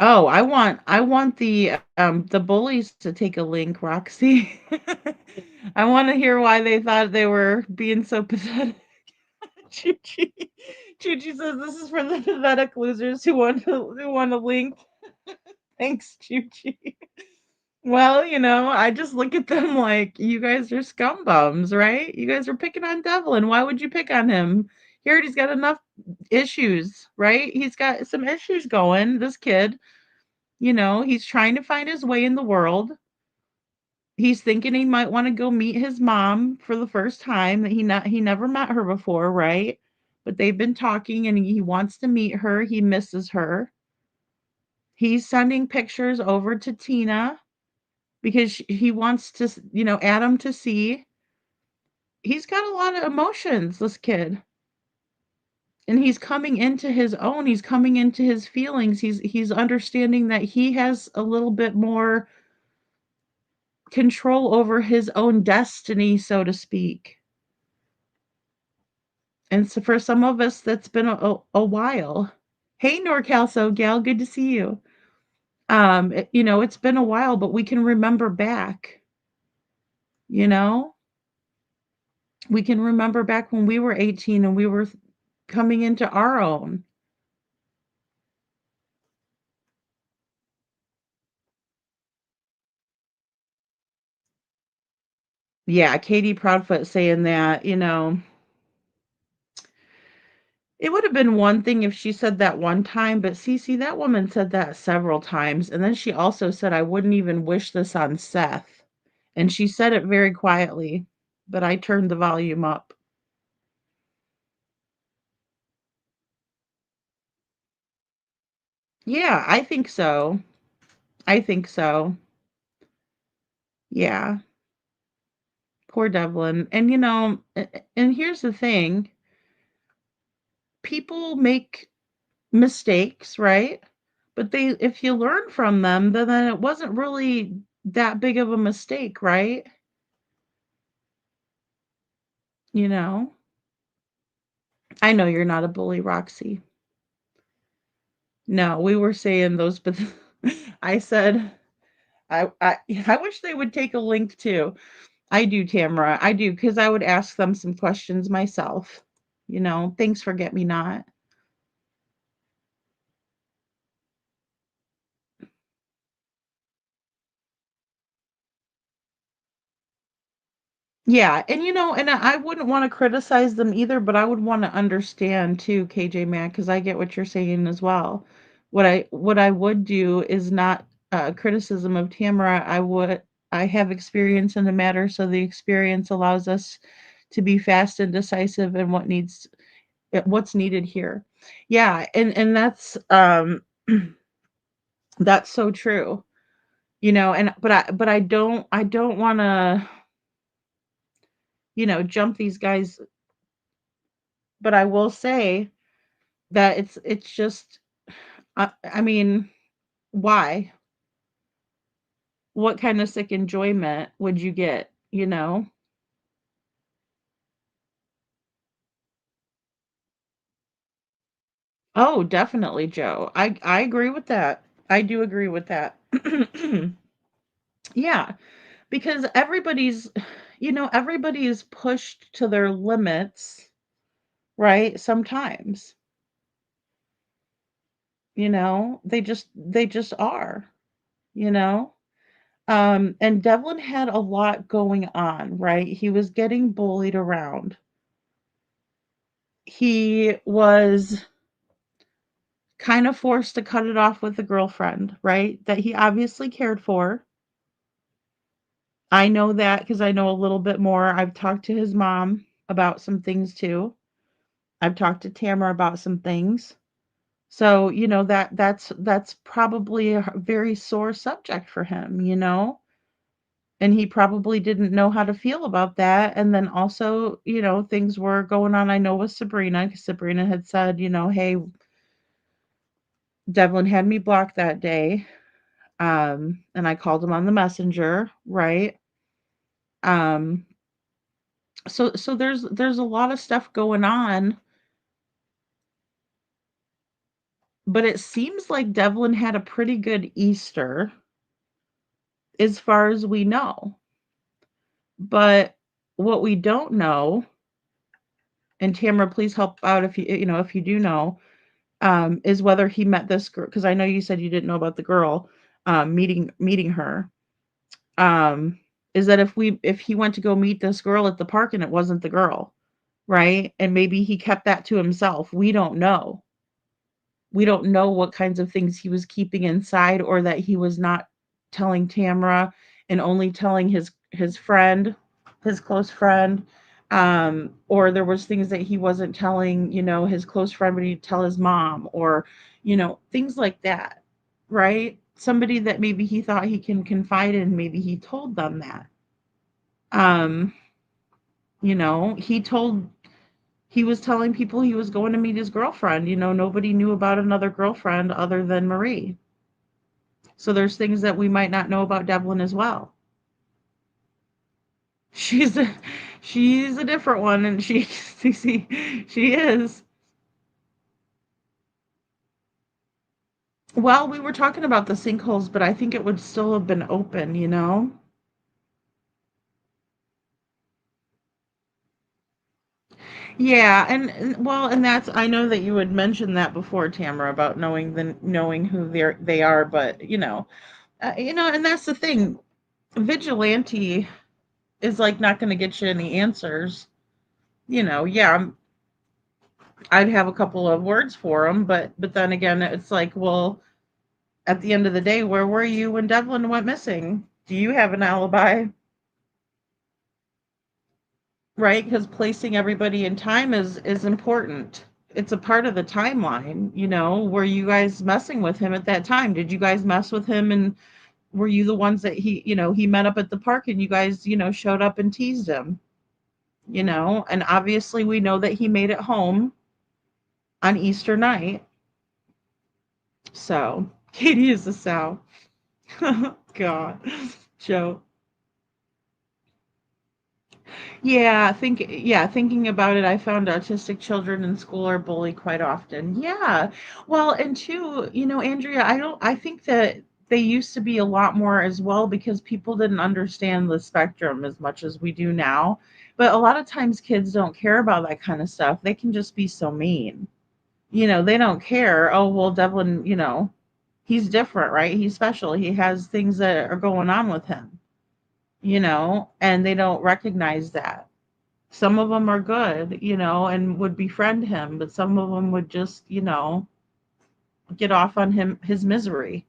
Oh, I want the bullies to take a link, Roxy. I want to hear why they thought they were being so pathetic. Chuchi. Chuchi says this is for the pathetic losers who want to link. Thanks, Chuchi. Well, I just look at them like you guys are scum bums, right? You guys are picking on Devlin. Why would you pick on him? He already's got enough issues, right? He's got some issues going, this kid. He's trying to find his way in the world. He's thinking he might want to go meet his mom for the first time that he never met her before, right? But they've been talking and he wants to meet her. He misses her. He's sending pictures over to Tina because he wants to, Adam to see. He's got a lot of emotions, this kid. And he's coming into his own. He's coming into his feelings. He's understanding that he has a little bit more control over his own destiny, so to speak. And so for some of us, that's been a while. Hey, NorCal So Gal, good to see you. It's been a while, but we can remember back, you know? We can remember back when we were 18 and we were coming into our own. Yeah, Katie Proudfoot saying that, it would have been one thing if she said that one time, but Cece, that woman said that several times. And then she also said, I wouldn't even wish this on Seth. And she said it very quietly, but I turned the volume up. Yeah, I think so. I think so. Yeah, poor Devlin. And and here's the thing, people make mistakes, right? But if you learn from them, then it wasn't really that big of a mistake, right? You know? I know you're not a bully, Roxy. No, we were saying those, but I said I wish they would take a link too. I do, Tamara. I do, because I would ask them some questions myself. Thanks for Get Me Not. Yeah, and and I wouldn't want to criticize them either, but I would want to understand too, KJ man, because I get what you're saying as well. What I would do is not criticism of Tamara. I have experience in the matter, so the experience allows us to be fast and decisive in what's needed here. Yeah, and that's so true. And but I don't want to jump these guys, but I will say that it's just I mean, why? What kind of sick enjoyment would you get? Oh, definitely, Joe. I agree with that. I do agree with that. Yeah, because everybody is pushed to their limits, right? Sometimes, they just are, you know? And Devlin had a lot going on, right? He was getting bullied around. He was kind of forced to cut it off with a girlfriend, right? That he obviously cared for. I know that because I know a little bit more. I've talked to his mom about some things too. I've talked to Tamara about some things. So, that's probably a very sore subject for him. And he probably didn't know how to feel about that. And then also, things were going on, I know, with Sabrina, because Sabrina had said, hey, Devlin had me blocked that day. And I called him on the messenger, right? Um, so there's a lot of stuff going on, but it seems like Devlin had a pretty good Easter as far as we know. But what we don't know, and Tamara, please help out if you do know, is whether he met this girl, because I know you said you didn't know about the girl, meeting her. Um, is that if he went to go meet this girl at the park and it wasn't the girl, right? And maybe he kept that to himself. We don't know. We don't know what kinds of things he was keeping inside, or that he was not telling Tamara and only telling his friend, his close friend. Or there was things that he wasn't telling, his close friend, but he'd tell his mom, or things like that, right? Somebody that maybe he thought he can confide in, maybe he told them that. um he was telling people he was going to meet his girlfriend. Nobody knew about another girlfriend other than Marie. So there's things that we might not know about Devlin as well. She's a she's a different one, and she is. Well, we were talking about the sinkholes, but I think it would still have been open, you know? Yeah, well, and that's I know that you had mentioned that before, Tamara, about knowing who they are, but and that's the thing. Vigilante is like not going to get you any answers. Yeah, I'd have a couple of words for him, but then again, it's like, well, at the end of the day, where were you when Devlin went missing? Do you have an alibi? Right? Because placing everybody in time is important. It's a part of the timeline. Were you guys messing with him at that time? Did you guys mess with him, and were you the ones that he met up at the park and you guys showed up and teased him? And obviously we know that he made it home on Easter night. So Katie is the sow. God, Joe. Thinking about it, I found autistic children in school are bullied quite often. Yeah. Well, and two, Andrea, I think that they used to be a lot more as well because people didn't understand the spectrum as much as we do now. But a lot of times kids don't care about that kind of stuff. They can just be so mean. They don't care. Oh, well, Devlin, he's different, right? He's special. He has things that are going on with him, and they don't recognize that. Some of them are good, and would befriend him, but some of them would just, get off on his misery.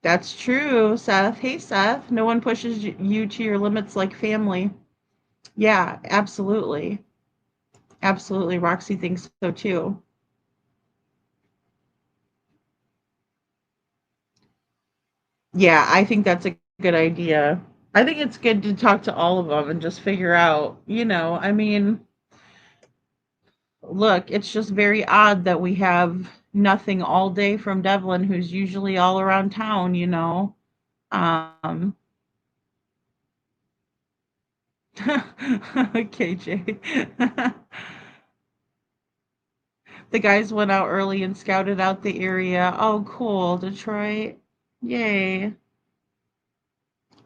That's true, Seth. Hey, Seth. No one pushes you to your limits like family. Yeah, absolutely. Absolutely. Roxy thinks so too. Yeah, I think that's a good idea. I think it's good to talk to all of them and just figure out, I mean, look, it's just very odd that we have nothing all day from Devlin, who's usually all around town. Um, KJ. The guys went out early and scouted out the area. Oh, cool. Detroit. Yay.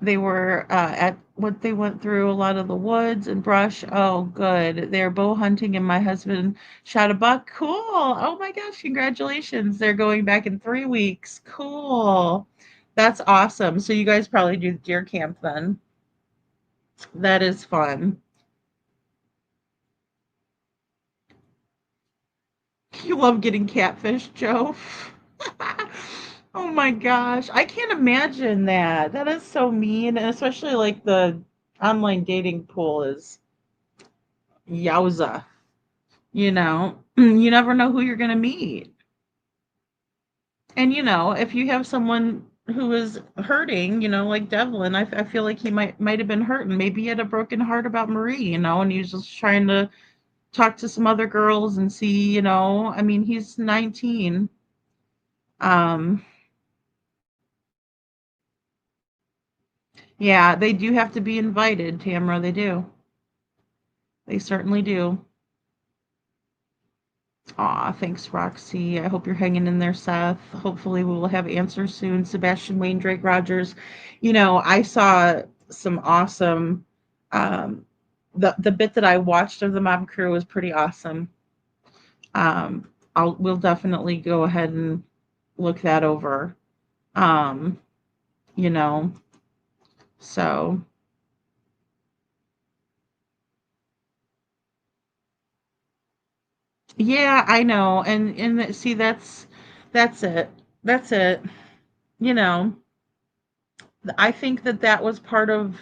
They were at what they went through a lot of the woods and brush. Oh, good. They're bow hunting, and my husband shot a buck. Cool. Oh my gosh, congratulations. They're going back in 3 weeks. Cool. That's awesome. So you guys probably do deer camp then. That is fun. You love getting catfish, Joe. Oh my gosh. I can't imagine that. That is so mean. And especially like the online dating pool is yowza. You never know who you're going to meet. And, if you have someone who is hurting, like Devlin, I feel like he might have been hurting. Maybe he had a broken heart about Marie, and he was just trying to talk to some other girls and see, I mean, he's 19. Um, yeah, they do have to be invited, Tamara. They do. They certainly do. Aw, thanks, Roxy. I hope you're hanging in there, Seth. Hopefully, we will have answers soon. Sebastian, Wayne, Drake, Rogers. I saw some awesome. Um, the bit that I watched of the mob crew was pretty awesome. We'll definitely go ahead and look that over. Um, you know, so yeah, I know, and see, that's it. That's it. You know, I think that was part of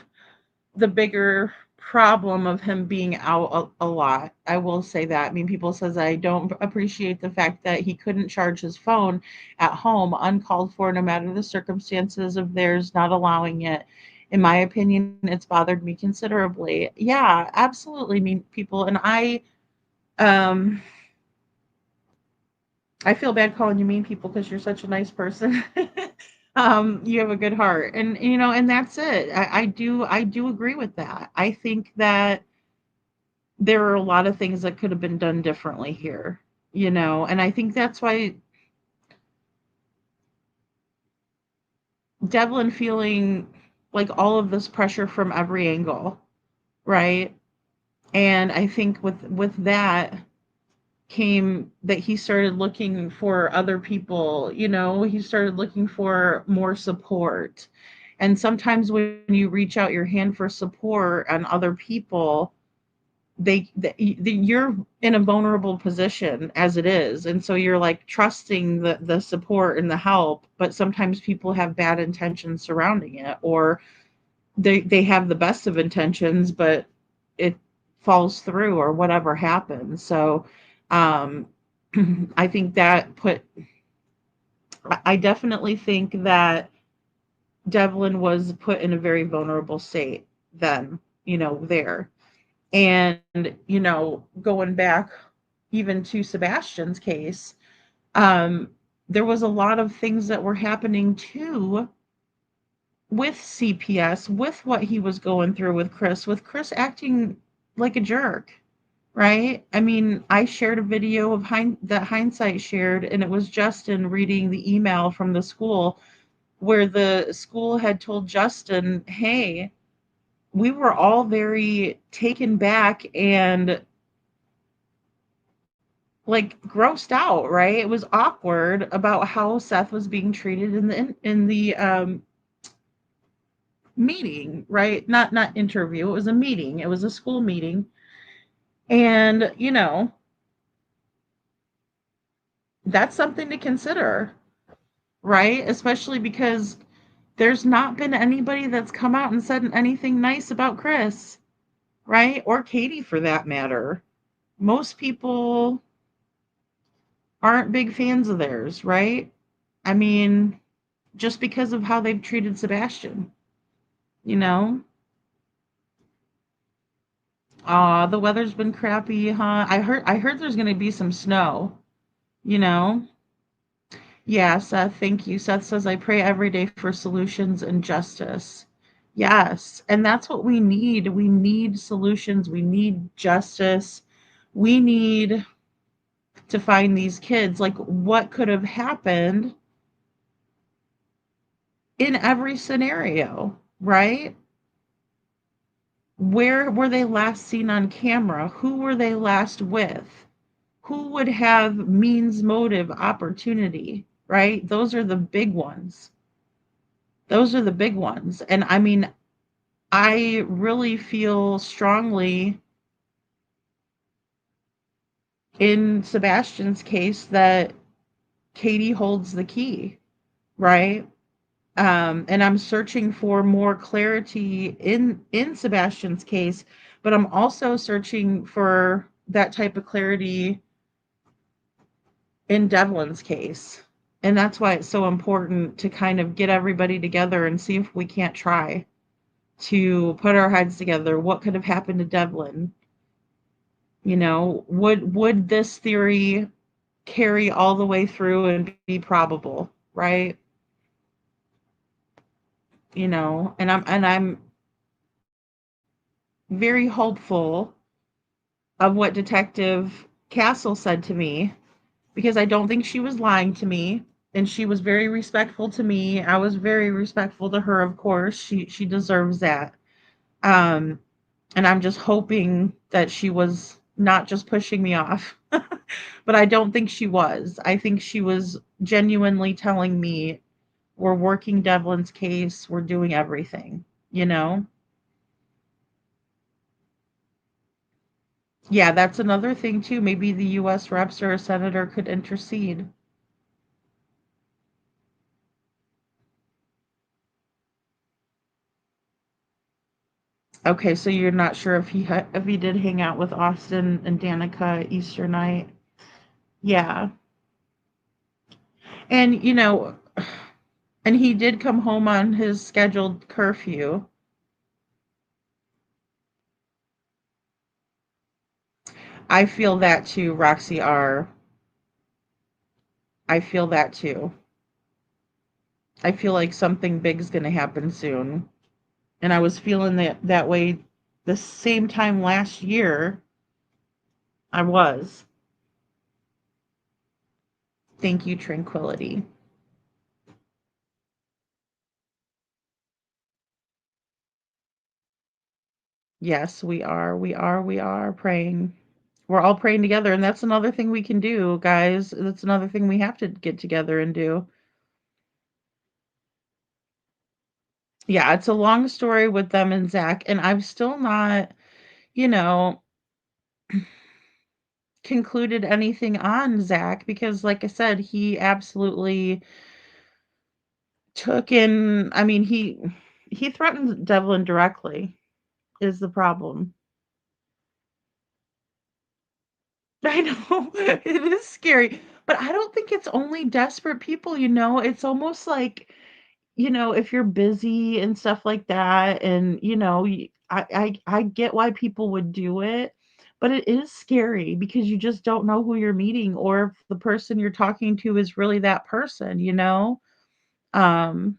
the bigger problem of him being out a lot. I will say that. I mean, people says I don't appreciate the fact that he couldn't charge his phone at home uncalled for, no matter the circumstances of theirs not allowing it. In my opinion, it's bothered me considerably. Yeah, absolutely, mean people, and um I feel bad calling you mean people because you're such a nice person. You have a good heart, and and that's it. I do agree with that. I think that there are a lot of things that could have been done differently here, and I think that's why Devlin feeling like all of this pressure from every angle, right? And I think with that came that he started looking for other people, he started looking for more support. And sometimes when you reach out your hand for support on other people, you're in a vulnerable position as it is, and so you're like trusting the support and the help, but sometimes people have bad intentions surrounding it, or they have the best of intentions, but it falls through or whatever happens. So um I think that put I definitely think that Devlin was put in a very vulnerable state then, there. And, going back even to Sebastian's case, um, there was a lot of things that were happening too with CPS, with what he was going through with Chris acting like a jerk, right? I mean, I shared a video of that Hindsight shared, and it was Justin reading the email from the school where the school had told Justin, hey, we were all very taken back and like grossed out, right? It was awkward about how Seth was being treated in the meeting, right? Not interview. It was a meeting. It was a school meeting, and that's something to consider, right? Especially because there's not been anybody that's come out and said anything nice about Chris, right? Or Katie for that matter. Most people aren't big fans of theirs, right? I mean, just because of how they've treated Sebastian, you know? The weather's been crappy, huh? I heard there's gonna be some snow, you know? Yeah, Seth, thank you. Seth says I pray every day for solutions and justice. Yes, and that's what we need. We need solutions, we need justice. We need to find these kids. Like what could have happened in every scenario, right? Where were they last seen on camera? Who were they last with? Who would have means, motive, opportunity, right? Those are the big ones. Those are the big ones. And I mean, I really feel strongly in Sebastian's case that Katie holds the key, right? And I'm searching for more clarity in Sebastian's case, but I'm also searching for that type of clarity in Devlin's case. And that's why it's so important to kind of get everybody together and see if we can't try to put our heads together. What could have happened to Devlin? Would this theory carry all the way through and be probable, right? And I'm very hopeful of what Detective Castle said to me because I don't think she was lying to me, and she was very respectful to me. I was very respectful to her, of course. She deserves that. Um and I'm just hoping that she was not just pushing me off. But I don't think she was. I think she was genuinely telling me we're working Devlin's case, we're doing everything, you know? Yeah, that's another thing too. Maybe the US reps or a senator could intercede. Okay, so you're not sure if he did hang out with Austin and Danica Easter night. Yeah. And and he did come home on his scheduled curfew. I feel that too, Roxy R. I feel that too. I feel like something big's going to happen soon. And I was feeling that way the same time last year. I was. Thank you, Tranquility. Yes, we are. We are praying. We're all praying together. And that's another thing we can do, guys. That's another thing we have to get together and do. Yeah, it's a long story with them and Zach. And I've still not, you know, concluded anything on Zach because, like I said, he absolutely took in. I mean, he threatened Devlin directly. Is the problem? I know it is scary, but I don't think it's only desperate people. It's almost like if you're busy and stuff like that, and I get why people would do it, but it is scary because you just don't know who you're meeting or if the person you're talking to is really that person. Um,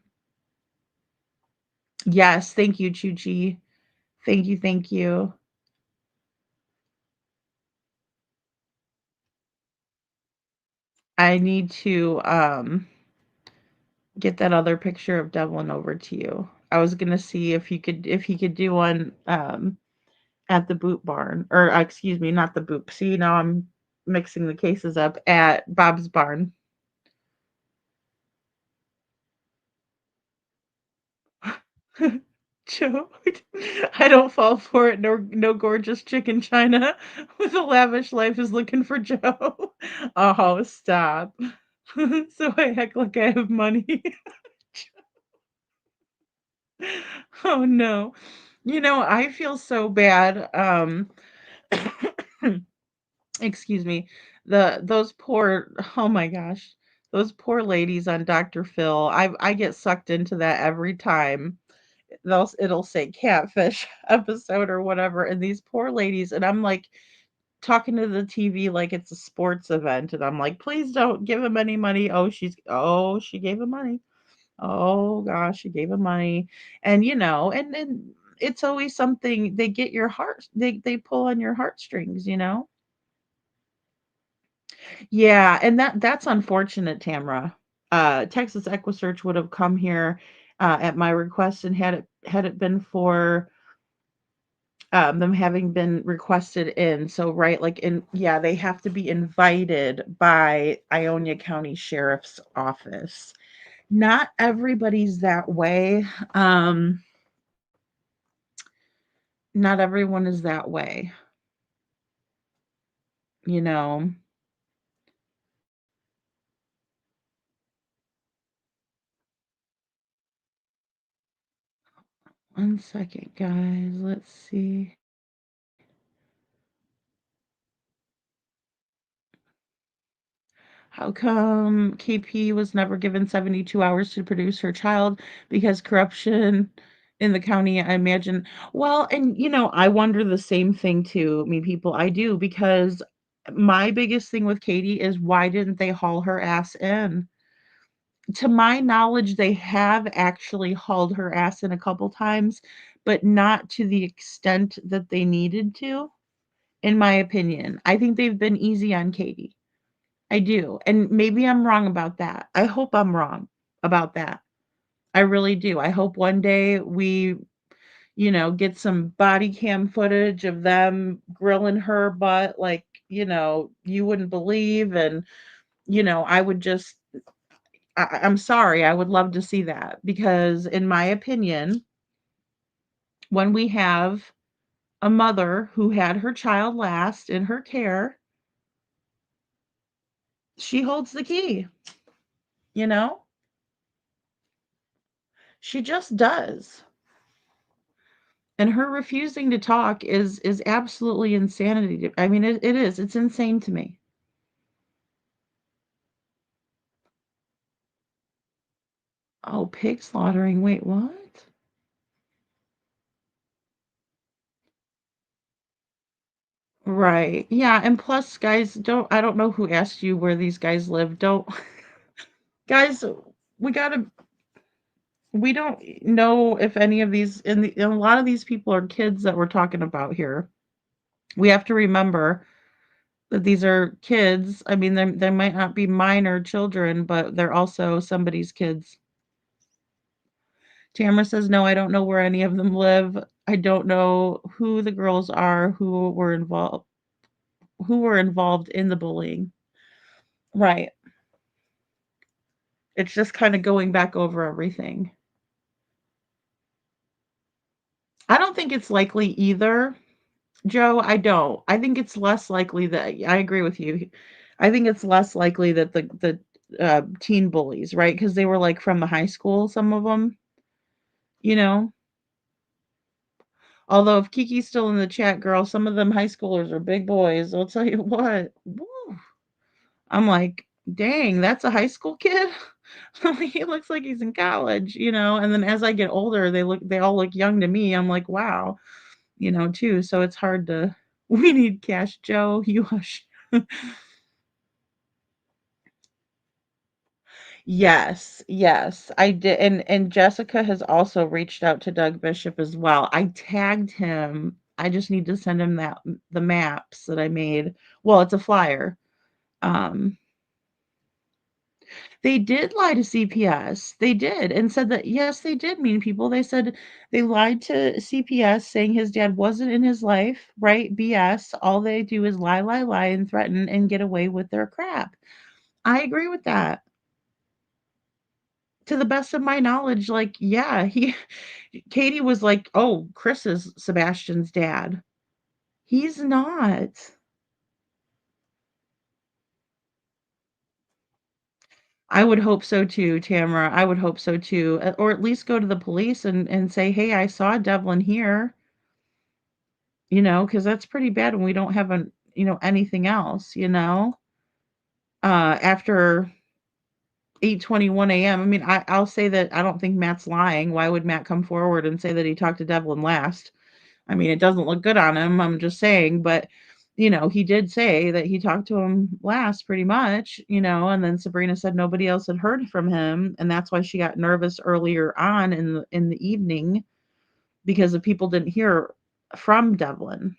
yes, thank you, Chuchi. Thank you, thank you. I need to get that other picture of Devlin over to you. I was gonna see if he could do one at the boot barn, or excuse me, not the boot. See, now I'm mixing the cases up at Bob's barn. Joe, I don't fall for it. No gorgeous chicken china with a lavish life is looking for Joe. Oh, stop. So I act like I have money. Oh no. I feel so bad. Excuse me. Those poor, oh my gosh. Those poor ladies on Dr. Phil. I get sucked into that every time. It'll say catfish episode or whatever, and these poor ladies, and I'm like talking to the TV like it's a sports event, and I'm like, please don't give him any money. She gave him money. Oh gosh, she gave him money. And and it's always something. They get your heart, they pull on your heartstrings. Yeah, and that's unfortunate, Tamra. Texas EquiSearch would have come here at my request, and had it been for them having been requested in. So right, like yeah, they have to be invited by Ionia County Sheriff's Office. Not everybody's that way. Um, not everyone is that way. You know. 1 second, guys. Let's see. How come KP was never given 72 hours to produce her child? Because corruption in the county, I imagine. Well, and I wonder the same thing too. I mean, people, I do, because my biggest thing with Katie is why didn't they haul her ass in? To my knowledge, they have actually hauled her ass in a couple times, but not to the extent that they needed to, in my opinion. I think they've been easy on Katie. I do. And maybe I'm wrong about that. I hope I'm wrong about that. I really do. I hope one day we, get some body cam footage of them grilling her butt like, you wouldn't believe. And, I would just, I'm sorry. I would love to see that because, in my opinion, when we have a mother who had her child last in her care, she holds the key, you know? She just does. And her refusing to talk is absolutely insanity. I mean, it is. It's insane to me. Oh, pig slaughtering. Wait, what? Right. Yeah, and plus, guys, I don't know who asked you where these guys live. Don't guys, we gotta we don't know if any of these, and a lot of these people are kids that we're talking about here. We have to remember that these are kids. I mean, they might not be minor children, but they're also somebody's kids. Tamara says, no, I don't know where any of them live. I don't know who the girls are who were involved in the bullying. Right. It's just kind of going back over everything. I don't think it's likely either, Joe. I don't. I think it's less likely that I agree with you. I think it's less likely that the teen bullies, right? Because they were like from the high school, some of them, you know. Although if Kiki's still in the chat, girl, some of them high schoolers are big boys. I'll tell you what. Woo. I'm like, dang, that's a high school kid. He looks like he's in college, you know. And then as I get older, they all look young to me. I'm like, wow, you know, too. So it's hard to. We need cash, Joe. You hush. Yes, yes, I did, and Jessica has also reached out to Doug Bishop as well. I tagged him. I just need to send him the maps that I made. Well, it's a flyer. Um, they did lie to CPS. They did, and said that yes, they did, mean people. They said they lied to CPS saying his dad wasn't in his life, right? BS. All they do is lie, lie, lie, and threaten and get away with their crap. I agree with that. To the best of my knowledge, like, yeah, he Katie was like, "Oh, Chris is Sebastian's dad." He's not. I would hope so too, Tamara. I would hope so too. Or at least go to the police and say, "Hey, I saw Devlin here," you know, because that's pretty bad when we don't have anything else, you know? After 8:21 AM. I mean, I'll say that I don't think Matt's lying. Why would Matt come forward and say that he talked to Devlin last? I mean, it doesn't look good on him, I'm just saying, but, he did say that he talked to him last pretty much, and then Sabrina said nobody else had heard from him, and that's why she got nervous earlier on in the evening because the people didn't hear from Devlin.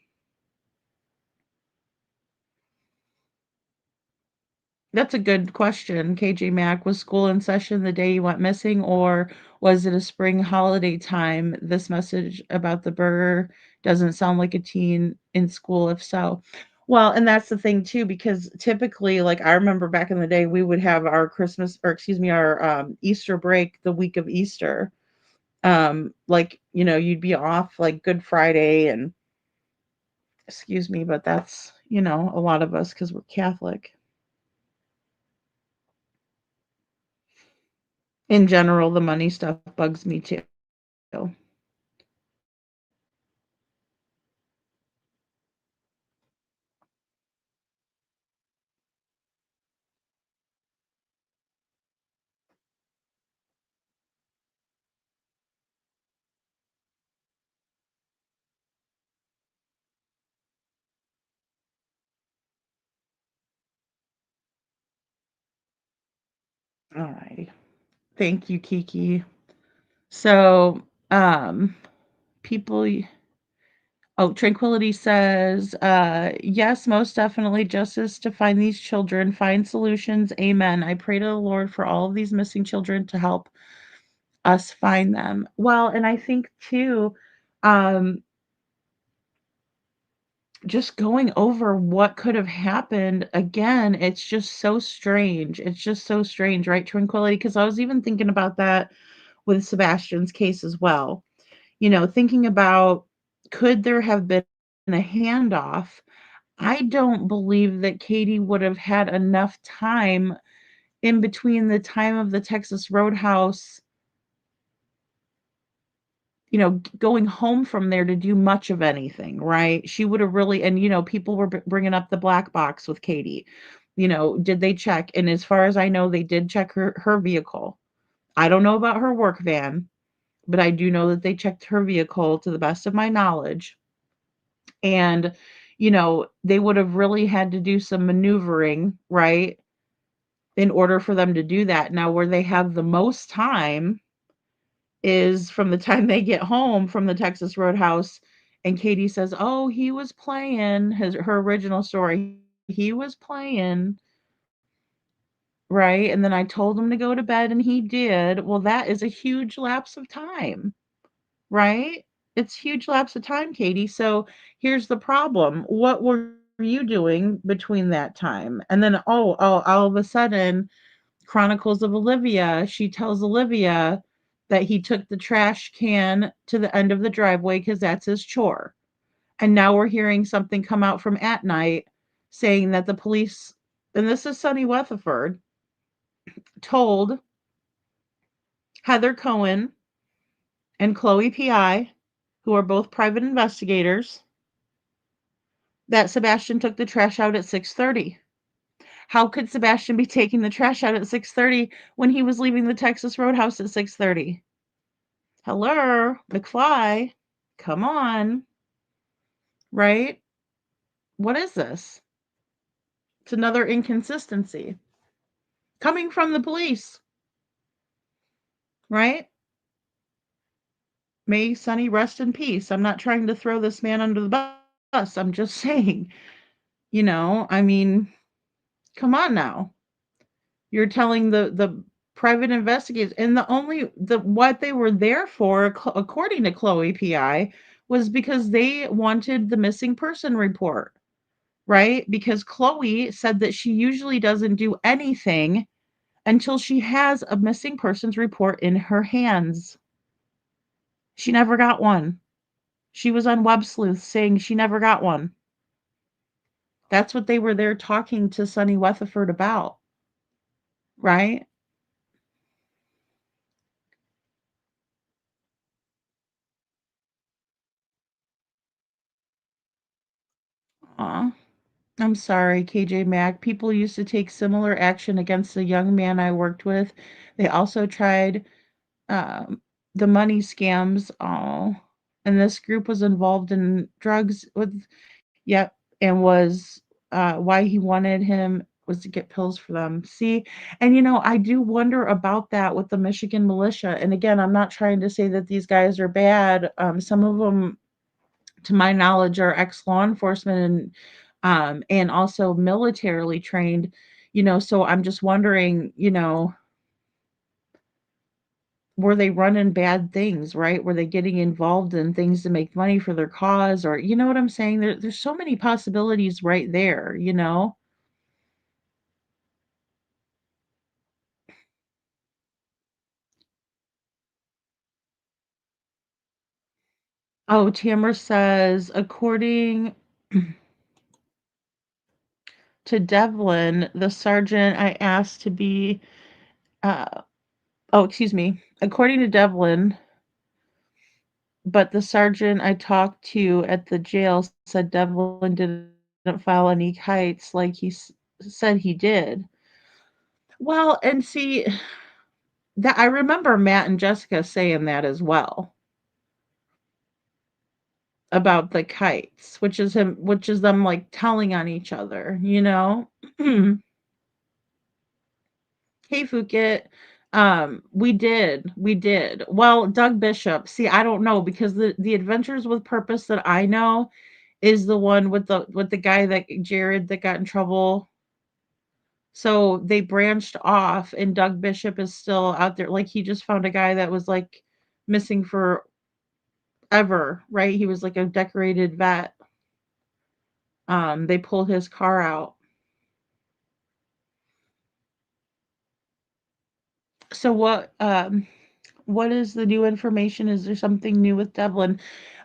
That's a good question, KJ Mack. Was school in session the day you went missing, or was it a spring holiday time? This message about the burger doesn't sound like a teen in school, if so. Well, and that's the thing too, because typically, like I remember back in the day, we would have our Christmas, or excuse me, our Easter break the week of Easter. Like, you'd be off like Good Friday and excuse me, but that's, a lot of us because we're Catholic. In general, the money stuff bugs me too. All right. Thank you, Kiki. So, people, Tranquility says, yes, most definitely justice to find these children, find solutions. Amen. I pray to the Lord for all of these missing children to help us find them. Well, and I think too, um, just going over what could have happened again, it's just so strange. It's just so strange, right, Tranquility? Because I was even thinking about that with Sebastian's case as well. Thinking about could there have been a handoff? I don't believe that Katie would have had enough time in between the time of the Texas Roadhouse, going home from there to do much of anything, right? She would have really, and people were bringing up the black box with Katie. Did they check? And as far as I know, they did check her vehicle. I don't know about her work van, but I do know that they checked her vehicle to the best of my knowledge. And, they would have really had to do some maneuvering, right? In order for them to do that. Now, where they have the most time is from the time they get home from the Texas Roadhouse, and Katie says, "Oh, he was playing," her original story. He was playing, right? And then I told him to go to bed and he did. Well, that is a huge lapse of time, right? It's huge lapse of time, Katie. So here's the problem. What were you doing between that time? And then, all of a sudden, Chronicles of Olivia, she tells Olivia that he took the trash can to the end of the driveway because that's his chore. And now we're hearing something come out from at night saying that the police, and this is Sonny Weatherford, told Heather Cohen and Chloe Pi, who are both private investigators, that Sebastian took the trash out at 6:30. How could Sebastian be taking the trash out at 6:30 when he was leaving the Texas Roadhouse at 6:30? Hello, McFly. Come on, right? What is this? It's another inconsistency coming from the police, right? May Sonny rest in peace. I'm not trying to throw this man under the bus. I'm just saying, I mean, come on now. You're telling the private investigators, and what they were there for, according to Chloe Pi, was because they wanted the missing person report, right? Because Chloe said that she usually doesn't do anything until she has a missing persons report in her hands. She never got one. She was on Web Sleuth saying she never got one. That's what they were there talking to Sonny Weatherford about, right? Aw, I'm sorry, KJ Mack. People used to take similar action against a young man I worked with. They also tried um, the money scams. Oh, and this group was involved in drugs with, yep, and was why he wanted him was to get pills for them. See, and I do wonder about that with the Michigan militia. And again, I'm not trying to say that these guys are bad. Some of them, to my knowledge, are ex law enforcement and also militarily trained. So I'm just wondering, were they running bad things, right? Were they getting involved in things to make money for their cause? Or, you know what I'm saying? There's so many possibilities right there. Oh, Tamara says, according to Devlin, the sergeant I asked to be, uh, oh, excuse me. According to Devlin, but the sergeant I talked to at the jail said Devlin didn't file any kites like said he did. Well, and see, that I remember Matt and Jessica saying that as well about the kites, which is them like telling on each other. Hey, Phuket. We did. Well, Doug Bishop. See, I don't know because the Adventures with Purpose that I know is the one with the guy that Jared that got in trouble. So they branched off, and Doug Bishop is still out there. Like he just found a guy that was like missing forever, right? He was like a decorated vet. They pulled his car out. So what is the new information? Is there something new with Devlin?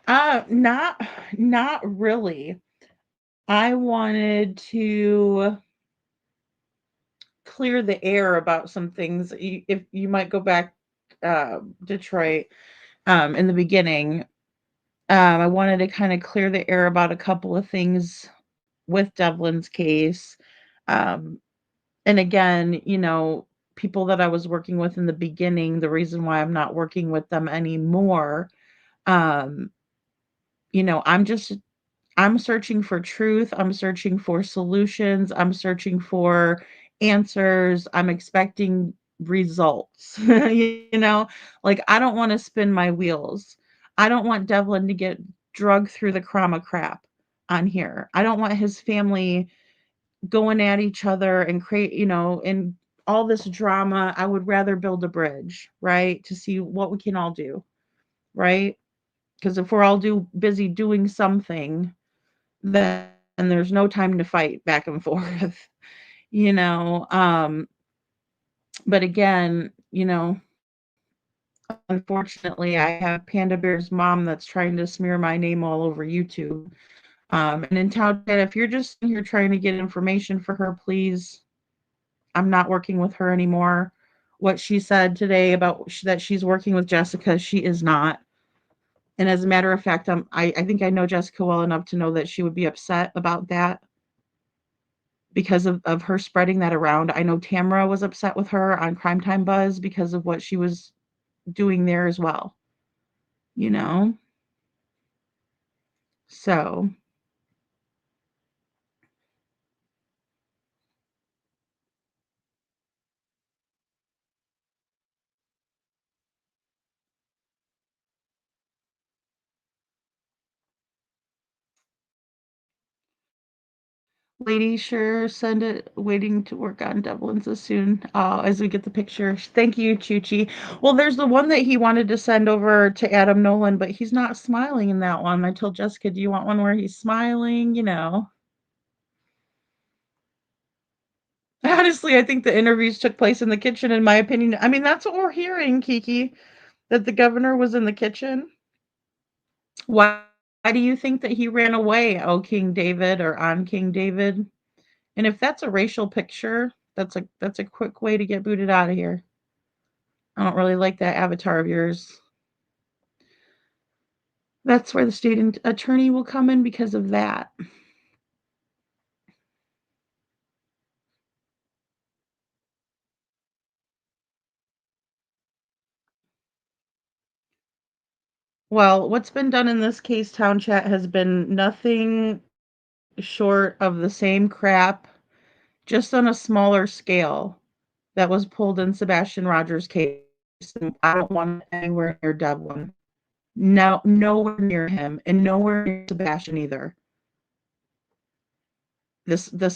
Not really. I wanted to clear the air about some things. If you might go back, Detroit, in the beginning, I wanted to kind of clear the air about a couple of things with Devlin's case. Um, and again, people that I was working with in the beginning, the reason why I'm not working with them anymore, um, I'm just I'm searching for truth. I'm searching for solutions. I'm searching for answers. I'm expecting results. You know, like I don't want to spin my wheels. I don't want Devlin to get drugged through the crama crap on here. I don't want his family going at each other and create, and all this drama. I would rather build a bridge, right? To see what we can all do, right? Because if we're all busy doing something, then there's no time to fight back and forth, you know. But again, unfortunately, I have Panda Bear's mom that's trying to smear my name all over YouTube. And in Tait, if you're just here trying to get information for her, please, I'm not working with her anymore. What she said today about that she's working with Jessica, she is not. And as a matter of fact, I think I know Jessica well enough to know that she would be upset about that because of her spreading that around. I know Tamara was upset with her on Crime Time Buzz because of what she was doing there as well, you know? So, lady, sure, send it. Waiting to work on Devlin's as soon as we get the picture. Thank you, Chuchi. Well, there's the one that he wanted to send over to Adam Nolan, but he's not smiling in that one. I told Jessica, do you want one where he's smiling? Honestly, I think the interviews took place in the kitchen, in my opinion. I mean, that's what we're hearing, Kiki, that the governor was in the kitchen. Why do you think that he ran away, oh King David, or on King David? And if that's a racial picture, that's a quick way to get booted out of here. I don't really like that avatar of yours. That's where the state attorney will come in because of that. Well, what's been done in this case, Town Chat, has been nothing short of the same crap, just on a smaller scale, that was pulled in Sebastian Rogers' case. And I don't want anywhere near Devlin. No, nowhere near him, and nowhere near Sebastian either.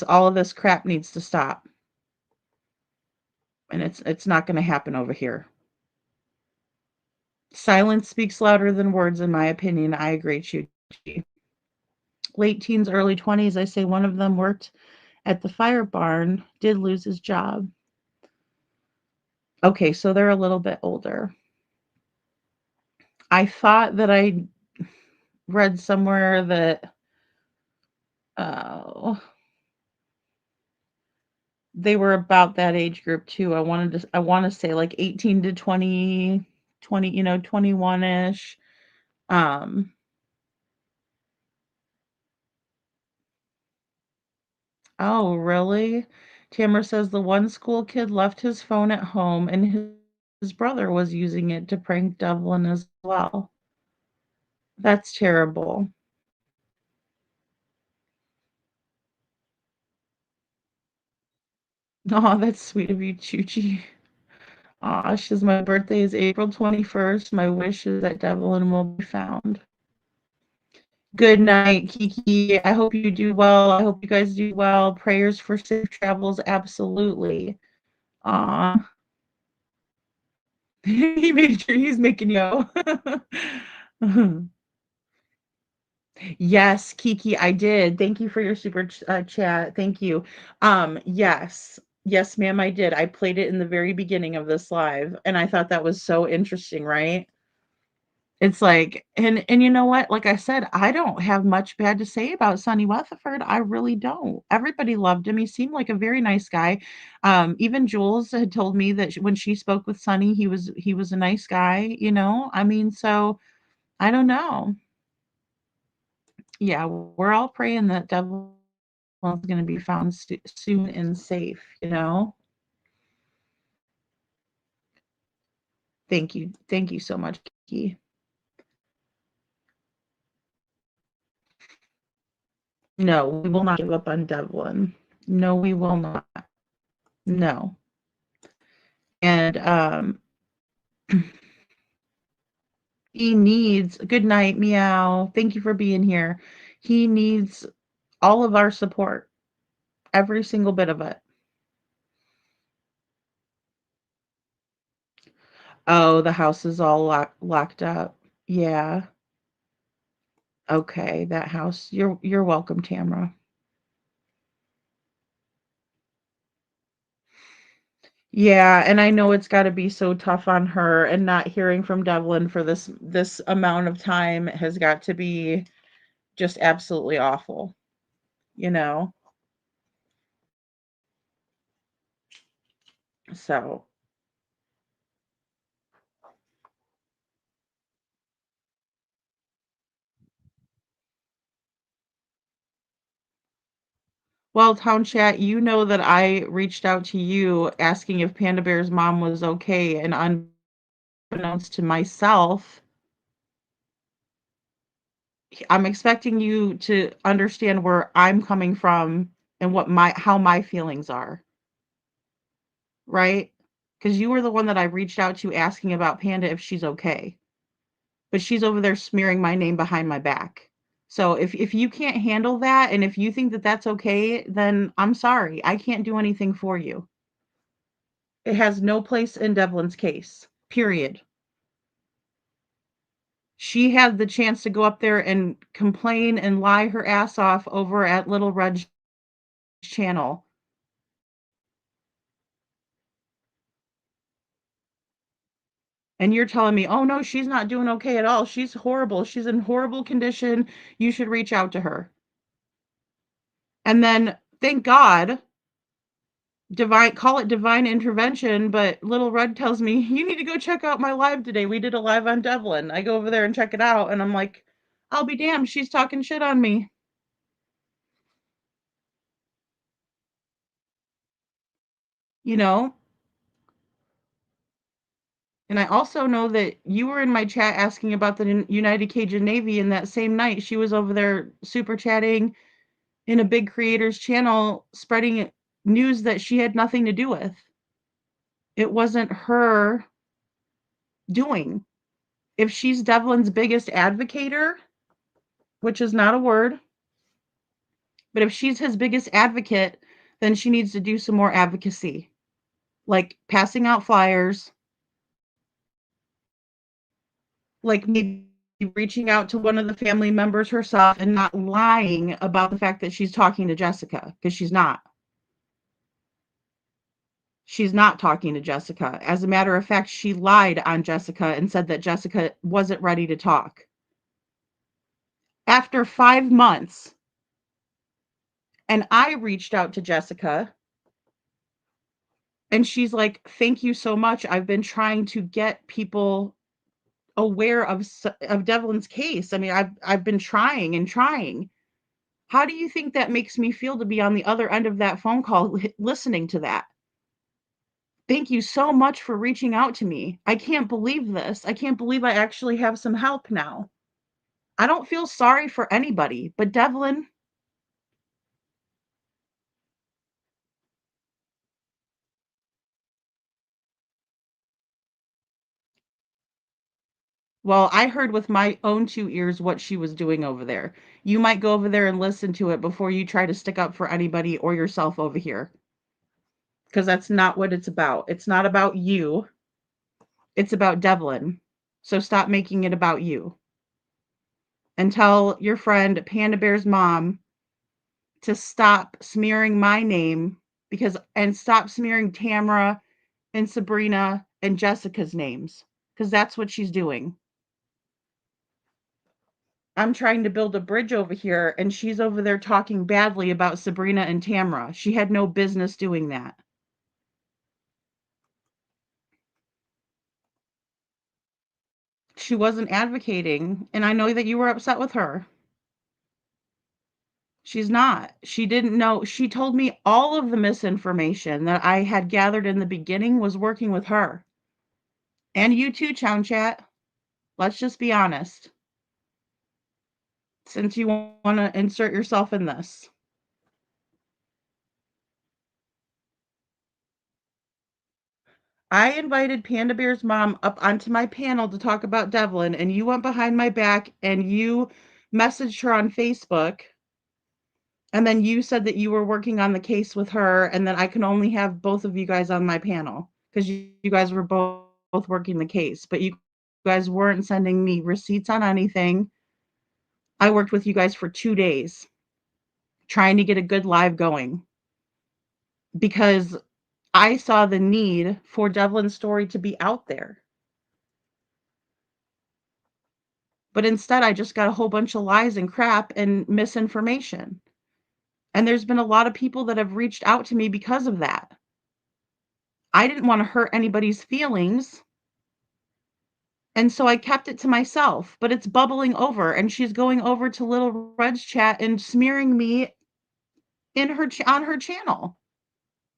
All of this crap needs to stop, and it's not going to happen over here. Silence speaks louder than words, in my opinion. I agree, Chuchi. Late teens, early 20s. I say one of them worked at the fire barn, did lose his job. Okay, so they're a little bit older. I thought that I read somewhere that uh, they were about that age group too. I want to say like 18 to 20, 21ish. Um, oh, really? Tamara says the one school kid left his phone at home and his brother was using it to prank Devlin as well. That's terrible. Oh, that's sweet of you, Chuchi. Aw, she says my birthday is April 21st. My wish is that Devlin will be found. Good night, Kiki. I hope you do well. I hope you guys do well. Prayers for safe travels, absolutely. Aw. He made sure he's making yo. Yes, Kiki, I did. Thank you for your super chat. Thank you. Yes. Yes, ma'am, I did. I played it in the very beginning of this live, and I thought that was so interesting, right? It's like, and you know what? Like I said, I don't have much bad to say about Sonny Weatherford. I really don't. Everybody loved him. He seemed like a very nice guy. Even Jules had told me that when she spoke with Sonny, he was a nice guy. I mean, so I don't know. Yeah, we're all praying that Devlin's going to be found soon and safe. Thank you. Thank you so much, Kiki. No, we will not give up on Devlin. No, we will not. No. And he needs good night, meow. Thank you for being here. He needs all of our support, every single bit of it. Oh, the house is all locked up. Yeah. Okay, that house. You're welcome, Tamra. Yeah, and I know it's got to be so tough on her, and not hearing from Devlin for this amount of time has got to be just absolutely awful, you know? So, well, Town Chat, you know that I reached out to you asking if Panda Bear's mom was okay, and unbeknownst to myself, I'm expecting you to understand where I'm coming from and what my how my feelings are, right? Because you were the one that I reached out to asking about Panda if she's okay. But she's over there smearing my name behind my back. So if you can't handle that, and if you think that that's okay, then I'm sorry. I can't do anything for you. It has no place in Devlin's case. Period. She had the chance to go up there and complain and lie her ass off over at Little Red's channel. And you're telling me, "Oh no, she's not doing okay at all. She's horrible. She's in horrible condition. You should reach out to her." And then thank God, divine, call it divine intervention, but Little Red tells me, "You need to go check out my live today. We did a live on Devlin." I go over there and check it out, and I'm like, "I'll be damned, she's talking shit on me." You know? And I also know that you were in my chat asking about the United Cajun Navy, and that same night she was over there super chatting in a big creator's channel, spreading news that she had nothing to do with. It wasn't her doing. If she's Devlin's biggest advocator, which is not a word, but if she's his biggest advocate, then she needs to do some more advocacy, like passing out flyers, like maybe reaching out to one of the family members herself and not lying about the fact that she's talking to Jessica, because she's not. She's not talking to Jessica. As a matter of fact, she lied on Jessica and said that Jessica wasn't ready to talk. After 5 months, and I reached out to Jessica, and she's like, "Thank you so much. I've been trying to get people aware of Devlin's case. I mean, I've been trying and trying." How do you think that makes me feel to be on the other end of that phone call listening to that? "Thank you so much for reaching out to me. I can't believe this. I can't believe I actually have some help now." I don't feel sorry for anybody, but Devlin, well, I heard with my own 2 ears what she was doing over there. You might go over there and listen to it before you try to stick up for anybody or yourself over here, because that's not what it's about. It's not about you. It's about Devlin. So stop making it about you. And tell your friend Panda Bear's mom to stop smearing my name, and stop smearing Tamara and Sabrina and Jessica's names, because that's what she's doing. I'm trying to build a bridge over here, and she's over there talking badly about Sabrina and Tamara. She had no business doing that. She wasn't advocating, and I know that you were upset with her. She's not. She didn't know. She told me all of the misinformation that I had gathered in the beginning was working with her. And you too, Chown Chat. Let's just be honest, since you want to insert yourself in this. I invited Panda Bear's mom up onto my panel to talk about Devlin, and you went behind my back and you messaged her on Facebook. And then you said that you were working on the case with her, and that I can only have both of you guys on my panel because you guys were both working the case, but you guys weren't sending me receipts on anything. I worked with you guys for 2 days trying to get a good live going because I saw the need for Devlin's story to be out there. But instead, I just got a whole bunch of lies and crap and misinformation. And there's been a lot of people that have reached out to me because of that. I didn't want to hurt anybody's feelings. And so I kept it to myself, but it's bubbling over and she's going over to Little Red's chat and smearing me in her on her channel,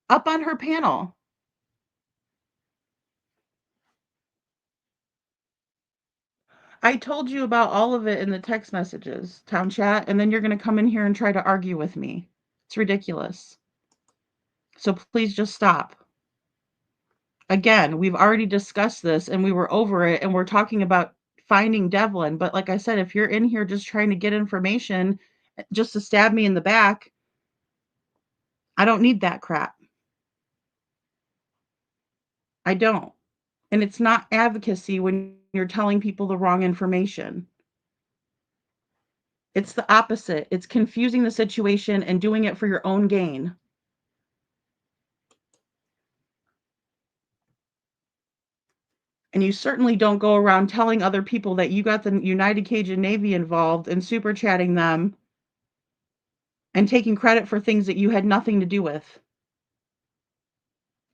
up on her panel. I told you about all of it in the text messages, town chat, and then you're going to come in here and try to argue with me. It's ridiculous. So please just stop. Again, we've already discussed this and we were over it and we're talking about finding Devlin. But like I said, if you're in here just trying to get information just to stab me in the back, I don't need that crap. I don't. And it's not advocacy when you're telling people the wrong information. It's the opposite. It's confusing the situation and doing it for your own gain. And you certainly don't go around telling other people that you got the United Cajun Navy involved and super chatting them and taking credit for things that you had nothing to do with.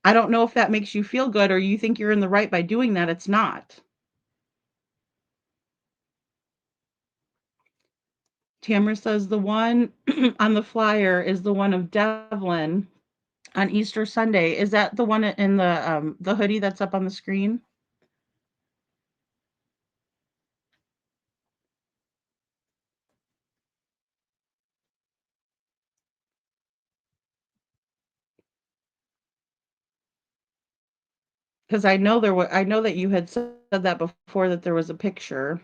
I don't know if that makes you feel good or you think you're in the right by doing that. It's not. Tamara says the one on the flyer is the one of Devlin on Easter Sunday. Is that the one in the hoodie that's up on the screen? Because I know that you had said that before, that there was a picture.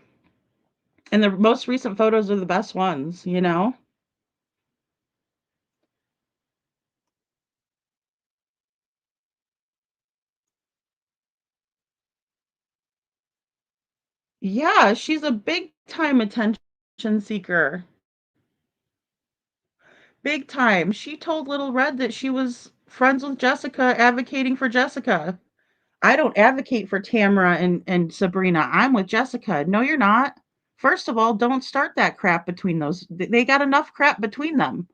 And the most recent photos are the best ones, you know? Yeah, she's a big time attention seeker. Big time. She told Little Red that she was friends with Jessica, advocating for Jessica. I don't advocate for Tamara and Sabrina. I'm with Jessica. No, you're not. First of all, don't start that crap between those. They got enough crap between them.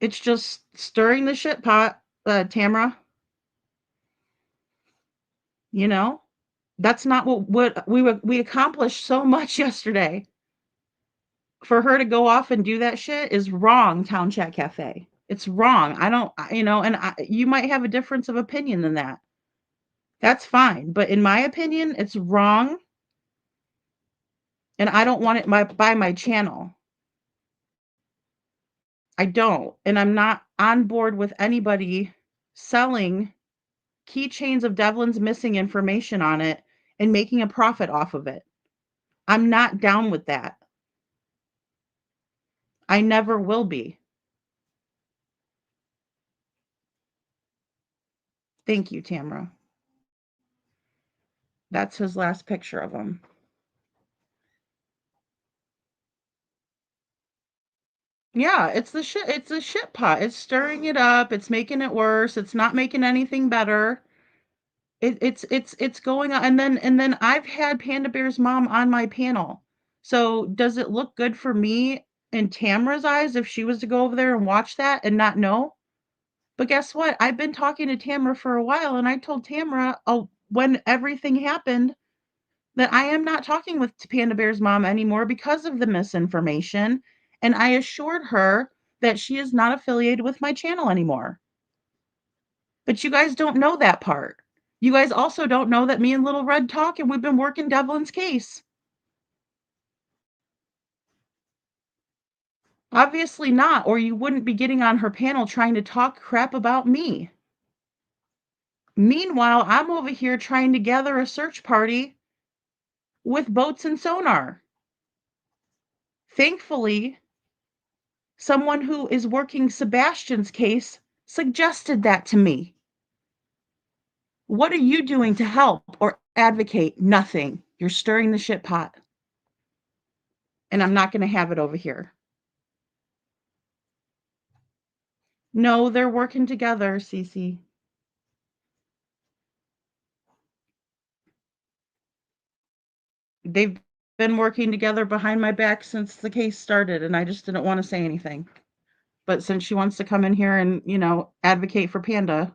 It's just stirring the shit pot, Tamara. You know, that's not what we accomplished so much yesterday. For her to go off and do that shit is wrong, Town Chat Cafe. It's wrong. I don't, and you might have a difference of opinion than that. That's fine. But in my opinion, it's wrong. And I don't want it by my channel. I don't. And I'm not on board with anybody selling keychains of Devlin's missing information on it and making a profit off of it. I'm not down with that. I never will be. Thank you, Tamara. That's his last picture of him. Yeah, it's a shit pot. It's stirring it up, it's making it worse, it's not making anything better. It's going on, and then I've had Panda Bear's mom on my panel. So does it look good for me in Tamara's eyes if she was to go over there and watch that and not know? But guess what? I've been talking to Tamara for a while, and I told Tamara, oh, when everything happened, that I am not talking with Panda Bear's mom anymore because of the misinformation. And I assured her that she is not affiliated with my channel anymore. But you guys don't know that part. You guys also don't know that me and Little Red talk and we've been working Devlin's case. Obviously not, or you wouldn't be getting on her panel trying to talk crap about me. Meanwhile, I'm over here trying to gather a search party with boats and sonar. Thankfully, someone who is working Sebastian's case suggested that to me. What are you doing to help or advocate? Nothing. You're stirring the shit pot. And I'm not going to have it over here. No, they're working together, Cece. They've been working together behind my back since the case started, and I just didn't want to say anything. But since she wants to come in here and, advocate for Panda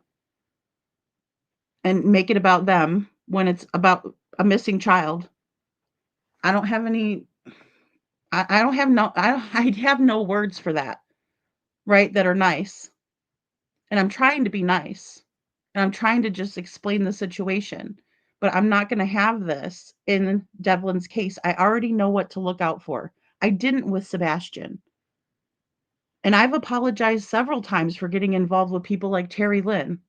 and make it about them when it's about a missing child, I don't have any I don't have no I have no words for that, right? That are nice. And I'm trying to be nice. And I'm trying to just explain the situation. But I'm not going to have this in Devlin's case. I already know what to look out for. I didn't with Sebastian. And I've apologized several times for getting involved with people like Terry Lynn.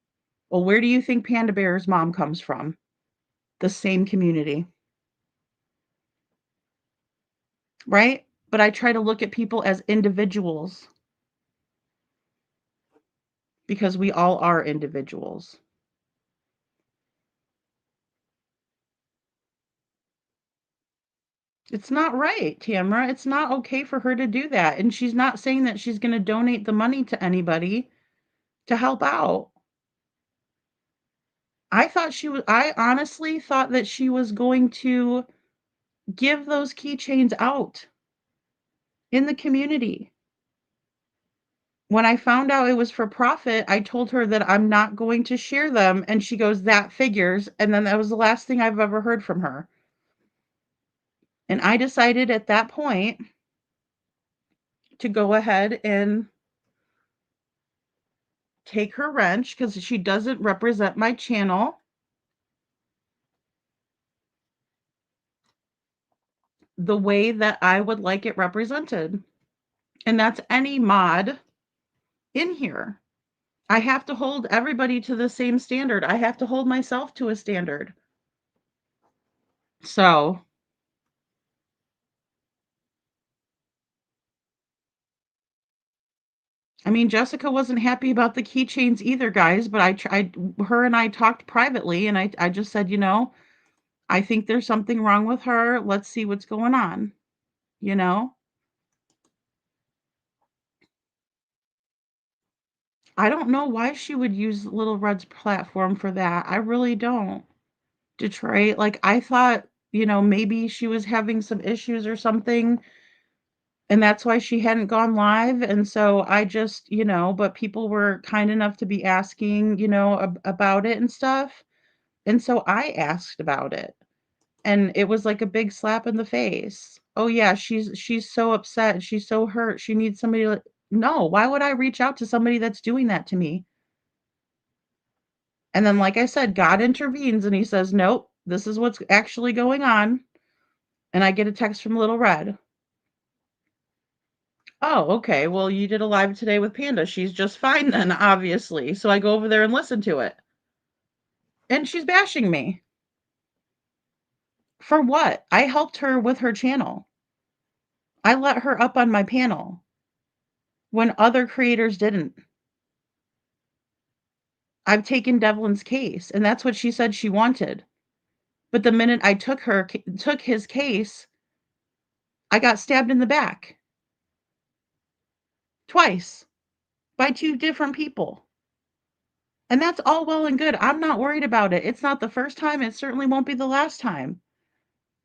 Well, where do you think Panda Bear's mom comes from? The same community. Right? But I try to look at people as individuals because we all are individuals. It's not right, Tamara. It's not okay for her to do that. And she's not saying that she's going to donate the money to anybody to help out. I honestly thought that she was going to give those keychains out in the community. When I found out it was for profit, I told her that I'm not going to share them. And she goes, that figures. And then that was the last thing I've ever heard from her. And I decided at that point to go ahead and take her wrench because she doesn't represent my channel. The way that I would like it represented. And that's any mod in here. I have to hold everybody to the same standard. I have to hold myself to a standard. So, I mean, Jessica wasn't happy about the keychains either, guys, but her and I talked privately, and I just said, I think there's something wrong with her. Let's see what's going on, I don't know why she would use Little Red's platform for that. I really don't. Detroit, like, I thought, maybe she was having some issues or something, and that's why she hadn't gone live, and so I just, but people were kind enough to be asking, about it and stuff, and so I asked about it, and it was like a big slap in the face. Oh, yeah, she's so upset, she's so hurt, she needs somebody to. No, why would I reach out to somebody that's doing that to me? And then, like I said, God intervenes and he says, nope, this is what's actually going on. And I get a text from Little Red. Oh, okay. Well, you did a live today with Panda. She's just fine then, obviously. So I go over there and listen to it. And she's bashing me. For what? I helped her with her channel. I let her up on my panel when other creators didn't. I've taken Devlin's case, and that's what she said she wanted. But the minute I took his case, I got stabbed in the back. Twice. By two different people. And that's all well and good. I'm not worried about it. It's not the first time. It certainly won't be the last time.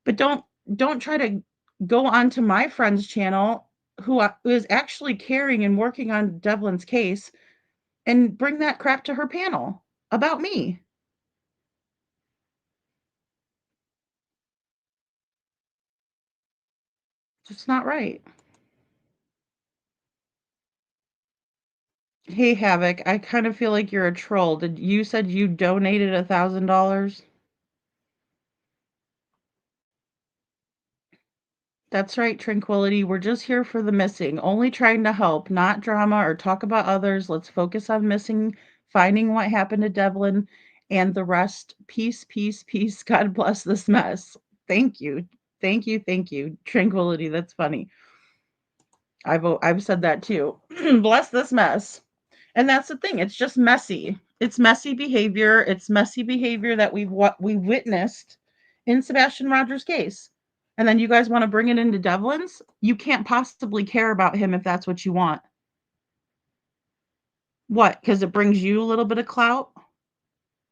But don't try to go onto my friend's channel who is actually caring and working on Devlin's case and bring that crap to her panel about me. It's not right. Hey, Havoc, I kind of feel like you're a troll. Did you said you donated $1,000? That's right, Tranquility. We're just here for the missing, only trying to help, not drama or talk about others. Let's focus on missing, finding what happened to Devlin, and the rest, peace, peace, peace. God bless this mess. Thank you. Thank you. Thank you. Tranquility. That's funny. I've said that too. Bless this mess. And that's the thing. It's just messy. It's messy behavior. It's messy behavior that we witnessed in Sebastian Rogers' case. And then you guys want to bring it into Devlin's? You can't possibly care about him if that's what you want. What? Because it brings you a little bit of clout?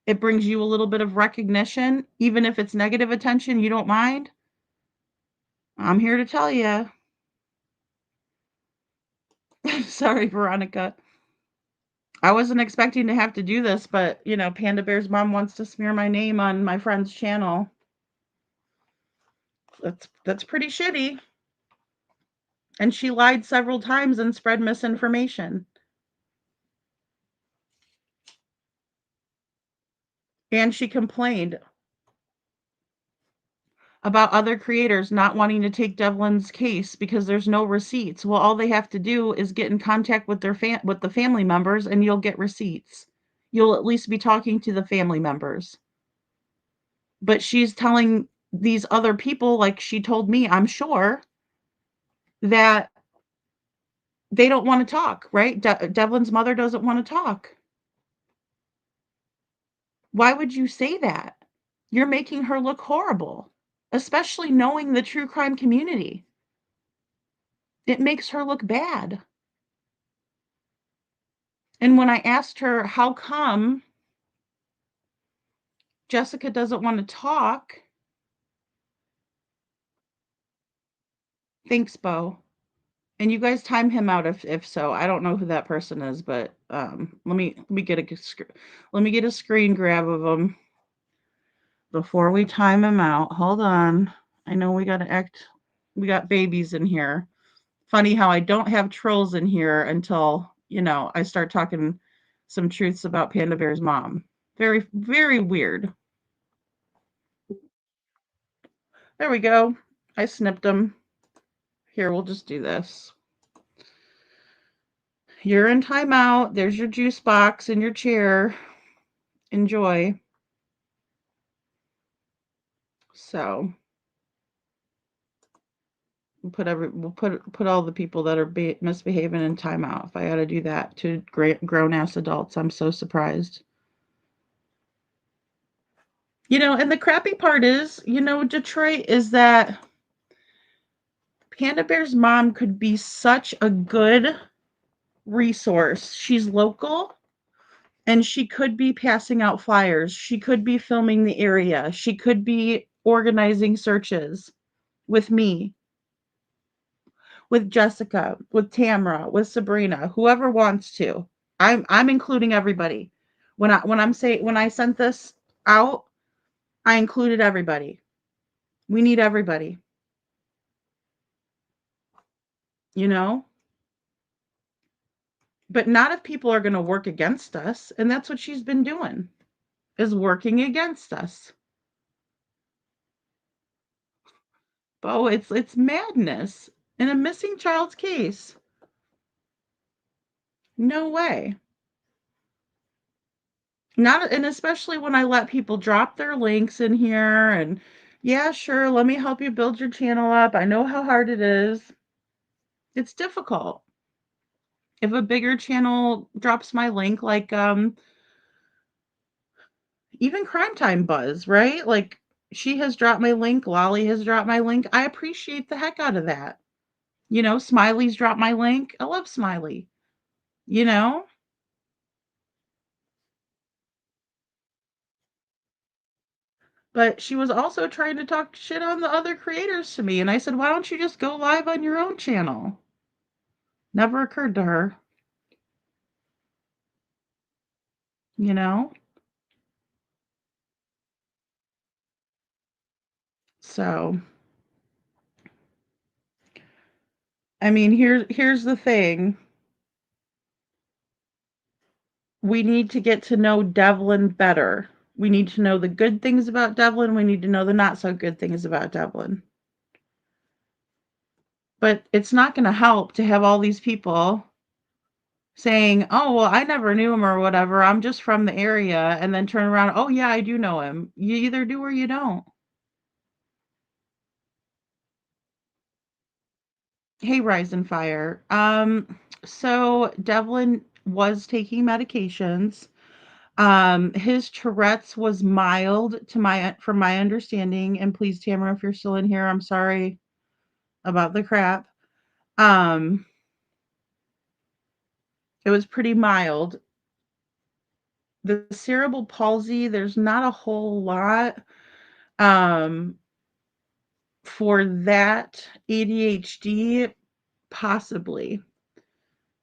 It brings you a little bit of recognition, even if it's negative attention, you don't mind? I'm here to tell you. Sorry, Veronica. I wasn't expecting to have to do this, but Panda Bear's mom wants to smear my name on my friend's channel. That's pretty shitty. And she lied several times and spread misinformation. And she complained about other creators not wanting to take Devlin's case because there's no receipts. Well, all they have to do is get in contact with with the family members and you'll get receipts. You'll at least be talking to the family members. But she's telling these other people, like she told me, I'm sure, that they don't want to talk, right? Devlin's mother doesn't want to talk. Why would you say that? You're making her look horrible, especially knowing the true crime community. It makes her look bad. And when I asked her, how come Jessica doesn't want to talk? Thanks, Bo. And you guys time him out if so. I don't know who that person is, but let me get a screen grab of him before we time him out. Hold on. I know we got babies in here. Funny how I don't have trolls in here until, I start talking some truths about Panda Bear's mom. Very, very weird. There we go. I snipped him. Here, we'll just do this. You're in timeout. There's your juice box and your chair. Enjoy. So we'll put all the people that are misbehaving in timeout. If I got to do that to grown ass adults, I'm so surprised. And the crappy part is, Detroit, is that Panda Bear's mom could be such a good resource. She's local and she could be passing out flyers. She could be filming the area. She could be organizing searches with me, with Jessica, with Tamara, with Sabrina, whoever wants to. I'm including everybody. When I sent this out, I included everybody. We need everybody. But not if people are going to work against us, and that's what she's been doing, is working against us. Oh, it's madness in a missing child's case. No way. Not, and especially when I let people drop their links in here and, yeah, sure, let me help you build your channel up. I know how hard it is. It's difficult. If a bigger channel drops my link, like even Crime Time Buzz, right? Like, she has dropped my link, Lolly has dropped my link. I appreciate the heck out of that. Smiley's dropped my link. I love Smiley. But she was also trying to talk shit on the other creators to me. And I said, why don't you just go live on your own channel? Never occurred to her. you know? So, I mean, here's the thing. We need to get to know Devlin better. We need to know the good things about Devlin. We need to know the not so good things about Devlin. But it's not going to help to have all these people saying, "Oh, well, I never knew him or whatever. I'm just from the area," and then turn around, "Oh, yeah, I do know him." You either do or you don't. Hey, Rise and Fire. So Devlin was taking medications. His Tourette's was mild to my from my understanding, and please, Tamara, if you're still in here, I'm sorry about the crap. Um, it was pretty mild. The cerebral palsy, there's not a whole lot um for that. ADHD, possibly.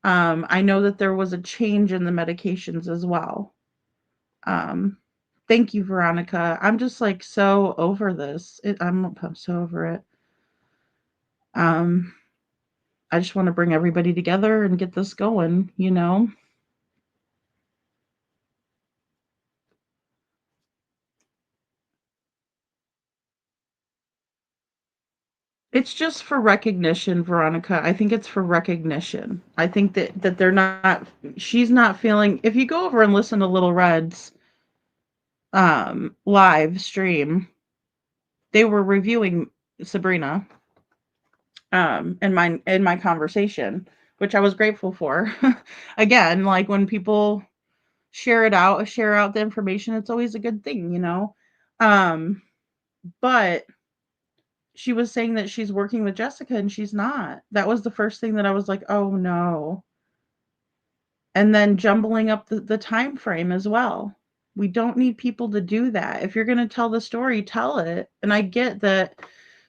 I know that there was a change in the medications as well. Um, Thank you, Veronica. I'm just like so over this. I'm so over it. Um, I just want to bring everybody together and get this going, you know? It's just for recognition, Veronica. I think it's for recognition. I think that they're not she's not feeling if you go over and listen to Little Red's live stream, they were reviewing Sabrina in my conversation, which I was grateful for. Again, like when people share out the information, it's always a good thing, you know. Um but she was saying that she's working with Jessica and she's not. That was the first thing that I was like, "Oh no." And then jumbling up the time frame as well. We don't need people to do that. If you're going to tell the story, tell it. And I get that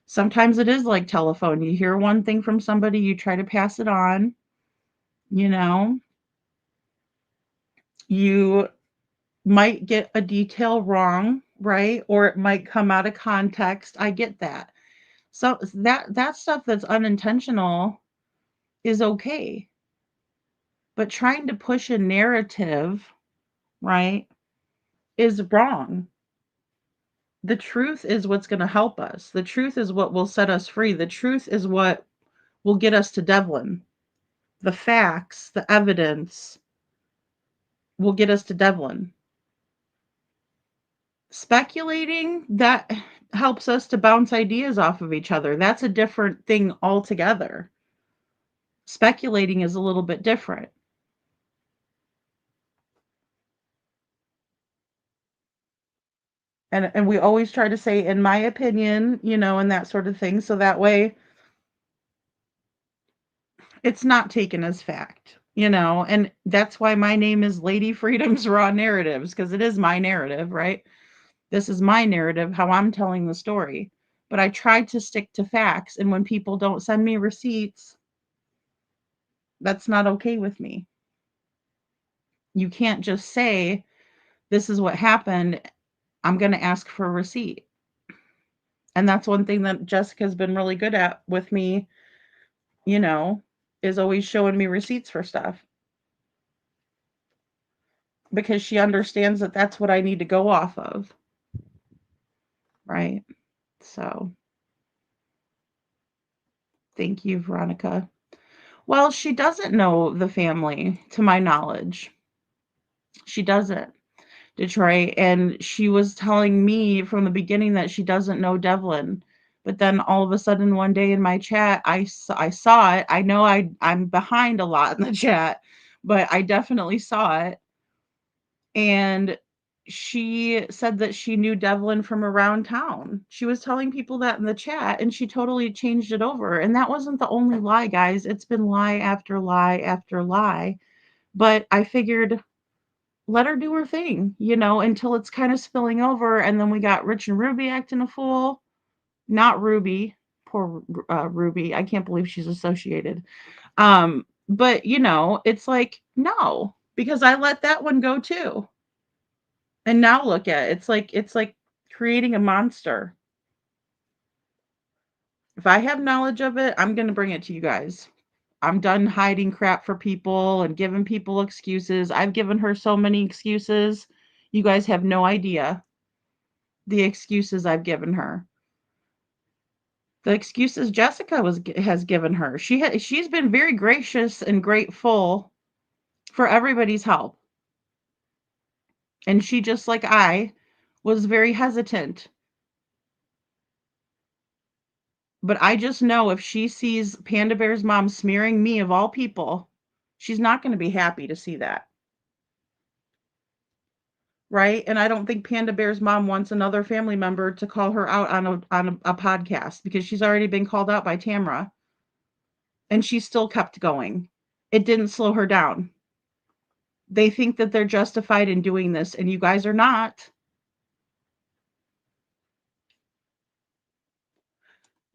sometimes it is like telephone. You hear one thing from somebody, you try to pass it on, you know. You might get a detail wrong, right? Or it might come out of context. I get that. So that stuff that's unintentional is okay. But trying to push a narrative, right, is wrong. The truth is what's going to help us. The truth is what will set us free. The truth is what will get us to Devlin. The facts, the evidence will get us to Devlin. Speculating, that helps us to bounce ideas off of each other. That's a different thing altogether. Speculating is a little bit different. And we always try to say, in my opinion, you know, and that sort of thing. So that way it's not taken as fact, you know, and that's why my name is Lady Freedom's Raw Narratives, because it is my narrative, right? This is my narrative, how I'm telling the story. But I try to stick to facts. And when people don't send me receipts, that's not okay with me. You can't just say, this is what happened. I'm going to ask for a receipt. And that's one thing that Jessica's been really good at with me, you know, is always showing me receipts for stuff because she understands that that's what I need to go off of. Right. So thank you, Veronica. Well, she doesn't know the family, to my knowledge. She doesn't, Detroit. And she was telling me from the beginning that she doesn't know Devlin. But then all of a sudden, one day in my chat, I saw it. I know I'm behind a lot in the chat, but I definitely saw it. And she said that she knew Devlin from around town. She was telling people that in the chat, and she totally changed it over. And that wasn't the only lie, guys. It's been lie after lie after lie. But I figured let her do her thing, you know, until it's kind of spilling over. And then we got Rich and Ruby acting a fool. Not Ruby. Poor Ruby. I can't believe she's associated. But you know, it's like, no, because I let that one go too. And now look at it. It's like creating a monster. If I have knowledge of it, I'm going to bring it to you guys. I'm done hiding crap for people and giving people excuses. I've given her so many excuses. You guys have no idea the excuses I've given her. The excuses Jessica has given her. She's been very gracious and grateful for everybody's help. And she, just like I, was very hesitant. But I just know if she sees Panda Bear's mom smearing me of all people, she's not going to be happy to see that. Right? And I don't think Panda Bear's mom wants another family member to call her out on a podcast, because she's already been called out by Tamra. And she still kept going. It didn't slow her down. They think that they're justified in doing this, and you guys are not.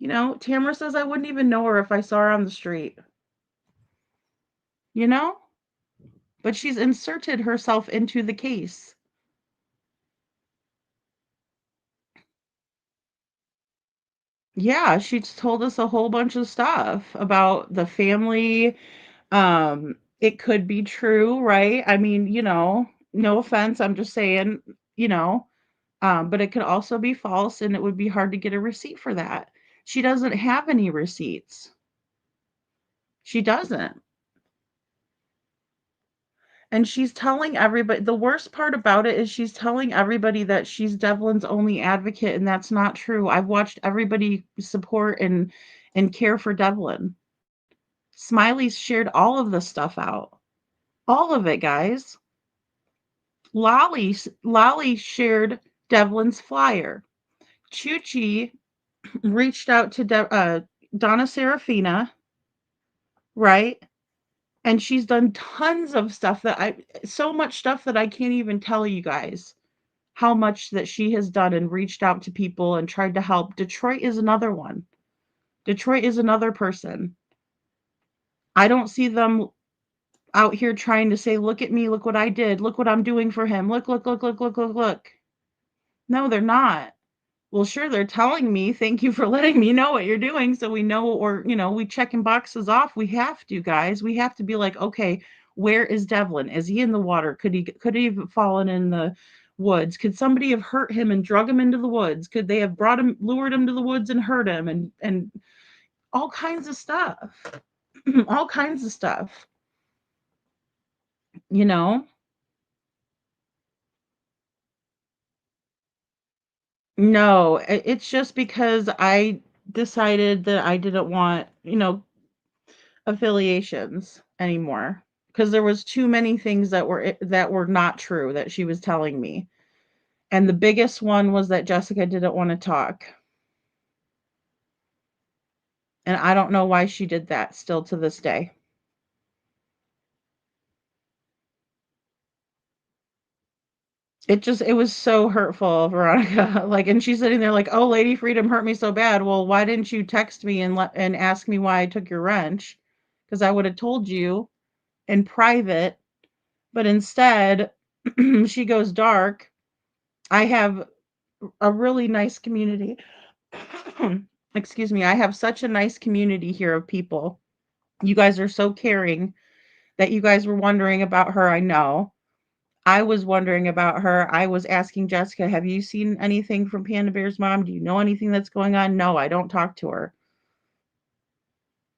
Tamra says I wouldn't even know her if I saw her on the street. You know? But she's inserted herself into the case. Yeah, she's told us a whole bunch of stuff about the family. It could be true, right? I mean, no offense, I'm just saying, you know, but it could also be false, and it would be hard to get a receipt for that. She doesn't have any receipts. She doesn't. And she's telling everybody, the worst part about it is she's telling everybody that she's Devlin's only advocate, and that's not true. I've watched everybody support and care for Devlin. Smiley's shared all of the stuff out. All of it, guys. Lolly shared Devlin's flyer. Chuchi reached out to Donna Serafina, right? And she's done tons of stuff so much stuff that I can't even tell you guys how much that she has done and reached out to people and tried to help. Detroit is another one. Detroit is another person. I don't see them out here trying to say, look at me, look what I did, look what I'm doing for him, look, look, look, look, look, look, look. No, they're not. Well, sure, they're telling me, thank you for letting me know what you're doing, so we know, or, we checking boxes off. We have to, guys. We have to be like, okay, where is Devlin? Is he in the water? Could he have fallen in the woods? Could somebody have hurt him and drug him into the woods? Could they have lured him to the woods and hurt him, and all kinds of stuff. All kinds of stuff. You know? No, it's just because I decided that I didn't want, affiliations anymore, because there was too many things that were not true that she was telling me. And the biggest one was that Jessica didn't want to talk. And I don't know why she did that still to this day. It was so hurtful, Veronica. Like, and she's sitting there like, "Oh, Lady Freedom hurt me so bad." Well, why didn't you text me and ask me why I took your wrench? Because I would have told you in private. But instead, she goes dark. I have a really nice community. Excuse me. I have such a nice community here of people. You guys are so caring that you guys were wondering about her. I know. I was wondering about her. I was asking Jessica, have you seen anything from Panda Bear's mom? Do you know anything that's going on? No, I don't talk to her.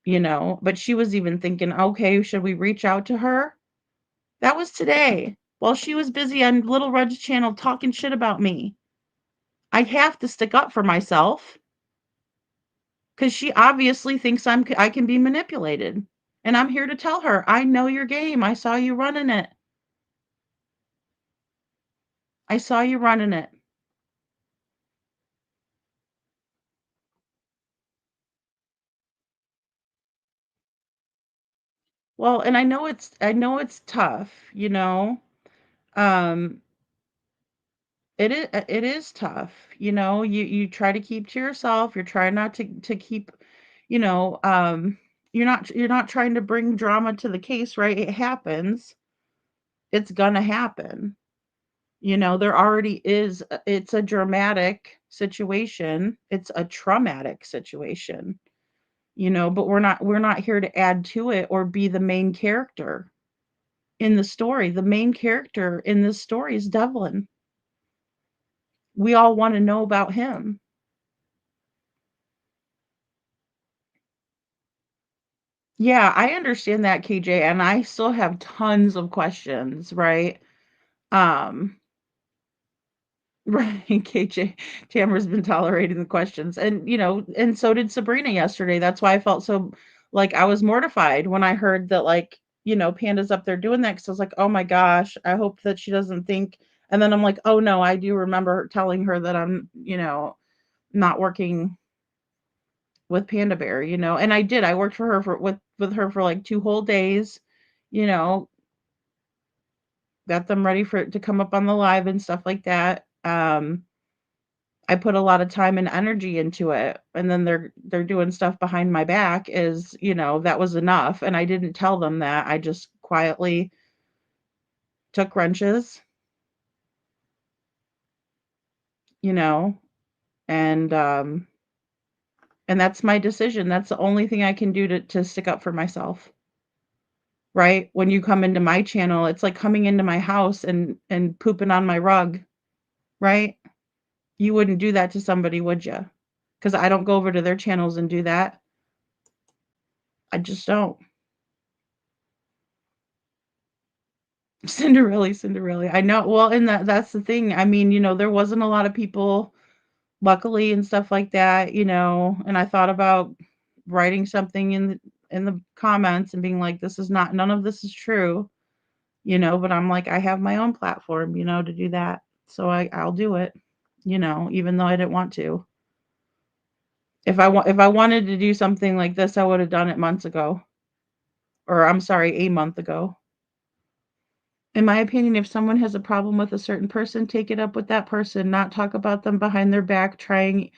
But she was even thinking, okay, should we reach out to her? That was today, while she was busy on Little Red's channel talking shit about me. I have to stick up for myself, because she obviously thinks I can be manipulated. And I'm here to tell her, I know your game. I saw you running it. I saw you running it. Well, and I know it's tough, Um, it is tough, You try to keep to yourself. You're trying not to keep, you know, um, you're not trying to bring drama to the case, right? It happens. It's gonna happen. There already is. It's a dramatic situation. It's a traumatic situation. But we're not here to add to it or be the main character in the story. The main character in this story is Devlin. We all want to know about him. Yeah, I understand that, KJ, and I still have tons of questions, right? Um, right, KJ, Tamara's been tolerating the questions, and and so did Sabrina yesterday. That's why I felt so like I was mortified when I heard that, like, Panda's up there doing that, because I was like, oh my gosh, I hope that she doesn't think. And then I'm like, oh no, I do remember telling her that I'm, not working with Panda Bear, and I did. I worked for her with her for like 2 whole days, you know, got them ready for it to come up on the live and stuff like that. I put a lot of time and energy into it, and then they're doing stuff behind my back is, that was enough, and I didn't tell them that. I just quietly took wrenches, you know, and that's my decision. That's the only thing I can do to stick up for myself. Right? When you come into my channel, it's like coming into my house and pooping on my rug, right? You wouldn't do that to somebody, would you? Because I don't go over to their channels and do that. I just don't. Cinderella, Cinderella. I know. Well, and that's the thing. I mean, there wasn't a lot of people, luckily, and stuff like that, and I thought about writing something in the comments and being like, this is not, none of this is true, but I'm like, I have my own platform, to do that. So I'll do it, even though I didn't want to. If I wanted to do something like this, I would have done it months ago. Or I'm sorry, a month ago. In my opinion, if someone has a problem with a certain person, take it up with that person, not talk about them behind their back, trying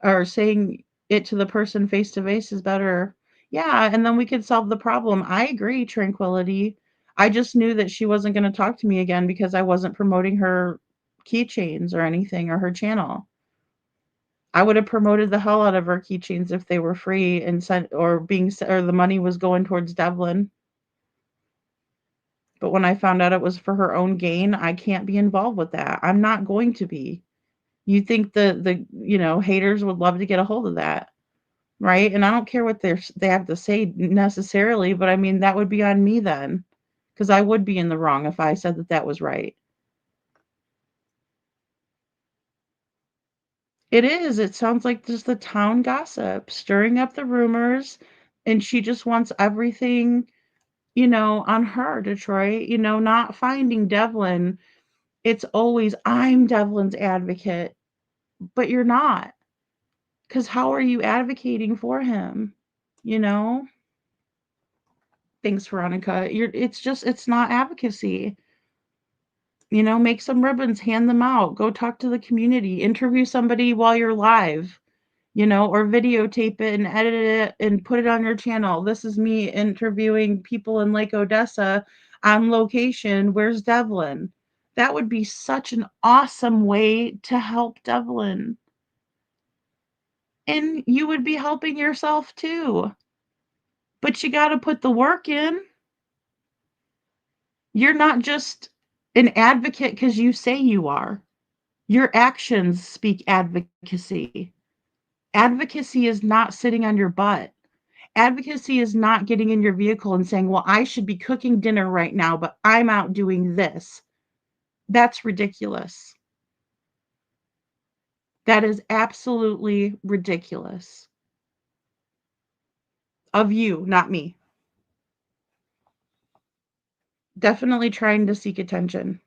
or saying it to the person face to face is better. Yeah, and then we could solve the problem. I agree, Tranquility. I just knew that she wasn't going to talk to me again because I wasn't promoting her keychains or anything or her channel. I would have promoted the hell out of her keychains if they were free and sent or the money was going towards Devlin. But when I found out it was for her own gain, I can't be involved with that. I'm not going to be. You think the haters would love to get a hold of that, right? And I don't care what they have to say necessarily, but I mean that would be on me then, because I would be in the wrong if I said that that was right. It is. It sounds like just the town gossip, stirring up the rumors, and she just wants everything, on her, Detroit, not finding Devlin. It's always, I'm Devlin's advocate, but you're not. Because how are you advocating for him? You know? Thanks, Veronica. It's not advocacy. Make some ribbons, hand them out, go talk to the community, interview somebody while you're live, or videotape it and edit it and put it on your channel. This is me interviewing people in Lake Odessa on location. Where's Devlin? That would be such an awesome way to help Devlin. And you would be helping yourself too. But you got to put the work in. You're not just an advocate because you say you are. Your actions speak advocacy. Advocacy is not sitting on your butt. Advocacy is not getting in your vehicle and saying, well, I should be cooking dinner right now, but I'm out doing this. That's ridiculous. That is absolutely ridiculous. Of you, not me. Definitely trying to seek attention.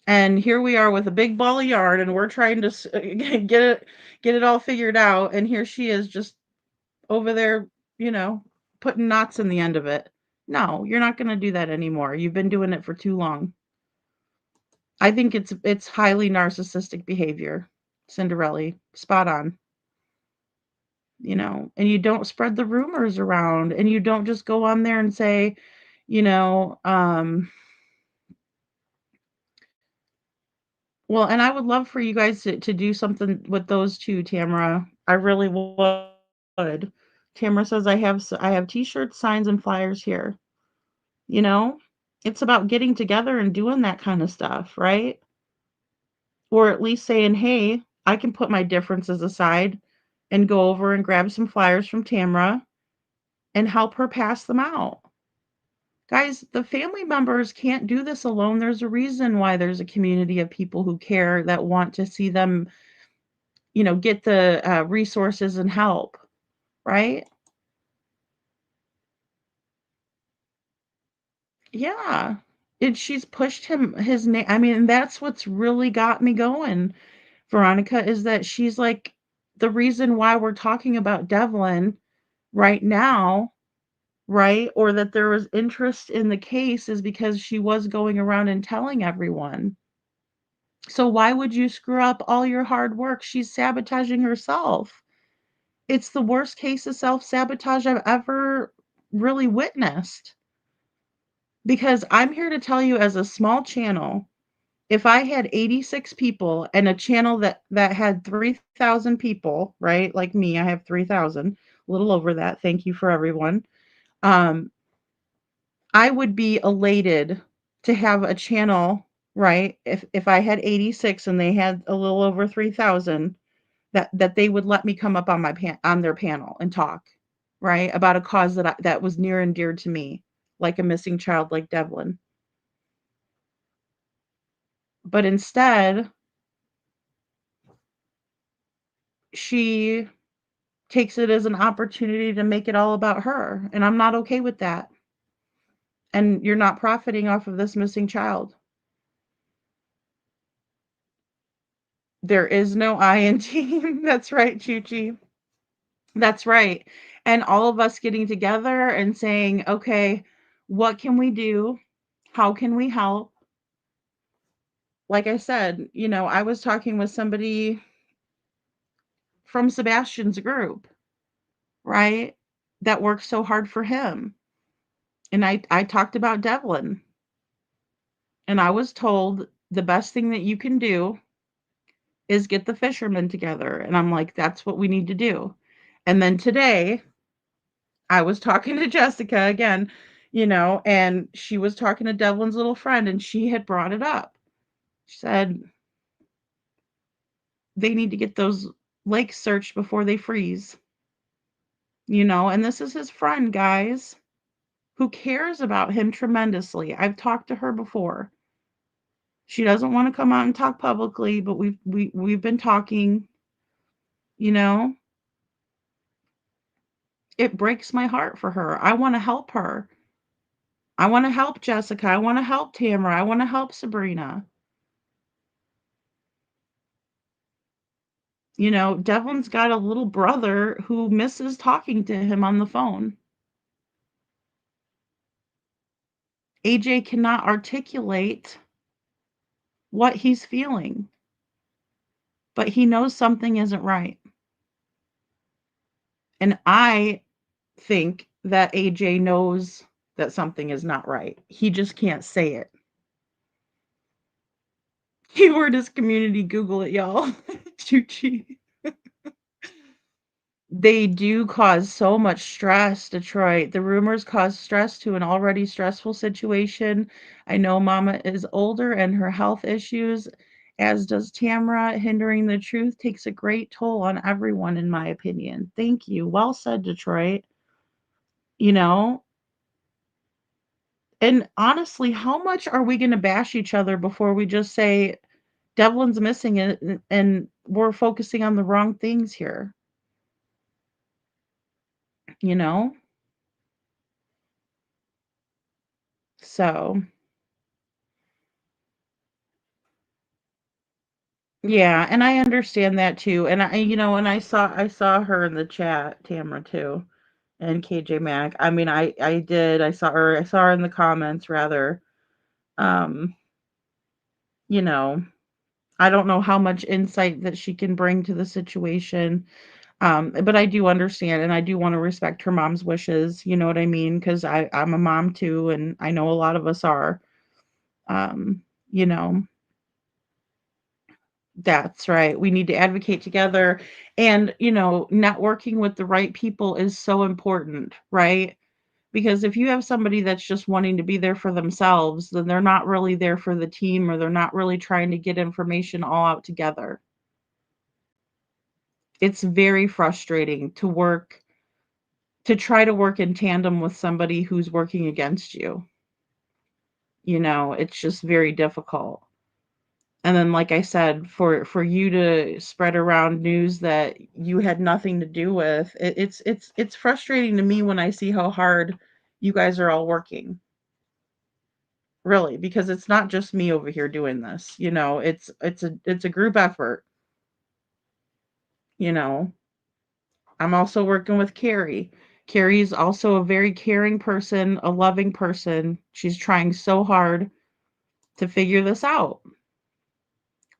And here we are with a big ball of yarn, and we're trying to get it all figured out. And here she is, just over there, putting knots in the end of it. No, you're not going to do that anymore. You've been doing it for too long. I think it's highly narcissistic behavior. Cinderella, spot on. And you don't spread the rumors around, and you don't just go on there and say, well, and I would love for you guys to do something with those two, Tamara. I really would. Tamara says I have t-shirts, signs, and flyers here. It's about getting together and doing that kind of stuff, right? Or at least saying, hey, I can put my differences aside and go over and grab some flyers from Tamara and help her pass them out. Guys, the family members can't do this alone. There's a reason why there's a community of people who care that want to see them, get the resources and help, right? Yeah. And she's pushed his name. I mean, that's what's really got me going, Veronica, is that she's like the reason why we're talking about Devlin right now, right? Or that there was interest in the case is because she was going around and telling everyone. So why would you screw up all your hard work? She's sabotaging herself. It's the worst case of self-sabotage I've ever really witnessed. Because I'm here to tell you, as a small channel, if I had 86 people and a channel that had 3,000 people, right? Like me, I have 3,000, a little over that. Thank you for everyone. Um, I would be elated to have a channel, right? If I had 86 and they had a little over 3,000, that they would let me come up on on their panel and talk, right? About a cause that was near and dear to me, like a missing child like Devlin. But instead, she takes it as an opportunity to make it all about her, and I'm not okay with that. And you're not profiting off of this missing child. There is no I in team. That's right, Chuchi. That's right. And all of us getting together and saying, okay, what can we do? How can we help? Like I said, I was talking with somebody from Sebastian's group, right? That works so hard for him. And I talked about Devlin. And I was told the best thing that you can do is get the fishermen together. And I'm like, that's what we need to do. And then today, I was talking to Jessica again, and she was talking to Devlin's little friend, and she had brought it up. She said, they need to get those lakes searched before they freeze, and this is his friend, guys, who cares about him tremendously. I've talked to her before. She doesn't want to come out and talk publicly, but we've been talking, you know. It breaks my heart for her. I want to help her. I want to help Jessica. I want to help Tamara. I want to help Sabrina. Devlin's got a little brother who misses talking to him on the phone. AJ cannot articulate what he's feeling, but he knows something isn't right. And I think that AJ knows that something is not right. He just can't say it. Keyword is community. Google it, y'all. Chuchi. They do cause so much stress, Detroit. The rumors cause stress to an already stressful situation. I know Mama is older and her health issues, as does Tamara. Hindering the truth takes a great toll on everyone, in my opinion. Thank you. Well said, Detroit. You know, and honestly, how much are we going to bash each other before we just say Devlin's missing it and we're focusing on the wrong things here? You know? So, yeah, and I understand that too. And and I saw her in the chat, Tamara too, and KJ Mac. I mean, I saw her in the comments rather. Um, you know, I don't know how much insight that she can bring to the situation. But I do understand and I do want to respect her mom's wishes, you know what I mean? Because I'm a mom too, and I know a lot of us are. Um, you know, That's right. We need to advocate together. And, networking with the right people is so important, right? Because if you have somebody that's just wanting to be there for themselves, then they're not really there for the team or they're not really trying to get information all out together. It's very frustrating to work to try to work in tandem with somebody who's working against you. It's just very difficult. And then, like I said, for you to spread around news that you had nothing to do with, it's frustrating to me when I see how hard you guys are all working. Really, because it's not just me over here doing this. It's a group effort. You know, I'm also working with Carrie. Carrie's also a very caring person, a loving person. She's trying so hard to figure this out,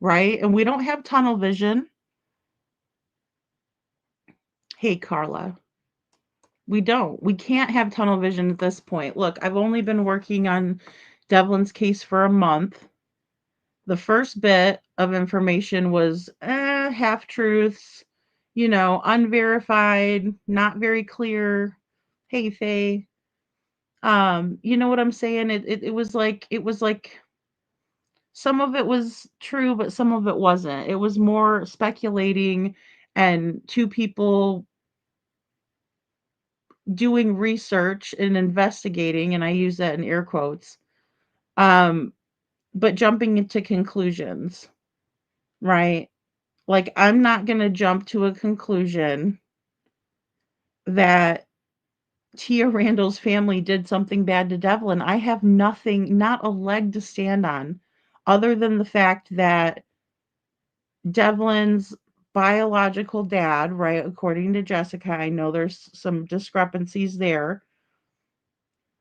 right? And we don't have tunnel vision. Hey, Carla, we don't. We can't have tunnel vision at this point. Look, I've only been working on Devlin's case for a month. The first bit of information was half truths, unverified, not very clear. Hey, Faye. You know what I'm saying? It was like some of it was true, but some of it wasn't. It was more speculating and two people doing research and investigating, and I use that in air quotes, um, but jumping into conclusions, right? Like, I'm not going to jump to a conclusion that Tia Randall's family did something bad to Devlin. I have nothing, not a leg to stand on, other than the fact that Devlin's biological dad, right, according to Jessica, I know there's some discrepancies there,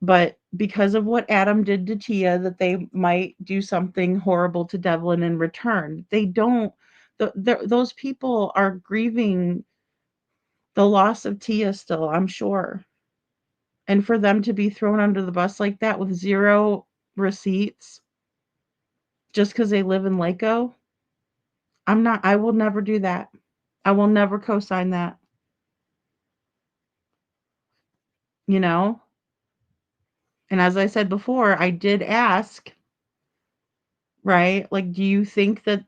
but because of what Adam did to Tia, that they might do something horrible to Devlin in return. They don't. Those people are grieving the loss of Tia still, I'm sure. And for them to be thrown under the bus like that with zero receipts just because they live in Laco, I will never do that. I will never co sign that, you know? And as I said before, I did ask, right? Like, do you think that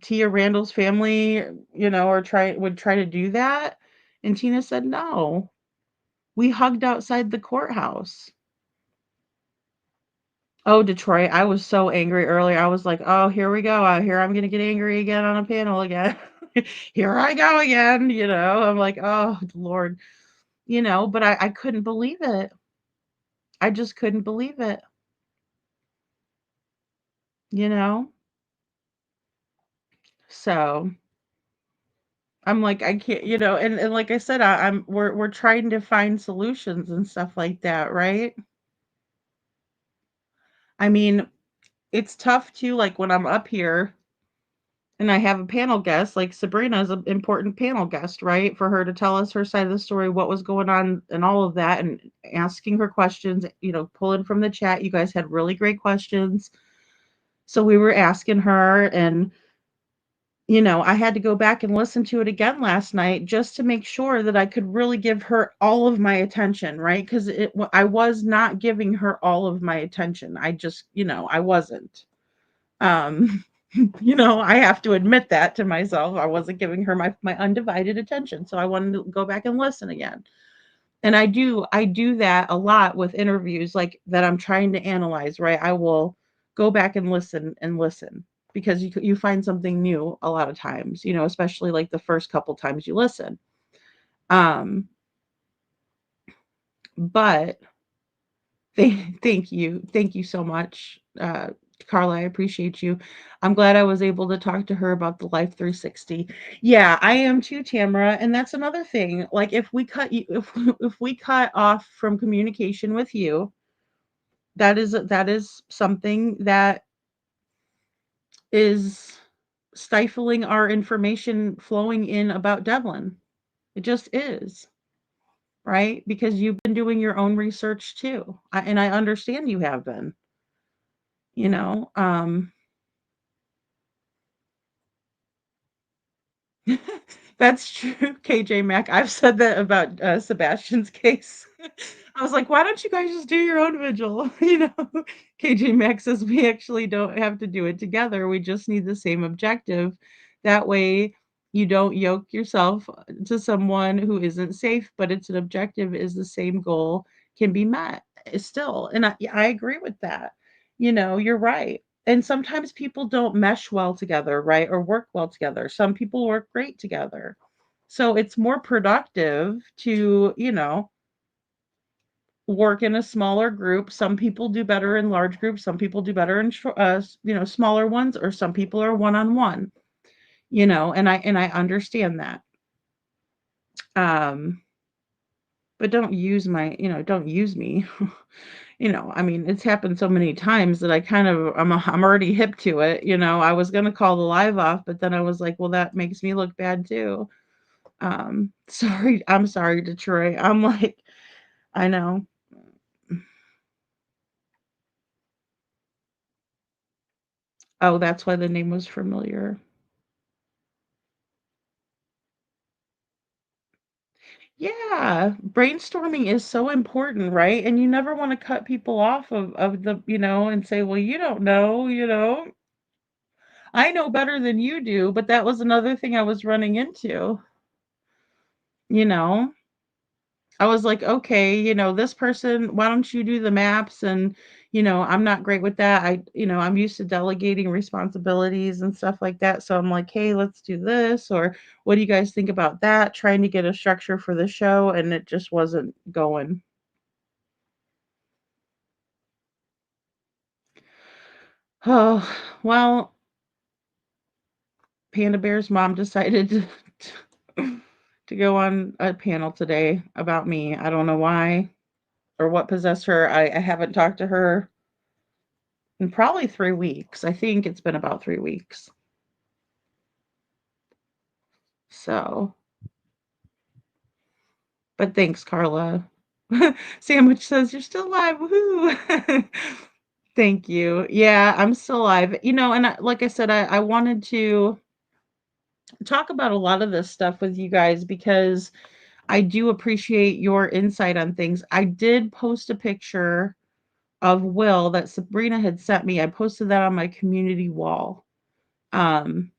Tia Randall's family, or would try to do that? And Tina said no. We hugged outside the courthouse. Oh, Detroit, I was so angry earlier. I was like, "Oh, here we go. Here I'm gonna get angry again on a panel again. Here I go again." I'm like, "Oh, Lord," but I couldn't believe it. I just couldn't believe it. You know. So I'm like, I can't, and like I said, we're trying to find solutions and stuff like that, right? I mean, it's tough too, like when I'm up here and I have a panel guest, like Sabrina is an important panel guest, right? For her to tell us her side of the story, what was going on and all of that, and asking her questions, pulling from the chat. You guys had really great questions. So we were asking her, and I had to go back and listen to it again last night just to make sure that I could really give her all of my attention, right? Because I was not giving her all of my attention. I just, I wasn't. Um, I have to admit that to myself. I wasn't giving her my undivided attention. So I wanted to go back and listen again. And I do that a lot with interviews like that I'm trying to analyze, right? I will go back and listen because you find something new a lot of times, especially like the first couple times you listen. Um, but thank you so much, Carla. I appreciate you. I'm glad I was able to talk to her about the Life 360. Yeah, I am too, Tamara. And that's another thing. Like if we cut you, if we cut off from communication with you, that is something that is stifling our information flowing in about Devlin. It just is, right? Because you've been doing your own research too. And I understand you have been, you know. That's true, KJ Mac. I've said that about Sebastian's case. I was like, why don't you guys just do your own vigil? KJ Mac says we actually don't have to do it together. We just need the same objective. That way, You don't yoke yourself to someone who isn't safe, but it's an objective is the same goal can be met still. And I agree with that. You're right. And sometimes people don't mesh well together, right? Or work well together. Some people work great together. So it's more productive to, work in a smaller group. Some people do better in large groups. Some people do better in, smaller ones, or some people are one on one, and I understand that. Um, but don't use me. I mean, it's happened so many times that I'm already hip to it. I was gonna call the live off, but then I was like, well, that makes me look bad too. Sorry, I'm sorry, Detroit. I'm like, I know. Oh, that's why the name was familiar. Yeah, brainstorming is so important, right? And you never want to cut people off of the, and say, well, you don't know, I know better than you do, but that was another thing I was running into, you know. I was like, okay, this person, why don't you do the maps? And, I'm not great with that. I'm used to delegating responsibilities and stuff like that. So I'm like, hey, let's do this. Or what do you guys think about that? Trying to get a structure for the show. And it just wasn't going. Oh, well, Panda Bear's mom decided to go on a panel today about me. I don't know why or what possessed her. I haven't talked to her in probably 3 weeks. I think it's been about 3 weeks. So, but thanks, Carla. Sandwich says you're still alive. Woohoo! Thank you. Yeah, I'm still alive. And like I said, I wanted to talk about a lot of this stuff with you guys because I do appreciate your insight on things. I did post a picture of Will that Sabrina had sent me. I posted that on my community wall. Um,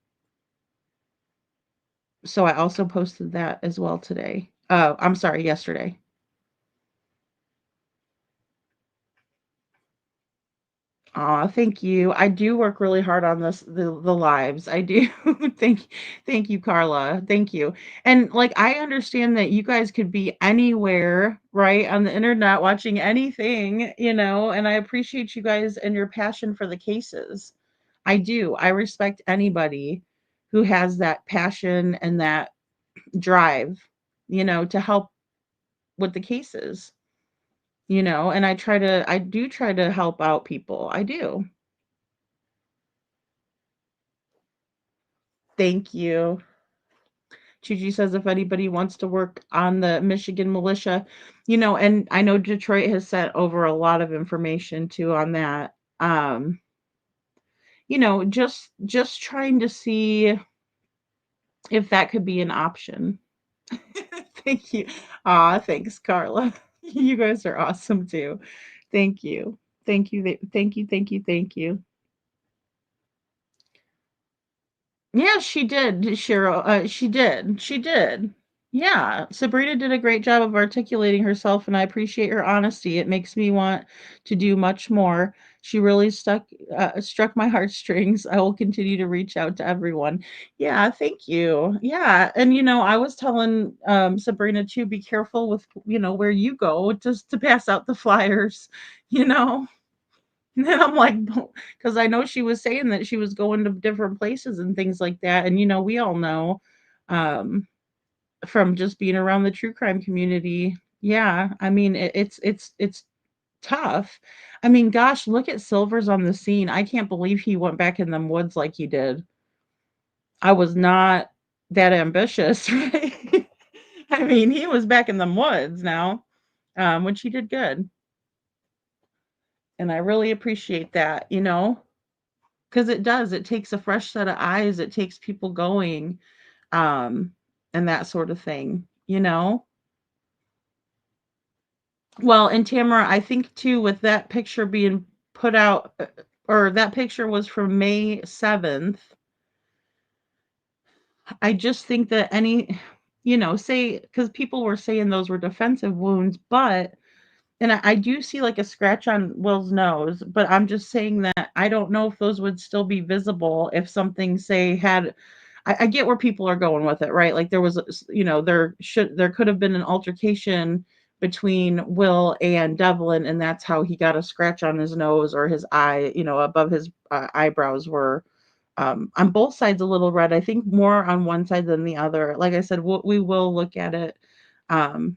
so I also posted that as well today. I'm sorry, yesterday. Aw, thank you. I do work really hard on the lives. I do. Thank you, Carla. Thank you. And like I understand that you guys could be anywhere, right, on the internet watching anything, and I appreciate you guys and your passion for the cases. I do. I respect anybody who has that passion and that drive, to help with the cases, and I do try to help out people. I do. Thank you. Gigi says if anybody wants to work on the Michigan militia, and I know Detroit has sent over a lot of information too on that. Just trying to see if that could be an option. Thank you. Aw, thanks, Carla. You guys are awesome too. Thank you. Thank you. Thank you. Thank you. Thank you. Yeah, she did, Cheryl. She did. She did. Yeah, Sabrina did a great job of articulating herself, and I appreciate her honesty. It makes me want to do much more. She really struck my heartstrings. I will continue to reach out to everyone. Yeah, thank you. Yeah, and I was telling Sabrina to be careful with where you go just to pass out the flyers. You know. And then I'm like, because I know she was saying that she was going to different places and things like that. And, we all know um, from just being around the true crime community. Yeah. I mean, it's tough. I mean, gosh, look at Silver's on the scene. I can't believe he went back in them woods like he did. I was not that ambitious, right? I mean, he was back in them woods now, which he did good. And I really appreciate that. Because it does, it takes a fresh set of eyes, it takes people going, um, and that sort of thing. Well, and Tamara, I think too with that picture being put out, or that picture was from May 7th. I just think that say, because people were saying those were defensive wounds, but and I do see like a scratch on Will's nose, but I'm just saying that I don't know if those would still be visible if something, say, had. I get where people are going with it, right? Like there was, there could have been an altercation between Will and Devlin, and that's how he got a scratch on his nose or his eye, above his eyebrows were on both sides a little red. I think more on one side than the other. Like I said, we will look at it, um,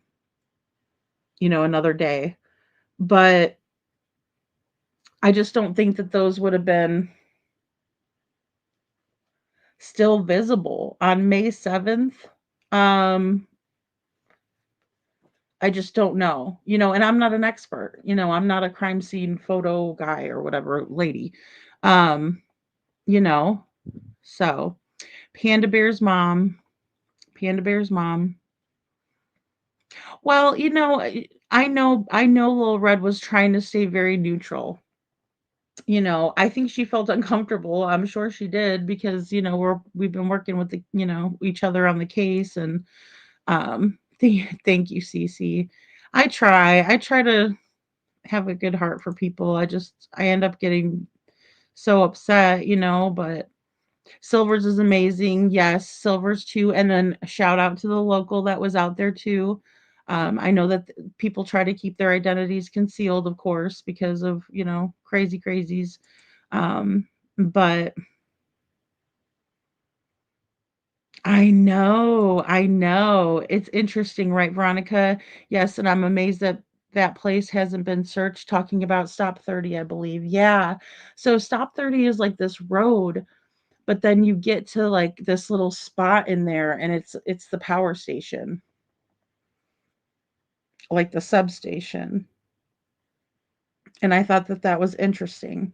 another day. But I just don't think that those would have been still visible on May 7th. Um, I just don't know, and I'm not an expert, I'm not a crime scene photo guy or whatever lady. Um, you know, so Panda Bear's mom, Panda Bear's mom. Well, I know Little Red was trying to stay very neutral. I think she felt uncomfortable. I'm sure she did because, we've been working with each other on the case and thank you, Cece. I try to have a good heart for people. I end up getting so upset, but Silver's is amazing. Yes, Silver's too. And then a shout out to the local that was out there too. I know that people try to keep their identities concealed, of course, because of, crazy crazies. But I know. It's interesting, right, Veronica? Yes, and I'm amazed that that place hasn't been searched, talking about Stop 30, I believe. Yeah. So Stop 30 is like this road, but then you get to like this little spot in there and it's the power station, like the substation. And I thought that that was interesting.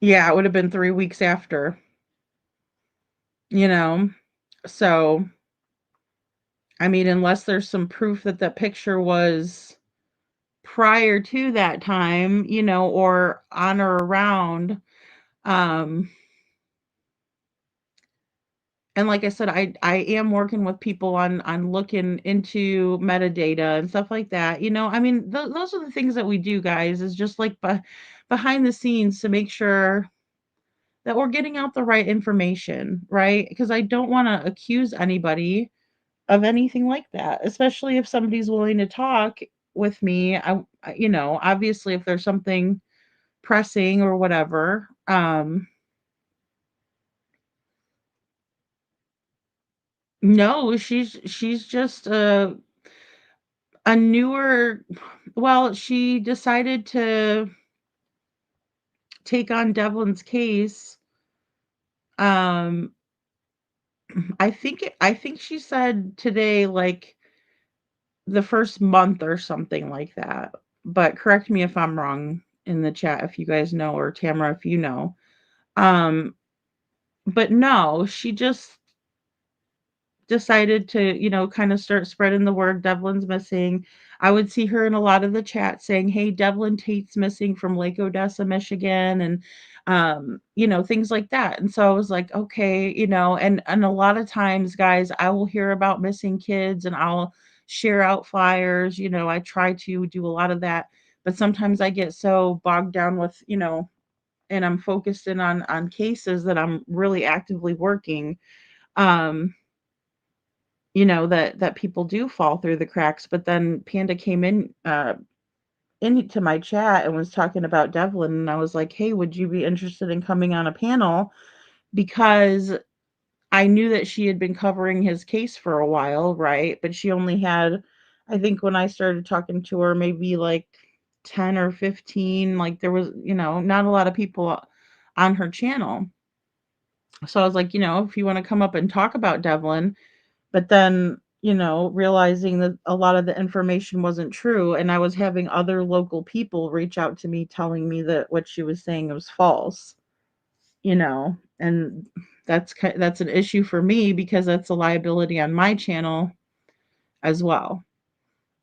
Yeah, it would have been 3 weeks after, you know. So, I mean, unless there's some proof that that picture was prior to that time, or on or around, um and like I said, I am working with people on looking into metadata and stuff like that. I mean, those are the things that we do, guys, is just like behind the scenes to make sure that we're getting out the right information, right? Because I don't want to accuse anybody of anything like that, especially if somebody's willing to talk with me. Obviously, if there's something pressing or whatever. No, she's just a newer, well, she decided to take on Devlin's case. Um, I think she said today, like the first month or something like that. But correct me if I'm wrong in the chat if you guys know, or Tamara if you know. Um, but no, she just decided to, kind of start spreading the word Devlin's missing. I would see her in a lot of the chat saying, "Hey, Devlin Tate's missing from Lake Odessa, Michigan," and things like that. And so I was like, okay, and a lot of times, guys, I will hear about missing kids and I'll share out flyers. I try to do a lot of that, but sometimes I get so bogged down with, and I'm focused in on cases that I'm really actively working. Um, that people do fall through the cracks. But then Panda came into my chat and was talking about Devlin, and I was like, "Hey, would you be interested in coming on a panel?" Because I knew that she had been covering his case for a while, right? But she only had, I think when I started talking to her, maybe like 10 or 15, like there was, not a lot of people on her channel. So I was like, if you want to come up and talk about Devlin, but then, realizing that a lot of the information wasn't true, and I was having other local people reach out to me telling me that what she was saying was false, and that's an issue for me because that's a liability on my channel as well.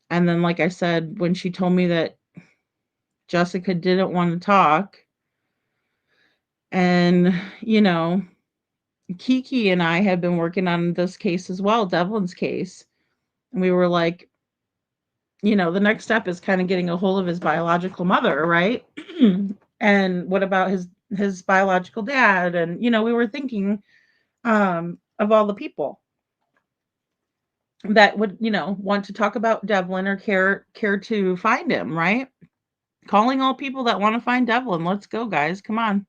And then, like I said, when she told me that Jessica didn't want to talk, And, Kiki and I had been working on this case as well, Devlin's case. And we were like, the next step is kind of getting a hold of his biological mother, right? And what about his biological dad? And, we were thinking of all the people that would, want to talk about Devlin or care to find him, right? Calling all people that want to find Devlin. Let's go, guys. Come on.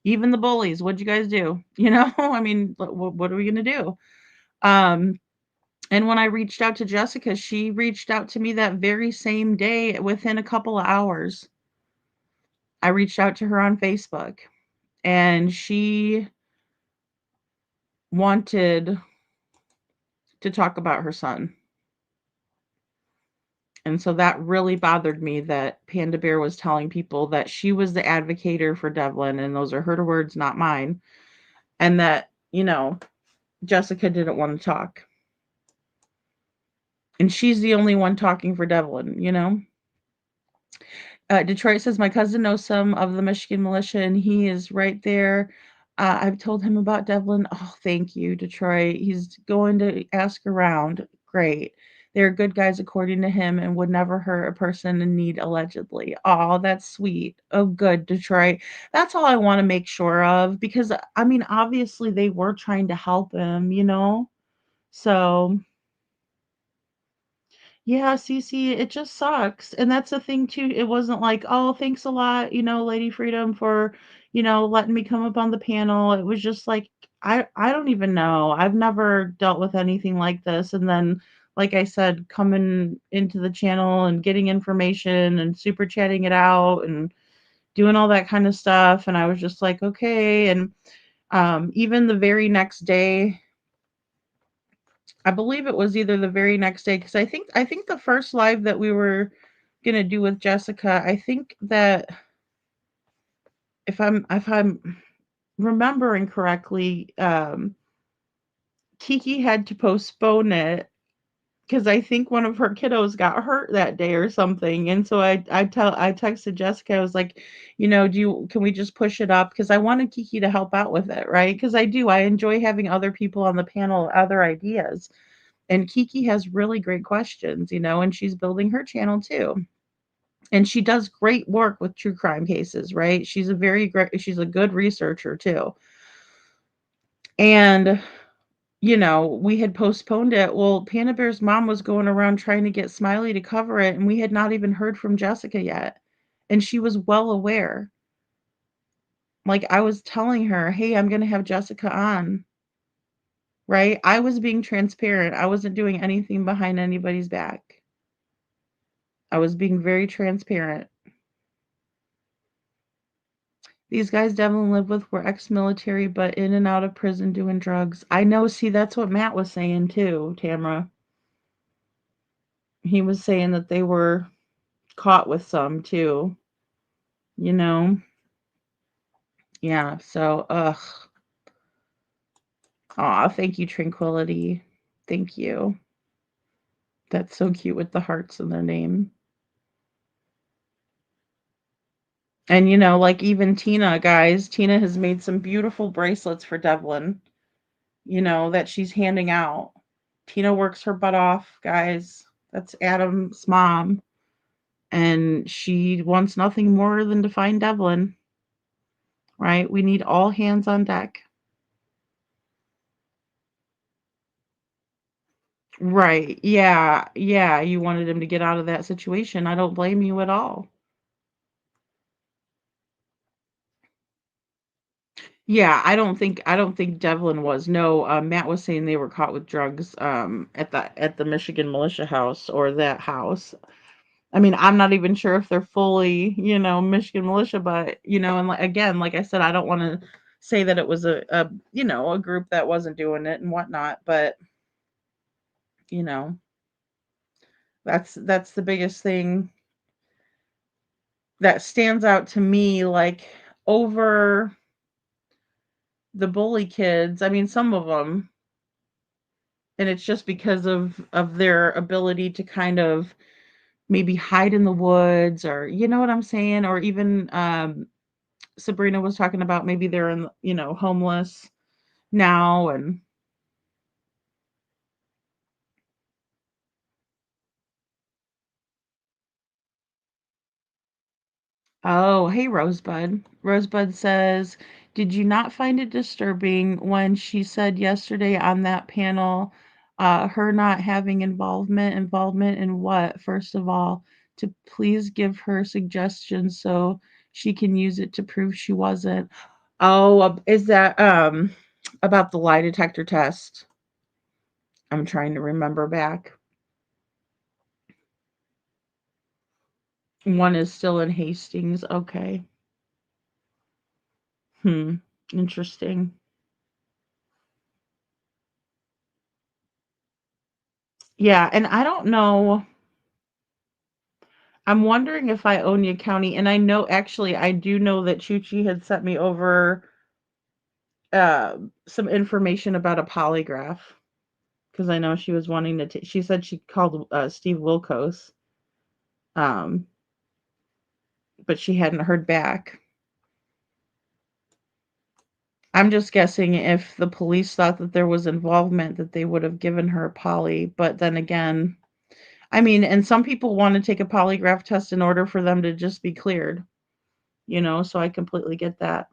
Even the bullies. What'd you guys do? I mean, what are we going to do? And when I reached out to Jessica, she reached out to me that very same day within a couple of hours. I reached out to her on Facebook and she wanted to talk about her son. And so that really bothered me that Panda Bear was telling people that she was the advocator for Devlin, and those are her words, not mine. And that, Jessica didn't want to talk. And she's the only one talking for Devlin. Detroit says, my cousin knows some of the Michigan militia, and he is right there. I've told him about Devlin. Oh, thank you, Detroit. He's going to ask around. Great. They're good guys, according to him, and would never hurt a person in need, allegedly. Oh, that's sweet. Oh, good, Detroit. That's all I want to make sure of because, I mean, obviously they were trying to help him. So yeah, Cece, it just sucks. And that's the thing too. It wasn't like, oh, thanks a lot, Lady Freedom for, letting me come up on the panel. It was just like, I don't even know. I've never dealt with anything like this. And then, like I said, coming into the channel and getting information and super chatting it out and doing all that kind of stuff. And I was just like, okay. And even the very next day, I believe it was either the very next day because I think the first live that we were gonna do with Jessica, I think that if I'm remembering correctly, Kiki had to postpone it because I think one of her kiddos got hurt that day or something. And so I texted Jessica, I was like, can we just push it up? Because I wanted Kiki to help out with it, right? Because I enjoy having other people on the panel, other ideas. And Kiki has really great questions, and she's building her channel too. And she does great work with true crime cases, right? She's a good researcher too. And we had postponed it. Well, Panda Bear's mom was going around trying to get Smiley to cover it, and we had not even heard from Jessica yet. And she was well aware. Like I was telling her, hey, I'm going to have Jessica on, right? I was being transparent. I wasn't doing anything behind anybody's back. I was being very transparent. These guys Devlin lived with were ex-military, but in and out of prison doing drugs. I know. See, that's what Matt was saying too, Tamara. He was saying that they were caught with some too. Yeah. So, Aw, thank you, Tranquility. Thank you. That's so cute with the hearts in their name. And like even Tina, guys, Tina has made some beautiful bracelets for Devlin, that she's handing out. Tina works her butt off, guys. That's Adam's mom. And she wants nothing more than to find Devlin. Right? We need all hands on deck. Right. Yeah. Yeah. You wanted him to get out of that situation. I don't blame you at all. Yeah, I don't think Devlin was. No, Matt was saying they were caught with drugs at the Michigan militia house or that house. I mean, I'm not even sure if they're fully, Michigan militia, but and again, like I said, I don't want to say that it was a group that wasn't doing it and whatnot, but you know, that's the biggest thing that stands out to me, like over the bully kids. I mean, some of them, and it's just because of their ability to kind of maybe hide in the woods, or you know what I'm saying, or even Sabrina was talking about maybe they're in, homeless now. And oh, hey, Rosebud. Rosebud says, did you not find it disturbing when she said yesterday on that panel, her not having involvement in what? First of all, to please give her suggestions so she can use it to prove she wasn't. Oh, is that about the lie detector test? I'm trying to remember back. One is still in Hastings. Okay. Hmm. Interesting. Yeah, and I don't know. I'm wondering if Ionia County, and I know actually I do know that Chuchi had sent me over some information about a polygraph because I know she was wanting to. She said she called Steve Wilkos, um, but she hadn't heard back. I'm just guessing if the police thought that there was involvement, that they would have given her a poly. But then again, I mean, and some people want to take a polygraph test in order for them to just be cleared, so I completely get that.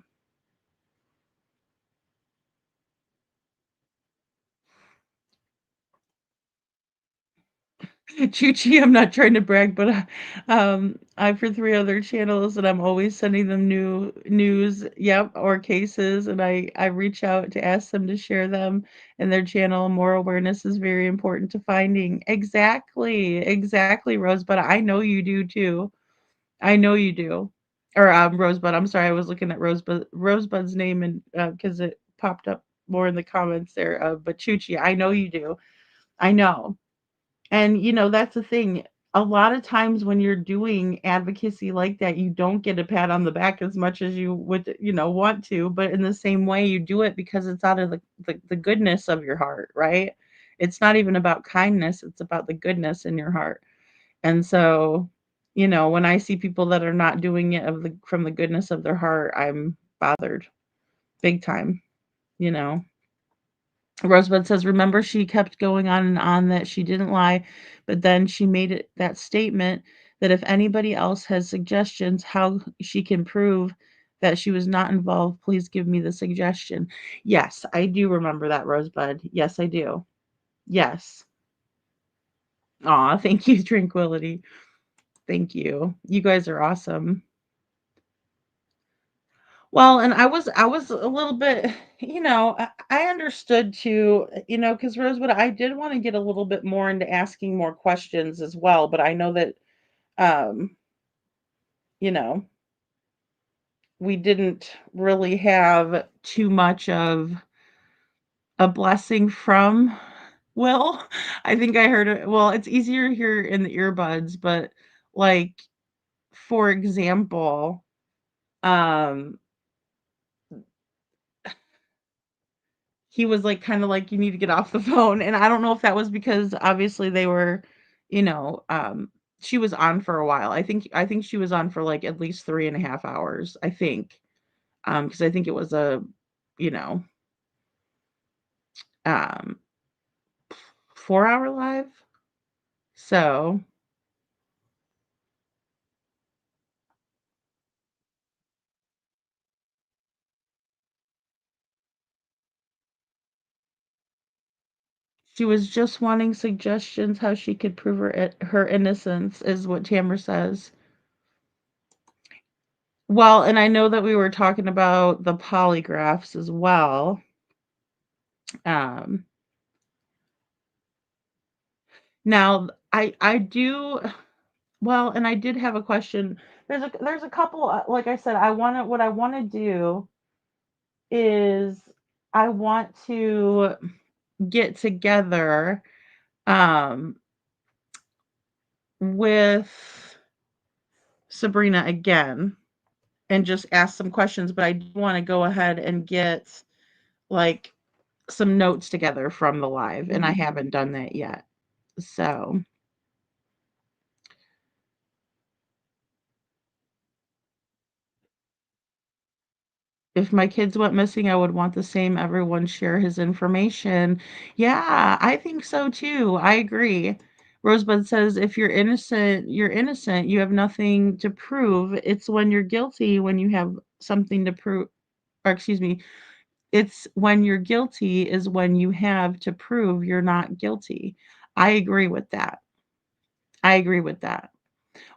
Chuchi, I'm not trying to brag, but I for 3 other channels, and I'm always sending them new news, yep, or cases, and I reach out to ask them to share them in their channel. More awareness is very important to finding. Exactly, Rosebud. I know you do too. I know you do. Or Rosebud. I'm sorry, I was looking at Rosebud's name and because it popped up more in the comments there. But Chuchi, I know you do. I know. And, that's the thing. A lot of times when you're doing advocacy like that, you don't get a pat on the back as much as you would, want to. But in the same way, you do it because it's out of the goodness of your heart, right? It's not even about kindness, it's about the goodness in your heart. And so, when I see people that are not doing it from the goodness of their heart, I'm bothered big time, you know. Rosebud says, remember, she kept going on and on that she didn't lie, but then she made it that statement that if anybody else has suggestions how she can prove that she was not involved, please give me the suggestion. Yes, I do remember that, Rosebud. Yes, I do. Yes. Aw, thank you, Tranquility. Thank you. You guys are awesome. Well, and I was a little bit, I understood too, because Rosewood, I did want to get a little bit more into asking more questions as well, but I know that, um, you know, we didn't really have too much of a blessing from Will. I think I heard it. Well, it's easier here in the earbuds, but like, for example, um, he was like kind of like, you need to get off the phone. And I don't know if that was because obviously they were, you know um she was on for a while. I think she was on for like at least 3.5 hours, I think. Because I think it was a, you know um 4-hour live. So she was just wanting suggestions how she could prove her innocence, is what Tamara says. Well, and I know that we were talking about the polygraphs as well. um Now, I do. Well, and I did have a question. There's a couple, like I said, what I wanna do is I want to get together, um, with Sabrina again and just ask some questions, but I do wanna go ahead and get, like, some notes together from the live, and I haven't done that yet. So, If my kids went missing, I would want the same. Everyone share his information. Yeah, I think so too. I agree. Rosebud says, if you're innocent, you're innocent. You have nothing to prove. It's when you're guilty when you have something to prove. Or, excuse me, it's when you're guilty is when you have to prove you're not guilty. I agree with that. I agree with that.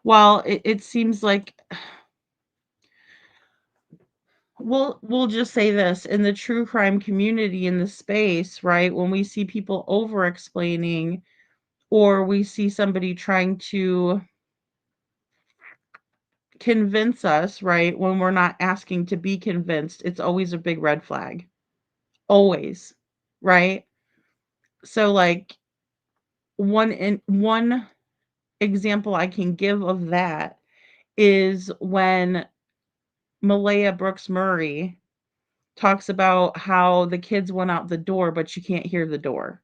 Well, it seems like we'll just say this in the true crime community in the space, right? When we see people over explaining or we see somebody trying to convince us, right? When we're not asking to be convinced, it's always a big red flag. Always, right? So like one example I can give of that is when Malaya Brooks Murray talks about how the kids went out the door, but you can't hear the door.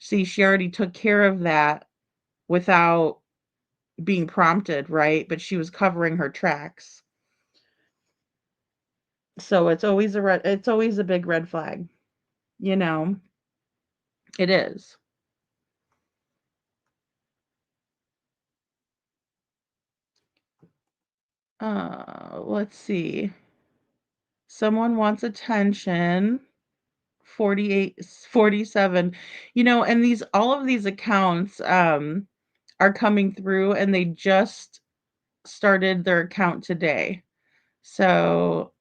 See, she already took care of that without being prompted, right? But she was covering her tracks. So it's always a big red flag, you know. It is. Let's see. Someone wants attention. 48, 47. You know, and these all of these accounts are coming through and they just started their account today. So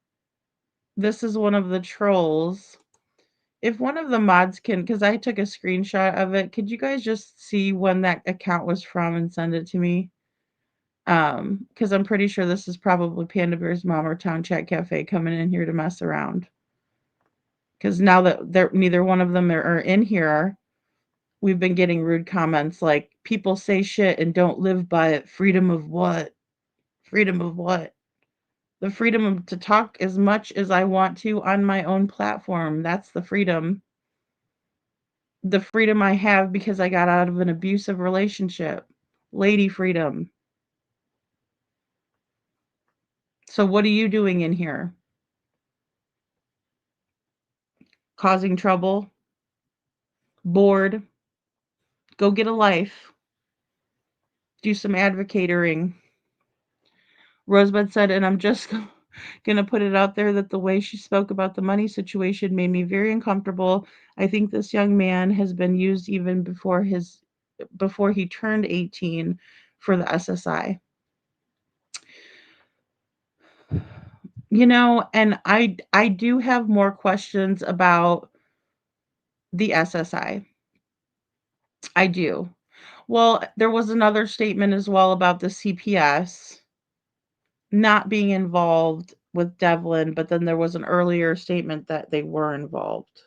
this is one of the trolls. If one of the mods can, because I took a screenshot of it, could you guys just see when that account was from and send it to me? Because I'm pretty sure this is probably Panda Bear's mom or Town Chat Cafe coming in here to mess around. Because now that they're neither one of them are in here, we've been getting rude comments like people say shit and don't live by it. Freedom of what? Freedom of what? The freedom to talk as much as I want to on my own platform. That's the freedom. The freedom I have because I got out of an abusive relationship. Lady freedom. So what are you doing in here? Causing trouble? Bored? Go get a life. Do some advocating. Rosebud said, and I'm just gonna put it out there that the way she spoke about the money situation made me very uncomfortable. I think this young man has been used even before he turned 18 for the SSI. You know, and I do have more questions about the SSI. I do. Well, there was another statement as well about the CPS not being involved with Devlin, but then there was an earlier statement that they were involved.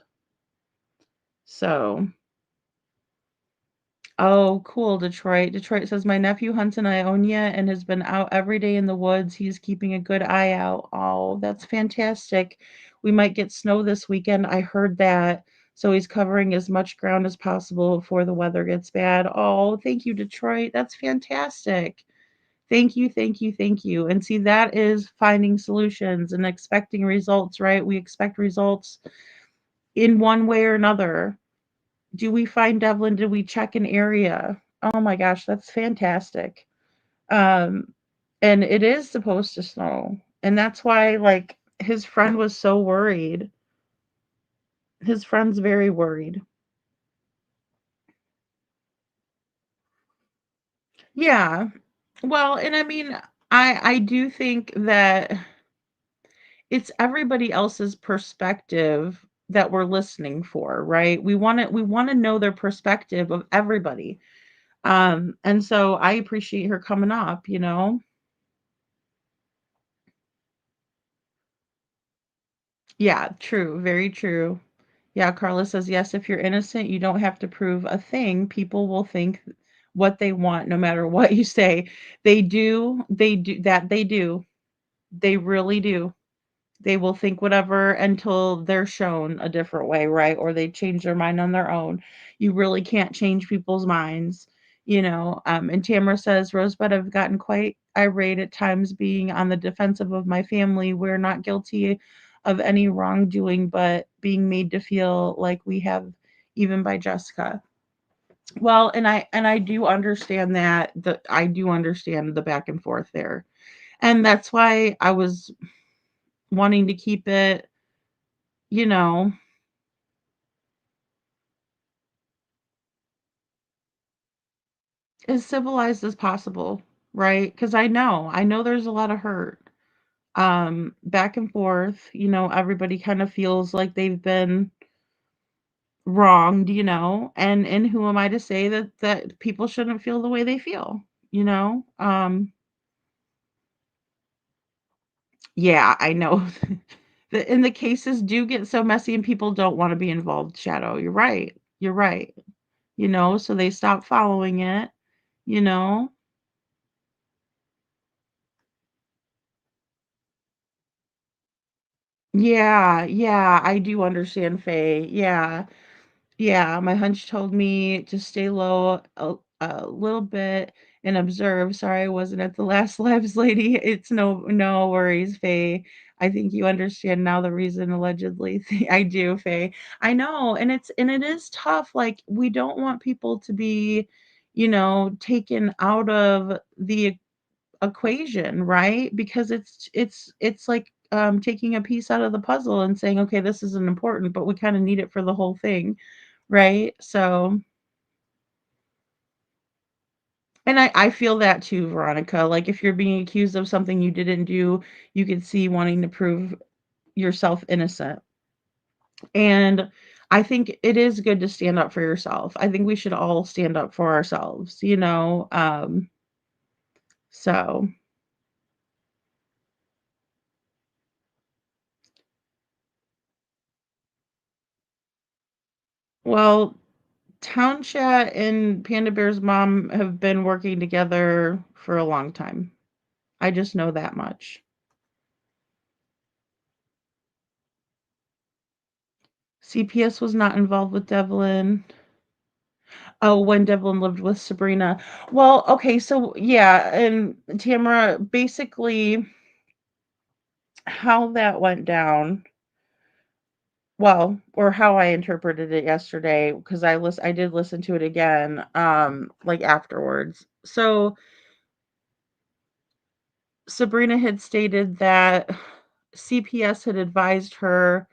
So, oh, cool, Detroit. Detroit says, my nephew hunts in Ionia and has been out every day in the woods. He's keeping a good eye out. Oh, that's fantastic. We might get snow this weekend. I heard that. So he's covering as much ground as possible before the weather gets bad. Oh, thank you, Detroit. That's fantastic. Thank you, thank you, thank you. And see, that is finding solutions and expecting results, right? We expect results in one way or another. Do we find Devlin? Did we check an area? Oh my gosh, that's fantastic. Um, and it is supposed to snow. And that's why, like, his friend was so worried. His friend's very worried. Yeah. Well, and I mean, I do think that it's everybody else's perspective that we're listening for, right? We want to know their perspective of everybody. And so I appreciate her coming up, you know. Yeah, true, very true. Yeah, Carla says yes, if you're innocent, you don't have to prove a thing. People will think what they want no matter what you say. They do that they do. They really do. They will think whatever until they're shown a different way, right? Or they change their mind on their own. You really can't change people's minds, you know. And Tamara says, Rosebud, I've gotten quite irate at times being on the defensive of my family. We're not guilty of any wrongdoing, but being made to feel like we have, even by Jessica. Well, and I do understand that, I do understand the back and forth there. And that's why I was wanting to keep it, you know, as civilized as possible, right? Cuz I know there's a lot of hurt. Back and forth, everybody kind of feels like they've been wronged, and who am I to say that people shouldn't feel the way they feel, you know? Yeah, I know. And the cases do get so messy and people don't want to be involved, Shadow. You're right. You're right. So they stop following it, you know? Yeah, yeah, I do understand, Faye. Yeah. Yeah, my hunch told me to stay low a little bit and observe. Sorry, I wasn't at the last lives, lady. It's no worries, Faye. I think you understand now the reason allegedly. I do, Faye. I know, and it is tough. Like we don't want people to be, taken out of the equation, right? Because it's like taking a piece out of the puzzle and saying, okay, this isn't important, but we kind of need it for the whole thing. Right? So, and I feel that too, Veronica. Like if you're being accused of something you didn't do, you could see wanting to prove yourself innocent. And I think it is good to stand up for yourself. I think we should all stand up for ourselves, so, well, Town Chat and Panda Bear's mom have been working together for a long time. I just know that much. CPS was not involved with Devlin. Oh, when Devlin lived with Sabrina. Well, okay, so yeah, and Tamara, basically how that went down, well, or how I interpreted it yesterday, because I did listen to it again, like afterwards. So Sabrina had stated that CPS had advised her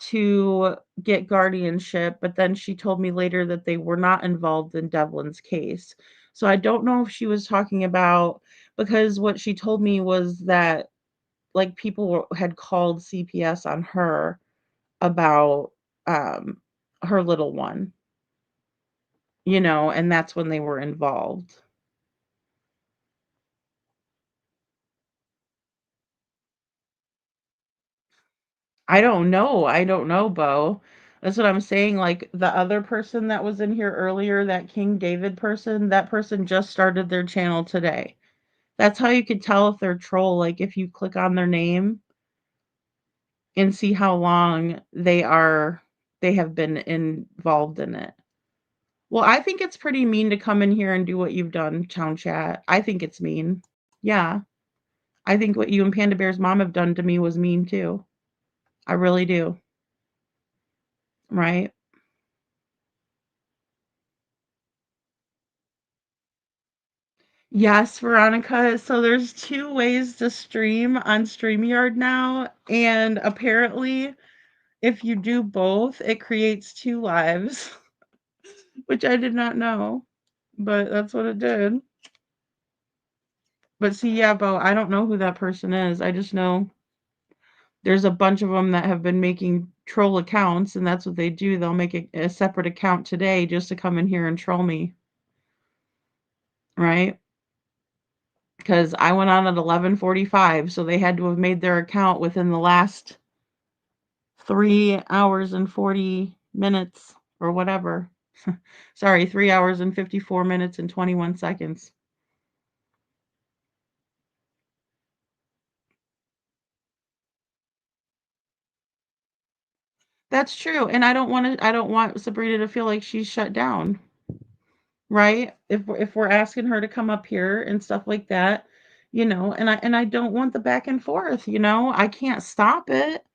to get guardianship, but then she told me later that they were not involved in Devlin's case. So I don't know if she was talking about, because what she told me was that like had called CPS on her about her little one, and that's when they were involved. I don't know, Bo. That's what I'm saying. Like the other person that was in here earlier, that King David person, that person just started their channel today. That's how you could tell if they're troll. Like if you click on their name and see how long they have been involved in it. Well, I think it's pretty mean to come in here and do what you've done, Town Chat. I think it's mean. Yeah. I think what you and Panda Bear's mom have done to me was mean too. I really do. Right? Yes, Veronica. So there's two ways to stream on StreamYard now. And apparently, if you do both, it creates two lives, which I did not know. But that's what it did. But see, yeah, Bo, I don't know who that person is. I just know there's a bunch of them that have been making troll accounts, and that's what they do. They'll make a separate account today just to come in here and troll me, right? Because I went on at 11:45, so they had to have made their account within the last 3 hours and 40 minutes or whatever. Sorry, 3 hours and 54 minutes and 21 seconds. That's true, and I don't want Sabrina to feel like she's shut down, right? If we're asking her to come up here and stuff like that, and I don't want the back and forth, I can't stop it.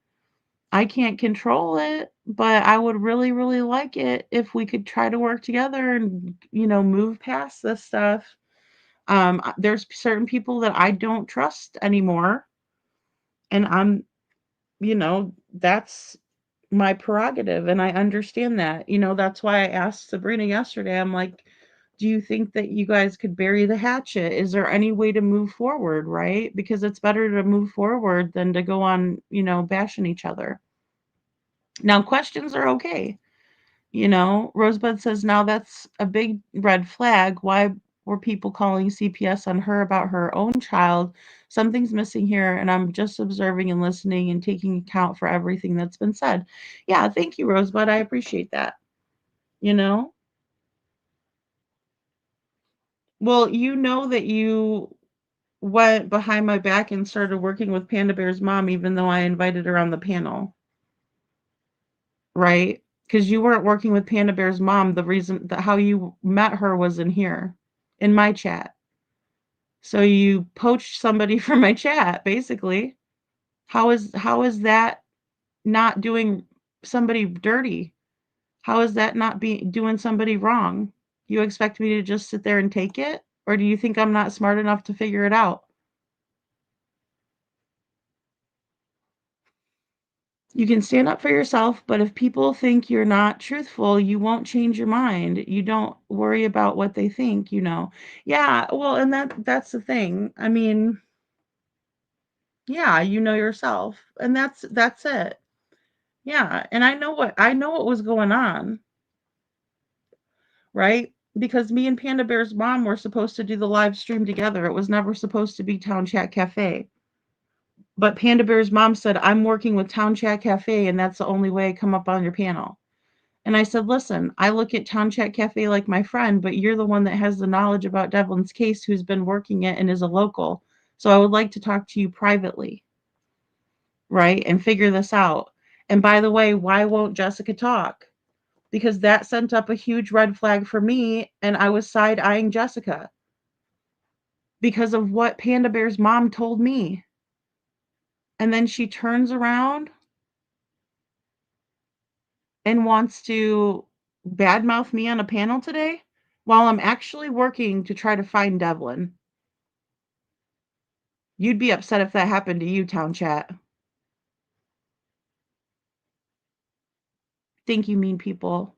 I can't control it, but I would really, really like it if we could try to work together and, move past this stuff. There's certain people that I don't trust anymore, and that's my prerogative, and I understand that. That's why I asked Sabrina yesterday. I'm like, "Do you think that you guys could bury the hatchet? Is there any way to move forward, right? Because it's better to move forward than to go on, bashing each other." Now, questions are okay. Rosebud says, now that's a big red flag. Why were people calling CPS on her about her own child? Something's missing here, and I'm just observing and listening and taking account for everything that's been said. Yeah, thank you, Rosebud. I appreciate that. You know? Well, you know that you went behind my back and started working with Panda Bear's mom, even though I invited her on the panel, right? Because you weren't working with Panda Bear's mom. The reason that how you met her was in here, in my chat. So you poached somebody from my chat, basically. How is that not doing somebody dirty? How is that not be doing somebody wrong? You expect me to just sit there and take it? Or do you think I'm not smart enough to figure it out? You can stand up for yourself, but if people think you're not truthful, you won't change your mind. You don't worry about what they think. Yeah, well, and that's the thing. I mean, yeah, you know yourself, and that's it. Yeah, and I know what was going on, right? Because me and Panda Bear's mom were supposed to do the live stream together. It was never supposed to be Town Chat Cafe. But Panda Bear's mom said, "I'm working with Town Chat Cafe, and that's the only way I come up on your panel." And I said, "Listen, I look at Town Chat Cafe like my friend, but you're the one that has the knowledge about Devlin's case who's been working it and is a local. So I would like to talk to you privately, right? And figure this out. And by the way, why won't Jessica talk? Because that sent up a huge red flag for me, and I was side eyeing Jessica because of what Panda Bear's mom told me. And then she turns around and wants to badmouth me on a panel today while I'm actually working to try to find Devlin. You'd be upset if that happened to you, Town Chat. Thank you, mean people.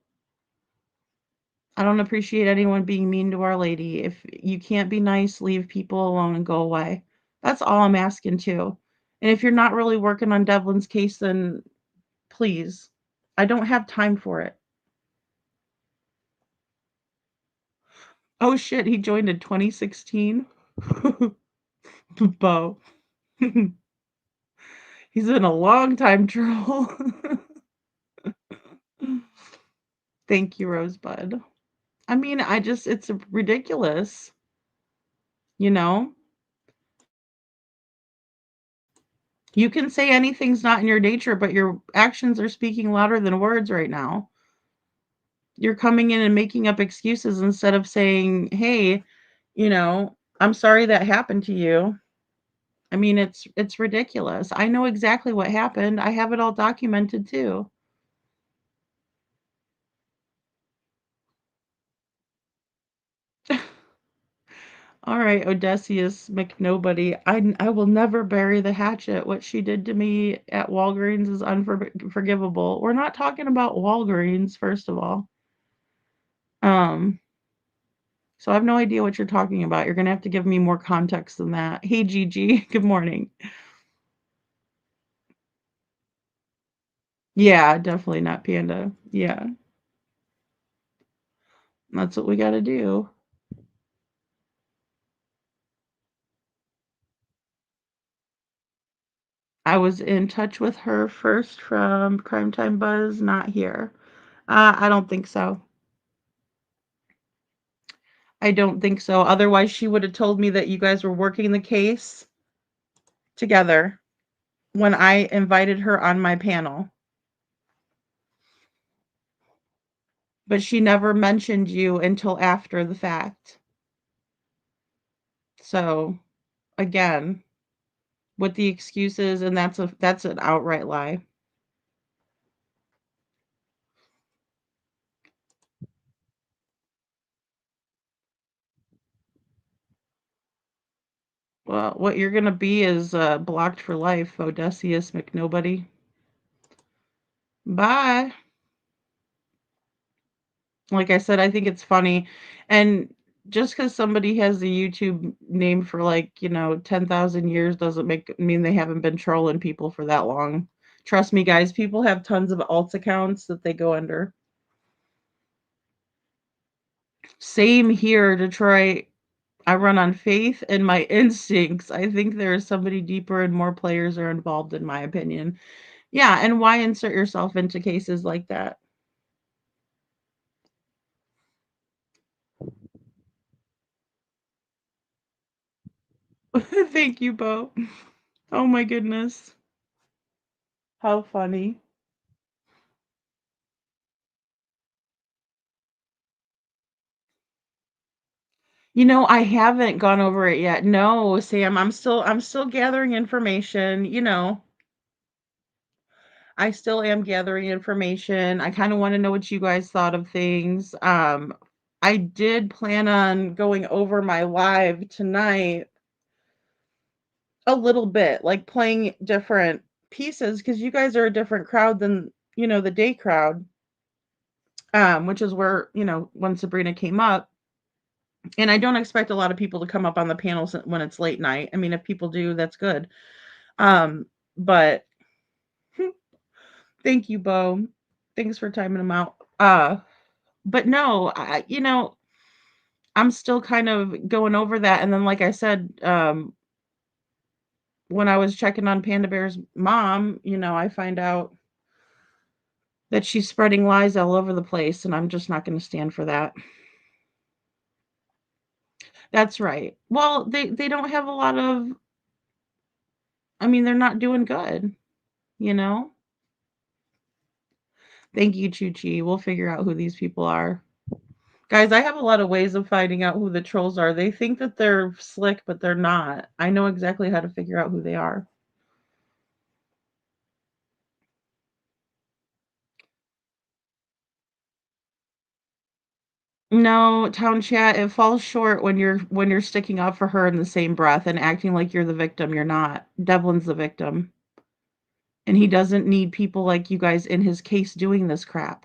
I don't appreciate anyone being mean to Our Lady. If you can't be nice, leave people alone and go away. That's all I'm asking too. And if you're not really working on Devlin's case, then please. I don't have time for it. Oh shit, he joined in 2016. Bo. He's been a long time troll. Thank you, Rosebud. I mean, it's ridiculous, you know? You can say anything's not in your nature, but your actions are speaking louder than words right now. You're coming in and making up excuses instead of saying, "Hey, I'm sorry that happened to you." I mean, it's ridiculous. I know exactly what happened. I have it all documented too. All right, Odysseus McNobody. I will never bury the hatchet. What she did to me at Walgreens is unforgivable. We're not talking about Walgreens, first of all. Um, so I have no idea what you're talking about. You're gonna have to give me more context than that. Hey, Gigi. Good morning. Yeah, definitely not Panda. Yeah, that's what we got to do. I was in touch with her first from Crime Time Buzz, not here. I don't think so. I don't think so. Otherwise, she would have told me that you guys were working the case together when I invited her on my panel. But she never mentioned you until after the fact. So, again, with the excuses, and that's an outright lie. Well, what you're gonna be is blocked for life, Odysseus McNobody. Bye. Like I said, I think it's funny. And just because somebody has a YouTube name for like, 10,000 years doesn't mean they haven't been trolling people for that long. Trust me, guys, people have tons of alt accounts that they go under. Same here, Detroit. I run on faith and my instincts. I think there is somebody deeper and more players are involved, in my opinion. Yeah, and why insert yourself into cases like that? Thank you, Bo. Oh my goodness. How funny. I haven't gone over it yet. No, Sam, I'm still gathering information, I still am gathering information. I kind of want to know what you guys thought of things. I did plan on going over my live tonight a little bit, like playing different pieces because you guys are a different crowd than, the day crowd. Which is where, when Sabrina came up, and I don't expect a lot of people to come up on the panels when it's late night. I mean, if people do, that's good. But thank you, Bo. Thanks for timing them out. But no, I'm still kind of going over that. And then, like I said, when I was checking on Panda Bear's mom, I find out that she's spreading lies all over the place, and I'm just not going to stand for that. That's right. Well, they don't have a lot of. I mean, they're not doing good, you know. Thank you, Chuchi. We'll figure out who these people are. Guys, I have a lot of ways of finding out who the trolls are. They think that they're slick, but they're not. I know exactly how to figure out who they are. No, town chat, it falls short when you're sticking up for her in the same breath and acting like you're the victim. You're not. Devlin's the victim. And he doesn't need people like you guys in his case doing this crap.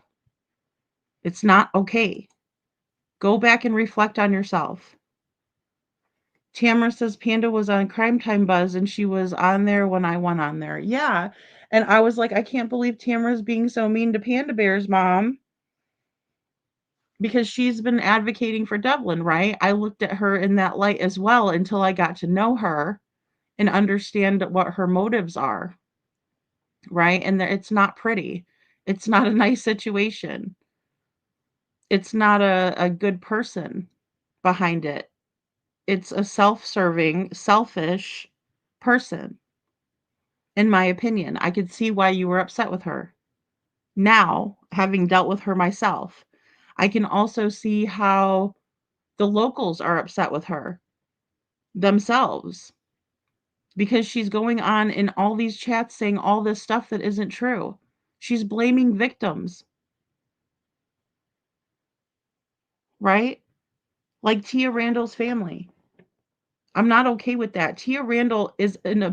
It's not okay. Go back and reflect on yourself. Tamara says Panda was on Crime Time Buzz and she was on there when I went on there. Yeah. And I was like, I can't believe Tamara's being so mean to Panda Bear's mom because she's been advocating for Devlin, right? I looked at her in that light as well until I got to know her and understand what her motives are, right? And it's not pretty. It's not a nice situation. It's not a good person behind it. It's a self-serving, selfish person, in my opinion. I could see why you were upset with her. Now, having dealt with her myself, I can also see how the locals are upset with her themselves because she's going on in all these chats saying all this stuff that isn't true. She's blaming victims, right? Like Tia Randall's family. I'm not okay with that. Tia Randall is an a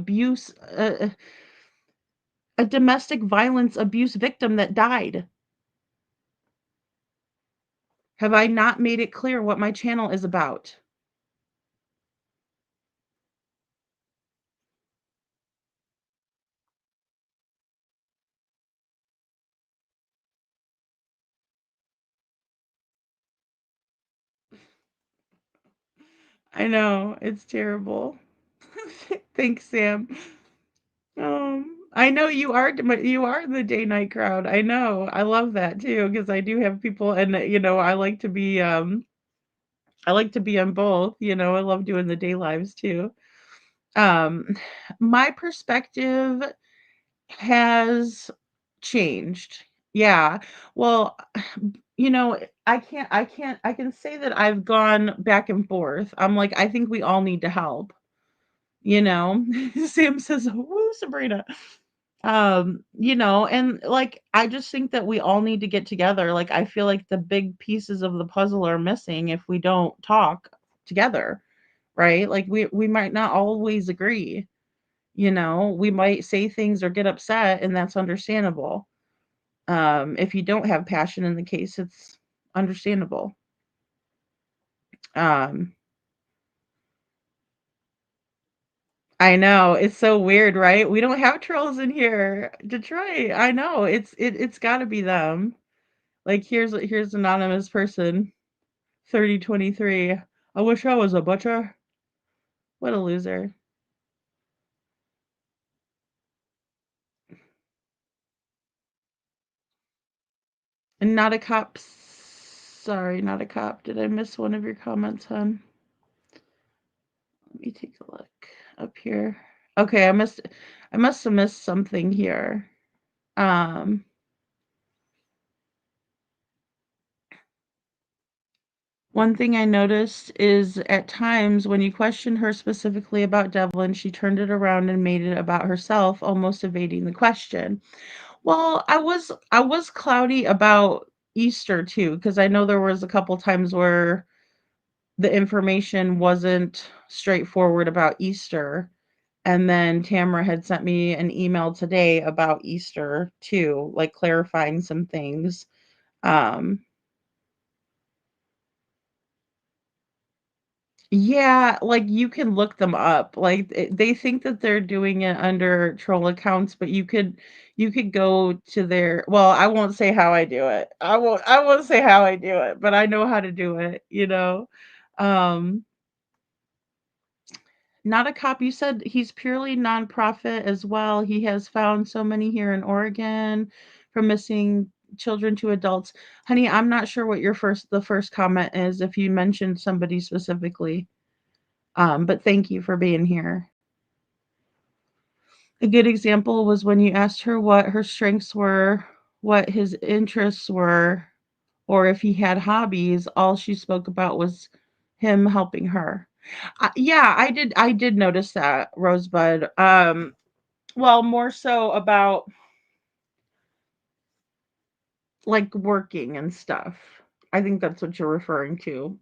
domestic violence abuse victim that died. Have I not made it clear what my channel is about? I know, it's terrible. Thanks, Sam. I know you are the day night crowd. I know. I love that too because I do have people, and I like to be on both. I love doing the day lives too. Um, my perspective has changed. Yeah. Well, I can say that I've gone back and forth. I'm like, I think we all need to help, you know. Sam says, "Woo, Sabrina." And like I just think that we all need to get together. Like I feel like the big pieces of the puzzle are missing if we don't talk together, right? Like we might not always agree, we might say things or get upset, and that's understandable. If you don't have passion in the case, it's understandable. Um, I know, it's so weird, right? We don't have trolls in here. Detroit, I know. It's gotta be them. Like here's anonymous person, 3023. I wish I was a butcher. What a loser. And not a cop. Sorry, not a cop. Did I miss one of your comments, hon? Let me take a look up here. Okay, I must have missed something here. Um One thing I noticed is at times when you questioned her specifically about Devlin, she turned it around and made it about herself, almost evading the question. Well, I was cloudy about Easter too, because I know there was a couple times where the information wasn't straightforward about Easter. And then Tamara had sent me an email today about Easter too, like clarifying some things. Um, Yeah, like, you can look them up, like, they think that they're doing it under troll accounts, but you could go to their well, I won't say how I do it. I won't say how I do it, but I know how to do it. Um, Not a cop, you said he's purely nonprofit as well. He has found so many here in Oregon, from missing children to adults. Honey, I'm not sure what the first comment is, if you mentioned somebody specifically. But thank you for being here. A good example was when you asked her what her strengths were, what his interests were, or if he had hobbies. All she spoke about was him helping her. Yeah, I did notice that, Rosebud. Well, more so about like working and stuff. I think that's what you're referring to.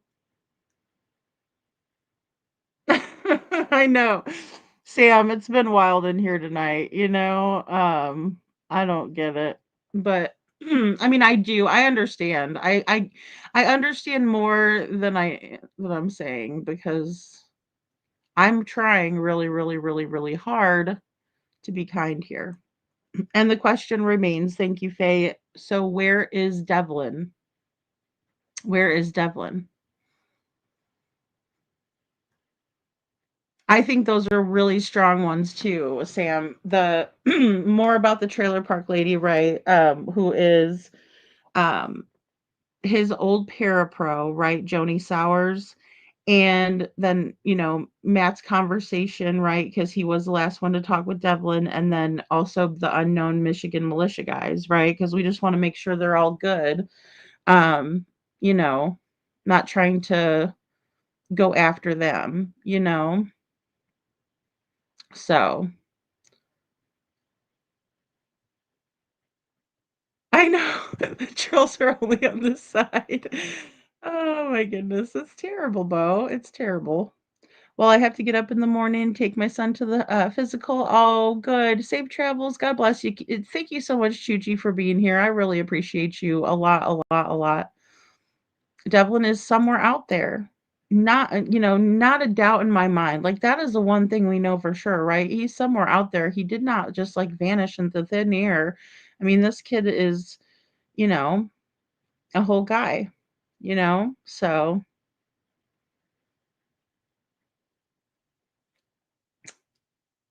I know. Sam, it's been wild in here tonight. I don't get it. But I mean I do. I understand. I understand more than I'm saying, because I'm trying really, really, really, really hard to be kind here. And the question remains, thank you, Faye. So where is Devlin? Where is Devlin? I think those are really strong ones too, Sam. The more about the trailer park lady, right? Who is um his old parapro, right? Joni Sowers. And then, Matt's conversation, right? Because he was the last one to talk with Devlin, and then also the unknown Michigan militia guys, right? Because we just want to make sure they're all good. Um, you know, Not trying to go after them. So I know the trolls are only on this side. Oh my goodness, it's terrible, Bo. It's terrible. Well, I have to get up in the morning, take my son to the physical. Oh, good. Safe travels. God bless you. Thank you so much, Chuchi, for being here. I really appreciate you a lot, a lot, a lot. Devlin is somewhere out there. Not a doubt in my mind. Like, that is the one thing we know for sure, right? He's somewhere out there. He did not just like vanish into thin air. I mean, this kid is, you know, a whole guy. So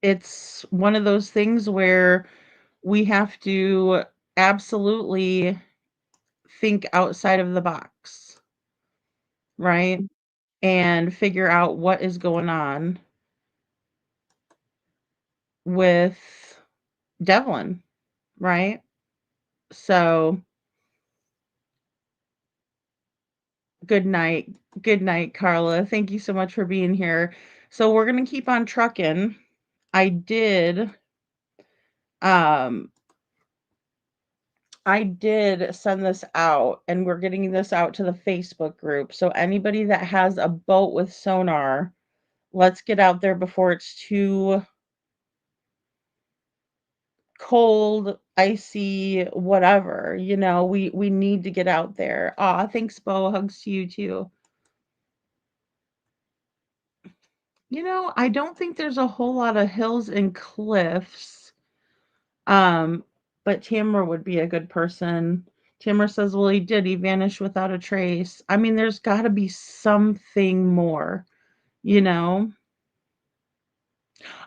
it's one of those things where we have to absolutely think outside of the box, right? And figure out what is going on with Devlin, right? So, good night. Good night, Carla. Thank you so much for being here. So, we're going to keep on trucking. I did um I did send this out, and we're getting this out to the Facebook group. So anybody that has a boat with sonar, Let's get out there before it's too cold, icy, whatever. We need to get out there. Aw, thanks, Bo. Hugs to you too. I don't think there's a whole lot of hills and cliffs. Um, but Tamara would be a good person. Tamara says, well, he did. He vanished without a trace. I mean, there's got to be something more, you know?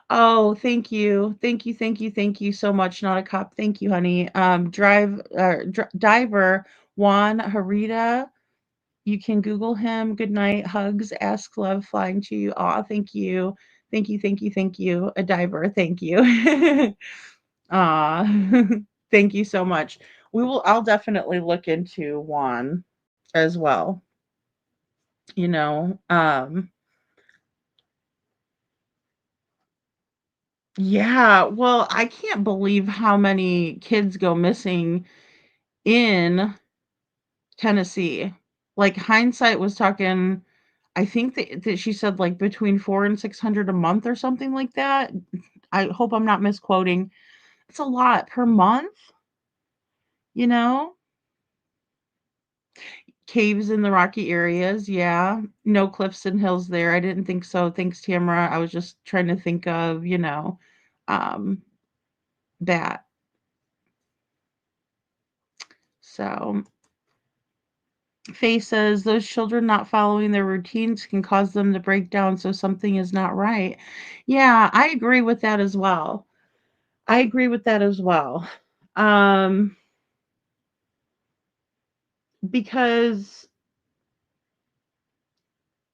Oh, thank you. Thank you, thank you, thank you so much. Not a cop. Thank you, honey. Diver Juan Harita. You can Google him. Good night. Hugs. Ask love flying to you. Aw, thank you. Thank you, thank you, thank you. A diver. Thank you. Aw. Thank you so much. I'll definitely look into Juan as well. You know. Yeah, well, I can't believe how many kids go missing in Tennessee. Like hindsight was talking, I think that she said like between 4 and 600 a month or something like that. I hope I'm not misquoting. It's a lot per month, you know? Caves in the rocky areas, yeah. No cliffs and hills there. I didn't think so. Thanks, Tamara. I was just trying to think of, um, that. So Faye says those children not following their routines can cause them to break down, so something is not right. Yeah, I agree with that as well. I agree with that as well. Um, because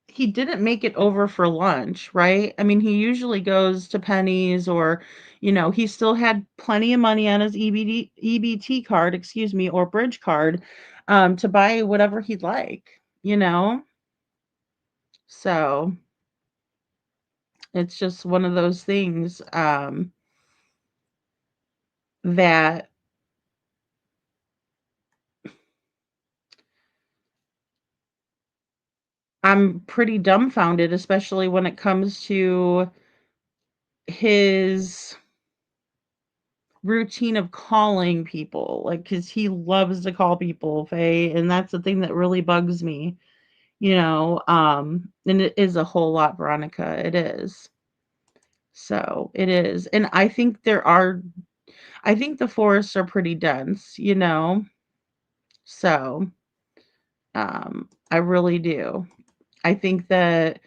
he didn't make it over for lunch, right? I mean, he usually goes to Penny's or, he still had plenty of money on his EBT card, excuse me, or bridge card, to buy whatever he'd like, you know? So it's just one of those things, that I'm pretty dumbfounded, especially when it comes to his routine of calling people, like, because he loves to call people, Faye, and that's the thing that really bugs me, and it is a whole lot, Veronica. It is. So it is. And I think the forests are pretty dense, So I really do. I think that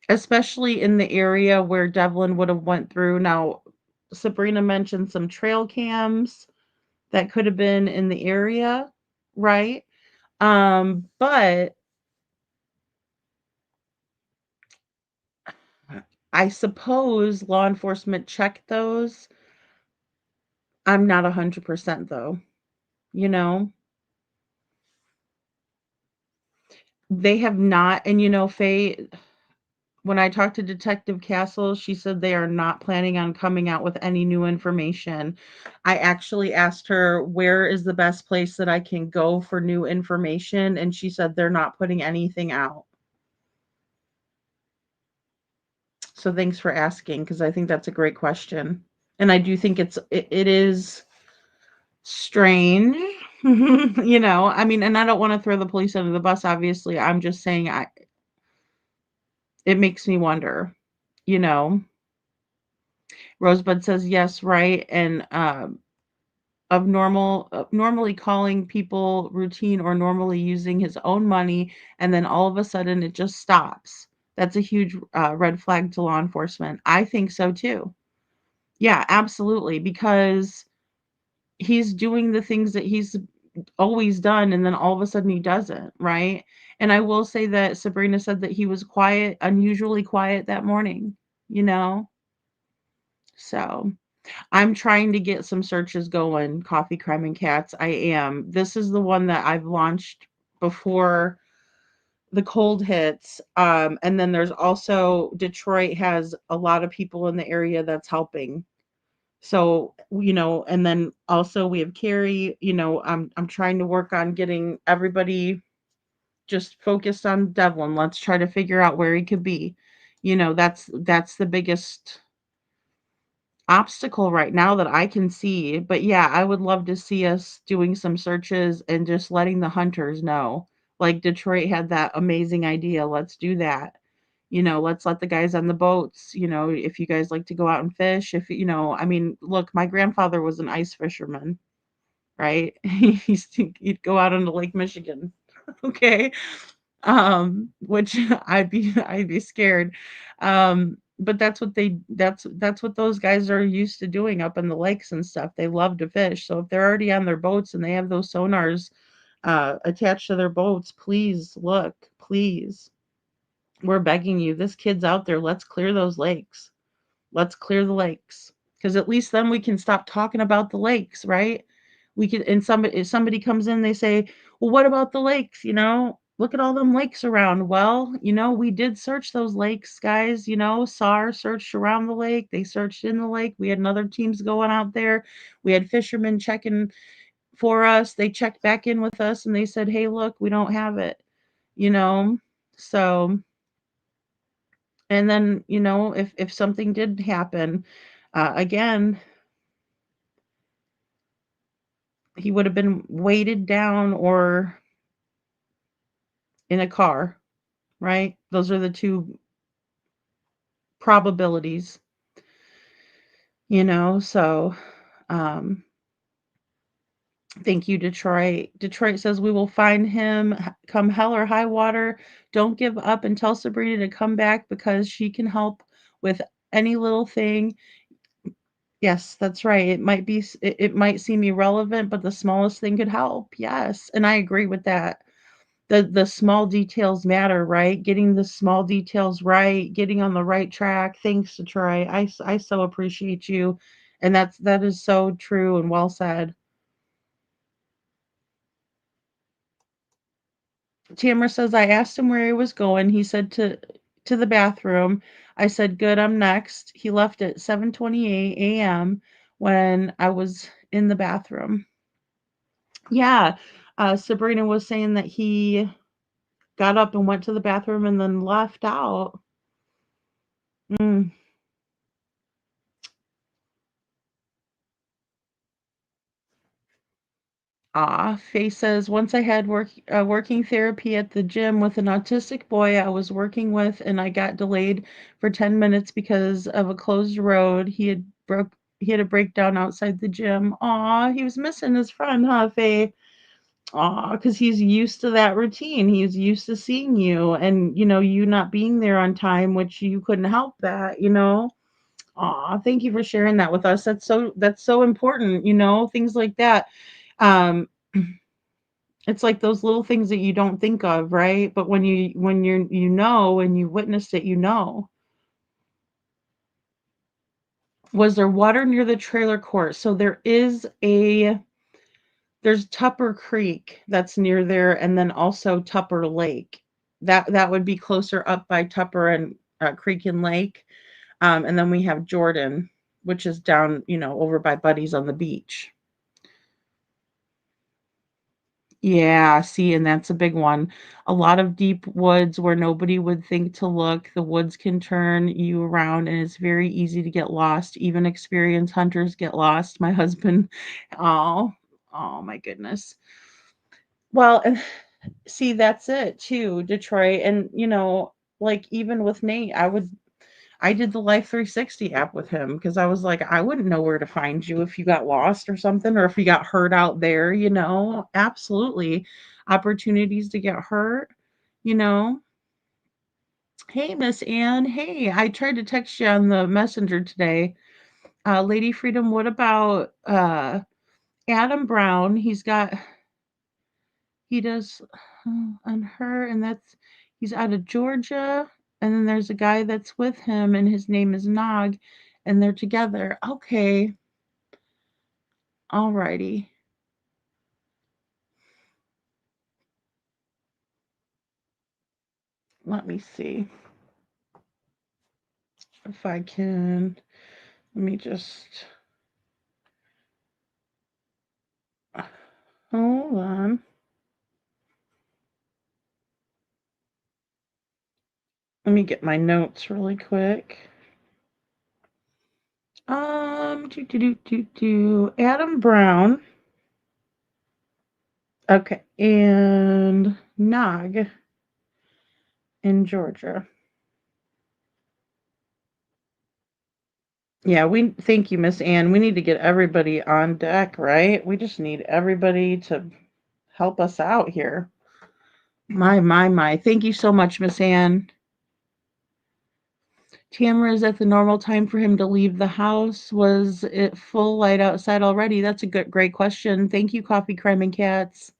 especially in the area where Devlin would have went through. Now, Sabrina mentioned some trail cams that could have been in the area, right? But I suppose law enforcement checked those. I'm not 100% though, you know? They have not, and Faye, when I talked to Detective Castle, she said they are not planning on coming out with any new information. I actually asked her, where is the best place that I can go for new information? And she said they're not putting anything out. So thanks for asking, because I think that's a great question. And I do think it is strange. I mean, and I don't want to throw the police under the bus, obviously. I'm just saying it makes me wonder, you know. Rosebud says yes, right, and normally calling people routine or normally using his own money, and then all of a sudden it just stops. That's a huge red flag to law enforcement. I think so too. Yeah, absolutely, because he's doing the things that he's always done, and then all of a sudden he doesn't, right? And I will say that Sabrina said that he was quiet, unusually quiet that morning, you know? So I'm trying to get some searches going, Coffee, Crime, and Cats. I am. This is the one that I've launched before the cold hits. And then there's also Detroit has a lot of people in the area that's helping. So, and then also we have Carrie, I'm trying to work on getting everybody just focused on Devlin. Let's try to figure out where he could be. That's the biggest obstacle right now that I can see. But yeah, I would love to see us doing some searches and just letting the hunters know. Like Detroit had that amazing idea. Let's do that. Let's let the guys on the boats, if you guys like to go out and fish, if I mean, look, my grandfather was an ice fisherman, right? He'd go out into Lake Michigan. Okay. Which I'd be scared. But that's what those guys are used to doing up in the lakes and stuff. They love to fish. So if they're already on their boats and they have those sonars attached to their boats, please look, please. We're begging you. This kid's out there. Let's clear those lakes. Let's clear the lakes. Because at least then we can stop talking about the lakes, right? We can, and somebody, if somebody comes in, they say, well, what about the lakes? Look at all them lakes around. Well, we did search those lakes, guys. SAR searched around the lake. They searched in the lake. We had other teams going out there. We had fishermen checking for us. They checked back in with us and they said, hey, look, we don't have it, you know? So, and then, if something did happen, again, he would have been weighted down or in a car, right? Those are the two probabilities, so um thank you, Detroit. Detroit says we will find him come hell or high water. Don't give up and tell Sabrina to come back because she can help with any little thing. Yes, that's right. It might seem irrelevant, but the smallest thing could help. Yes, and I agree with that. The small details matter, right? Getting the small details right, getting on the right track. Thanks to Troy. I so appreciate you. And that is so true and well said. Tamara says I asked him where he was going. He said to the bathroom. I said, "Good, I'm next." He left at 7:28 a.m. when I was in the bathroom. Yeah, Sabrina was saying that he got up and went to the bathroom and then left out. Mm. Faye says, once I had working therapy at the gym with an autistic boy I was working with, and I got delayed for 10 minutes because of a closed road. He had a breakdown outside the gym. Aw, he was missing his friend, huh, Faye? Aw, because he's used to that routine. He's used to seeing you and, you not being there on time, which you couldn't help that. Aw, thank you for sharing that with us. That's so important, things like that. Um, it's like those little things that you don't think of, right? But when you're and you witnessed it, you know. Was there water near the trailer court? So there's Tupper Creek that's near there, and then also Tupper Lake. That would be closer up by Tupper and Creek and Lake. And then we have Jordan, which is down, over by Buddy's on the beach. Yeah, see, and that's a big one. A lot of deep woods where nobody would think to look. The woods can turn you around and it's very easy to get lost. Even experienced hunters get lost. My husband, oh, oh my goodness. Well, and see, that's it too, Detroit. And like even with Nate, I did the Life 360 app with him because I was like, I wouldn't know where to find you if you got lost or something, or if you got hurt out there. Absolutely. Opportunities to get hurt, you know. Hey, Miss Ann. Hey, I tried to text you on the messenger today. Lady Freedom, what about Adam Brown? He does on her, and he's out of Georgia. And then there's a guy that's with him, and his name is Nog, and they're together. Okay, alrighty. Let me see if I can. Let me just hold on. Let me get my notes really quick. Adam Brown. Okay, and Nog in Georgia. Yeah, we thank you, Miss Ann. We need to get everybody on deck, right? We just need everybody to help us out here. My. Thank you so much, Miss Ann. Tamara, is that the normal time for him to leave the house? Was it full light outside already? That's a great question. Thank you, Coffee Crime and Cats.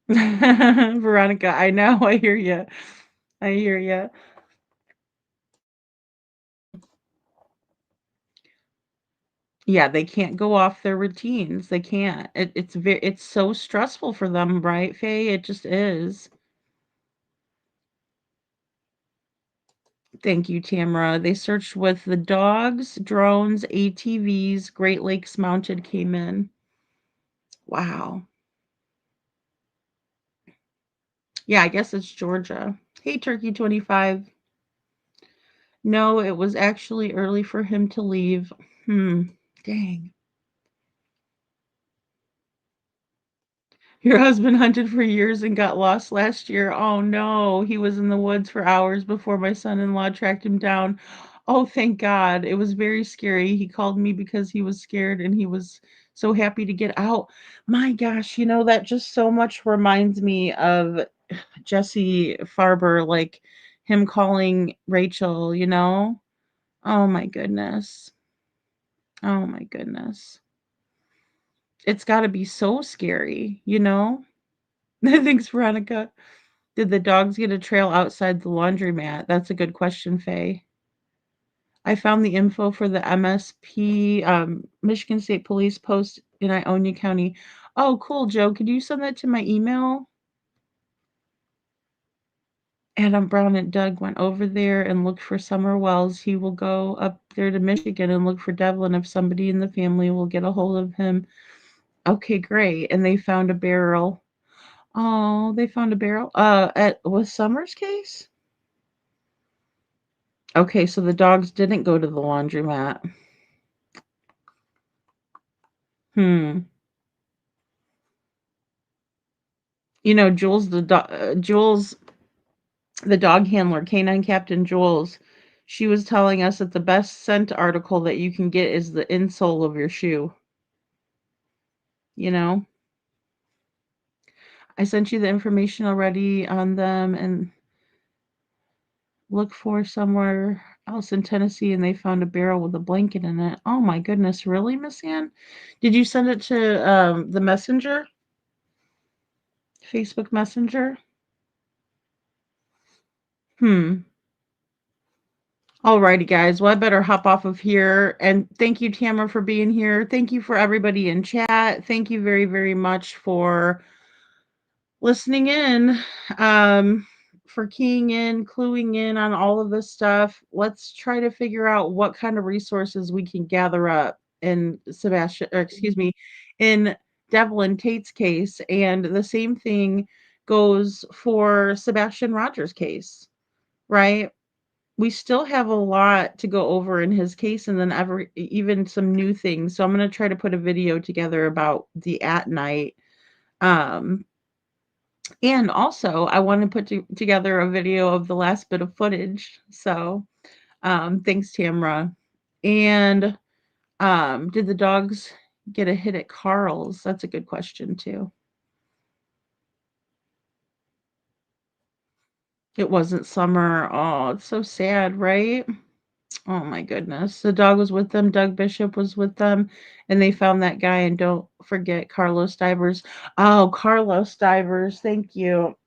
Veronica, I know. I hear you. I hear you. Yeah, they can't go off their routines. They can't. It's so stressful for them, right, Faye? It just is. Thank you, Tamara. They searched with the dogs, drones, ATVs, Great Lakes Mounted came in. Wow. Yeah, I guess it's Georgia. Hey, Turkey 25. No, it was actually early for him to leave. Dang. Your husband hunted for years and got lost last year. Oh no, he was in the woods for hours before my son-in-law tracked him down. Oh, thank God. It was very scary. He called me because he was scared and he was so happy to get out. My gosh, that just so much reminds me of Jesse Farber, like him calling Rachel. Oh my goodness. Oh my goodness. It's got to be so scary. Thanks, Veronica. Did the dogs get a trail outside the laundromat? That's a good question, Faye. I found the info for the MSP, Michigan State Police post in Ionia County. Oh, cool, Joe. Could you send that to my email? Adam Brown and Doug went over there and looked for Summer Wells. He will go up there to Michigan and look for Devlin if somebody in the family will get a hold of him. Okay, great. And they found a barrel. Oh, they found a barrel. Was Summer's case? Okay, so the dogs didn't go to the laundromat. Hmm. Jules, the dog handler, Canine Captain Jules, she was telling us that the best scent article that you can get is the insole of your shoe. You know, I sent you the information already on them and look for somewhere else in Tennessee and they found a barrel with a blanket in it. Oh my goodness, really, Miss Ann? Did you send it to the messenger? Facebook Messenger? Hmm. Alrighty, guys. Well, I better hop off of here. And thank you, Tamara, for being here. Thank you for everybody in chat. Thank you very, very much for listening in, for keying in, cluing in on all of this stuff. Let's try to figure out what kind of resources we can gather up in in Devlin Tate's case. And the same thing goes for Sebastian Rogers' case, right? We still have a lot to go over in his case and then even some new things. So I'm going to try to put a video together about the at night. Um, and also I want to put together a video of the last bit of footage. So thanks, Tamra. And did the dogs get a hit at Carl's? That's a good question too. It wasn't Summer. Oh, it's so sad, right? Oh my goodness. The dog was with them. Doug Bishop was with them. And they found that guy. And don't forget Carlos Divers. Oh, Carlos Divers. Thank you.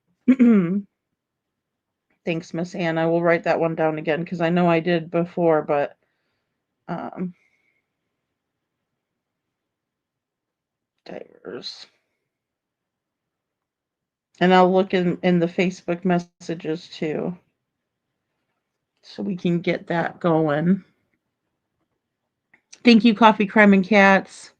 Thanks, Miss Ann. I will write that one down again because I know I did before, but um, Divers. And I'll look in the Facebook messages too. So we can get that going. Thank you, Coffee Crime and Cats.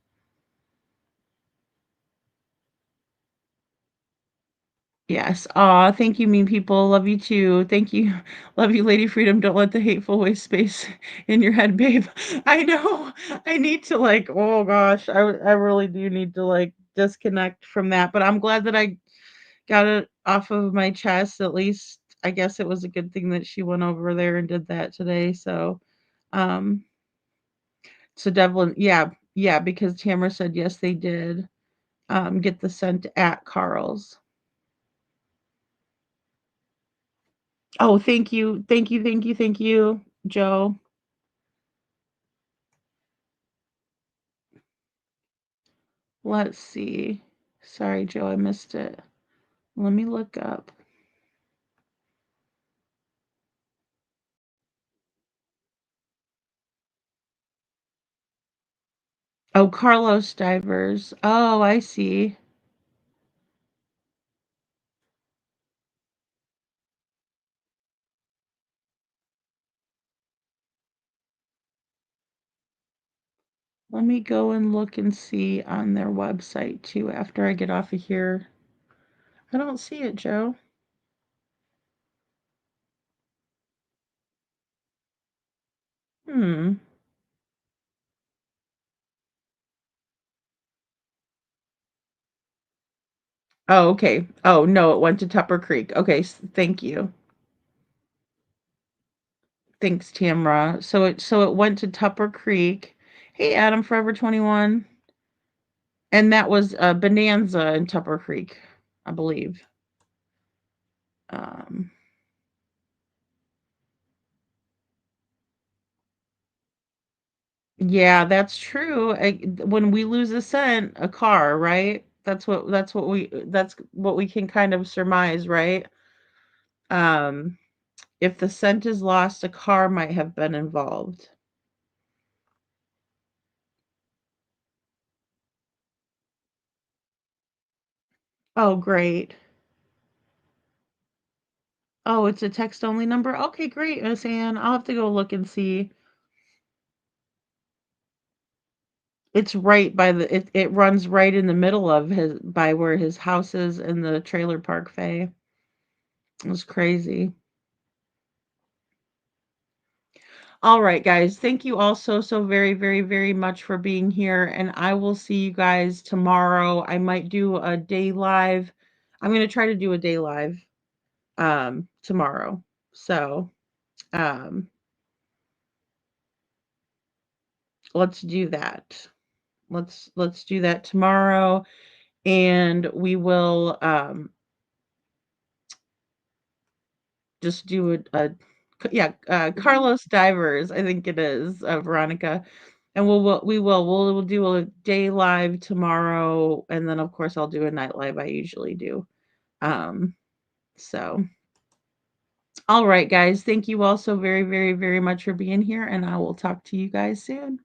Yes. Aw, thank you, mean people. Love you too. Thank you. Love you, Lady Freedom. Don't let the hateful waste space in your head, babe. I know. I need to like, oh gosh, I really do need to like disconnect from that. But I'm glad that I got it off of my chest. At least I guess it was a good thing that she went over there and did that today. Um, so Devlin, yeah, yeah, because Tamara said yes, they did get the scent at Carl's. Oh, thank you. Thank you, thank you, thank you, Joe. Let's see. Sorry, Joe, I missed it. Let me look up. Oh, Carlos Divers. Oh, I see. Let me go and look and see on their website too after I get off of here. I don't see it, Joe. Hmm. Oh, okay. Oh, no, it went to Tupper Creek. Okay, thank you. Thanks, Tamra. So it went to Tupper Creek. Hey, Adam Forever 21. And that was Bonanza in Tupper Creek, I believe. Um, yeah, that's true. When we lose a scent, a car, right? That's what we can kind of surmise, right? Um, if the scent is lost, a car might have been involved. Oh, great. Oh, it's a text only number. Okay, great, Miss Ann. I'll have to go look and see. It's right by it runs right in the middle of his by where his house is in the trailer park, Faye. It was crazy. All right, guys. Thank you all so very, very, very much for being here. And I will see you guys tomorrow. I might do a day live. I'm gonna try to do a day live tomorrow. So um let's do that. Let's do that tomorrow. And we will just do yeah, Carlos Divers, I think it is, Veronica. And we'll do a day live tomorrow, and then of course I'll do a night live I usually do. Um, so all right, guys, thank you all so very, very, very much for being here, and I will talk to you guys soon.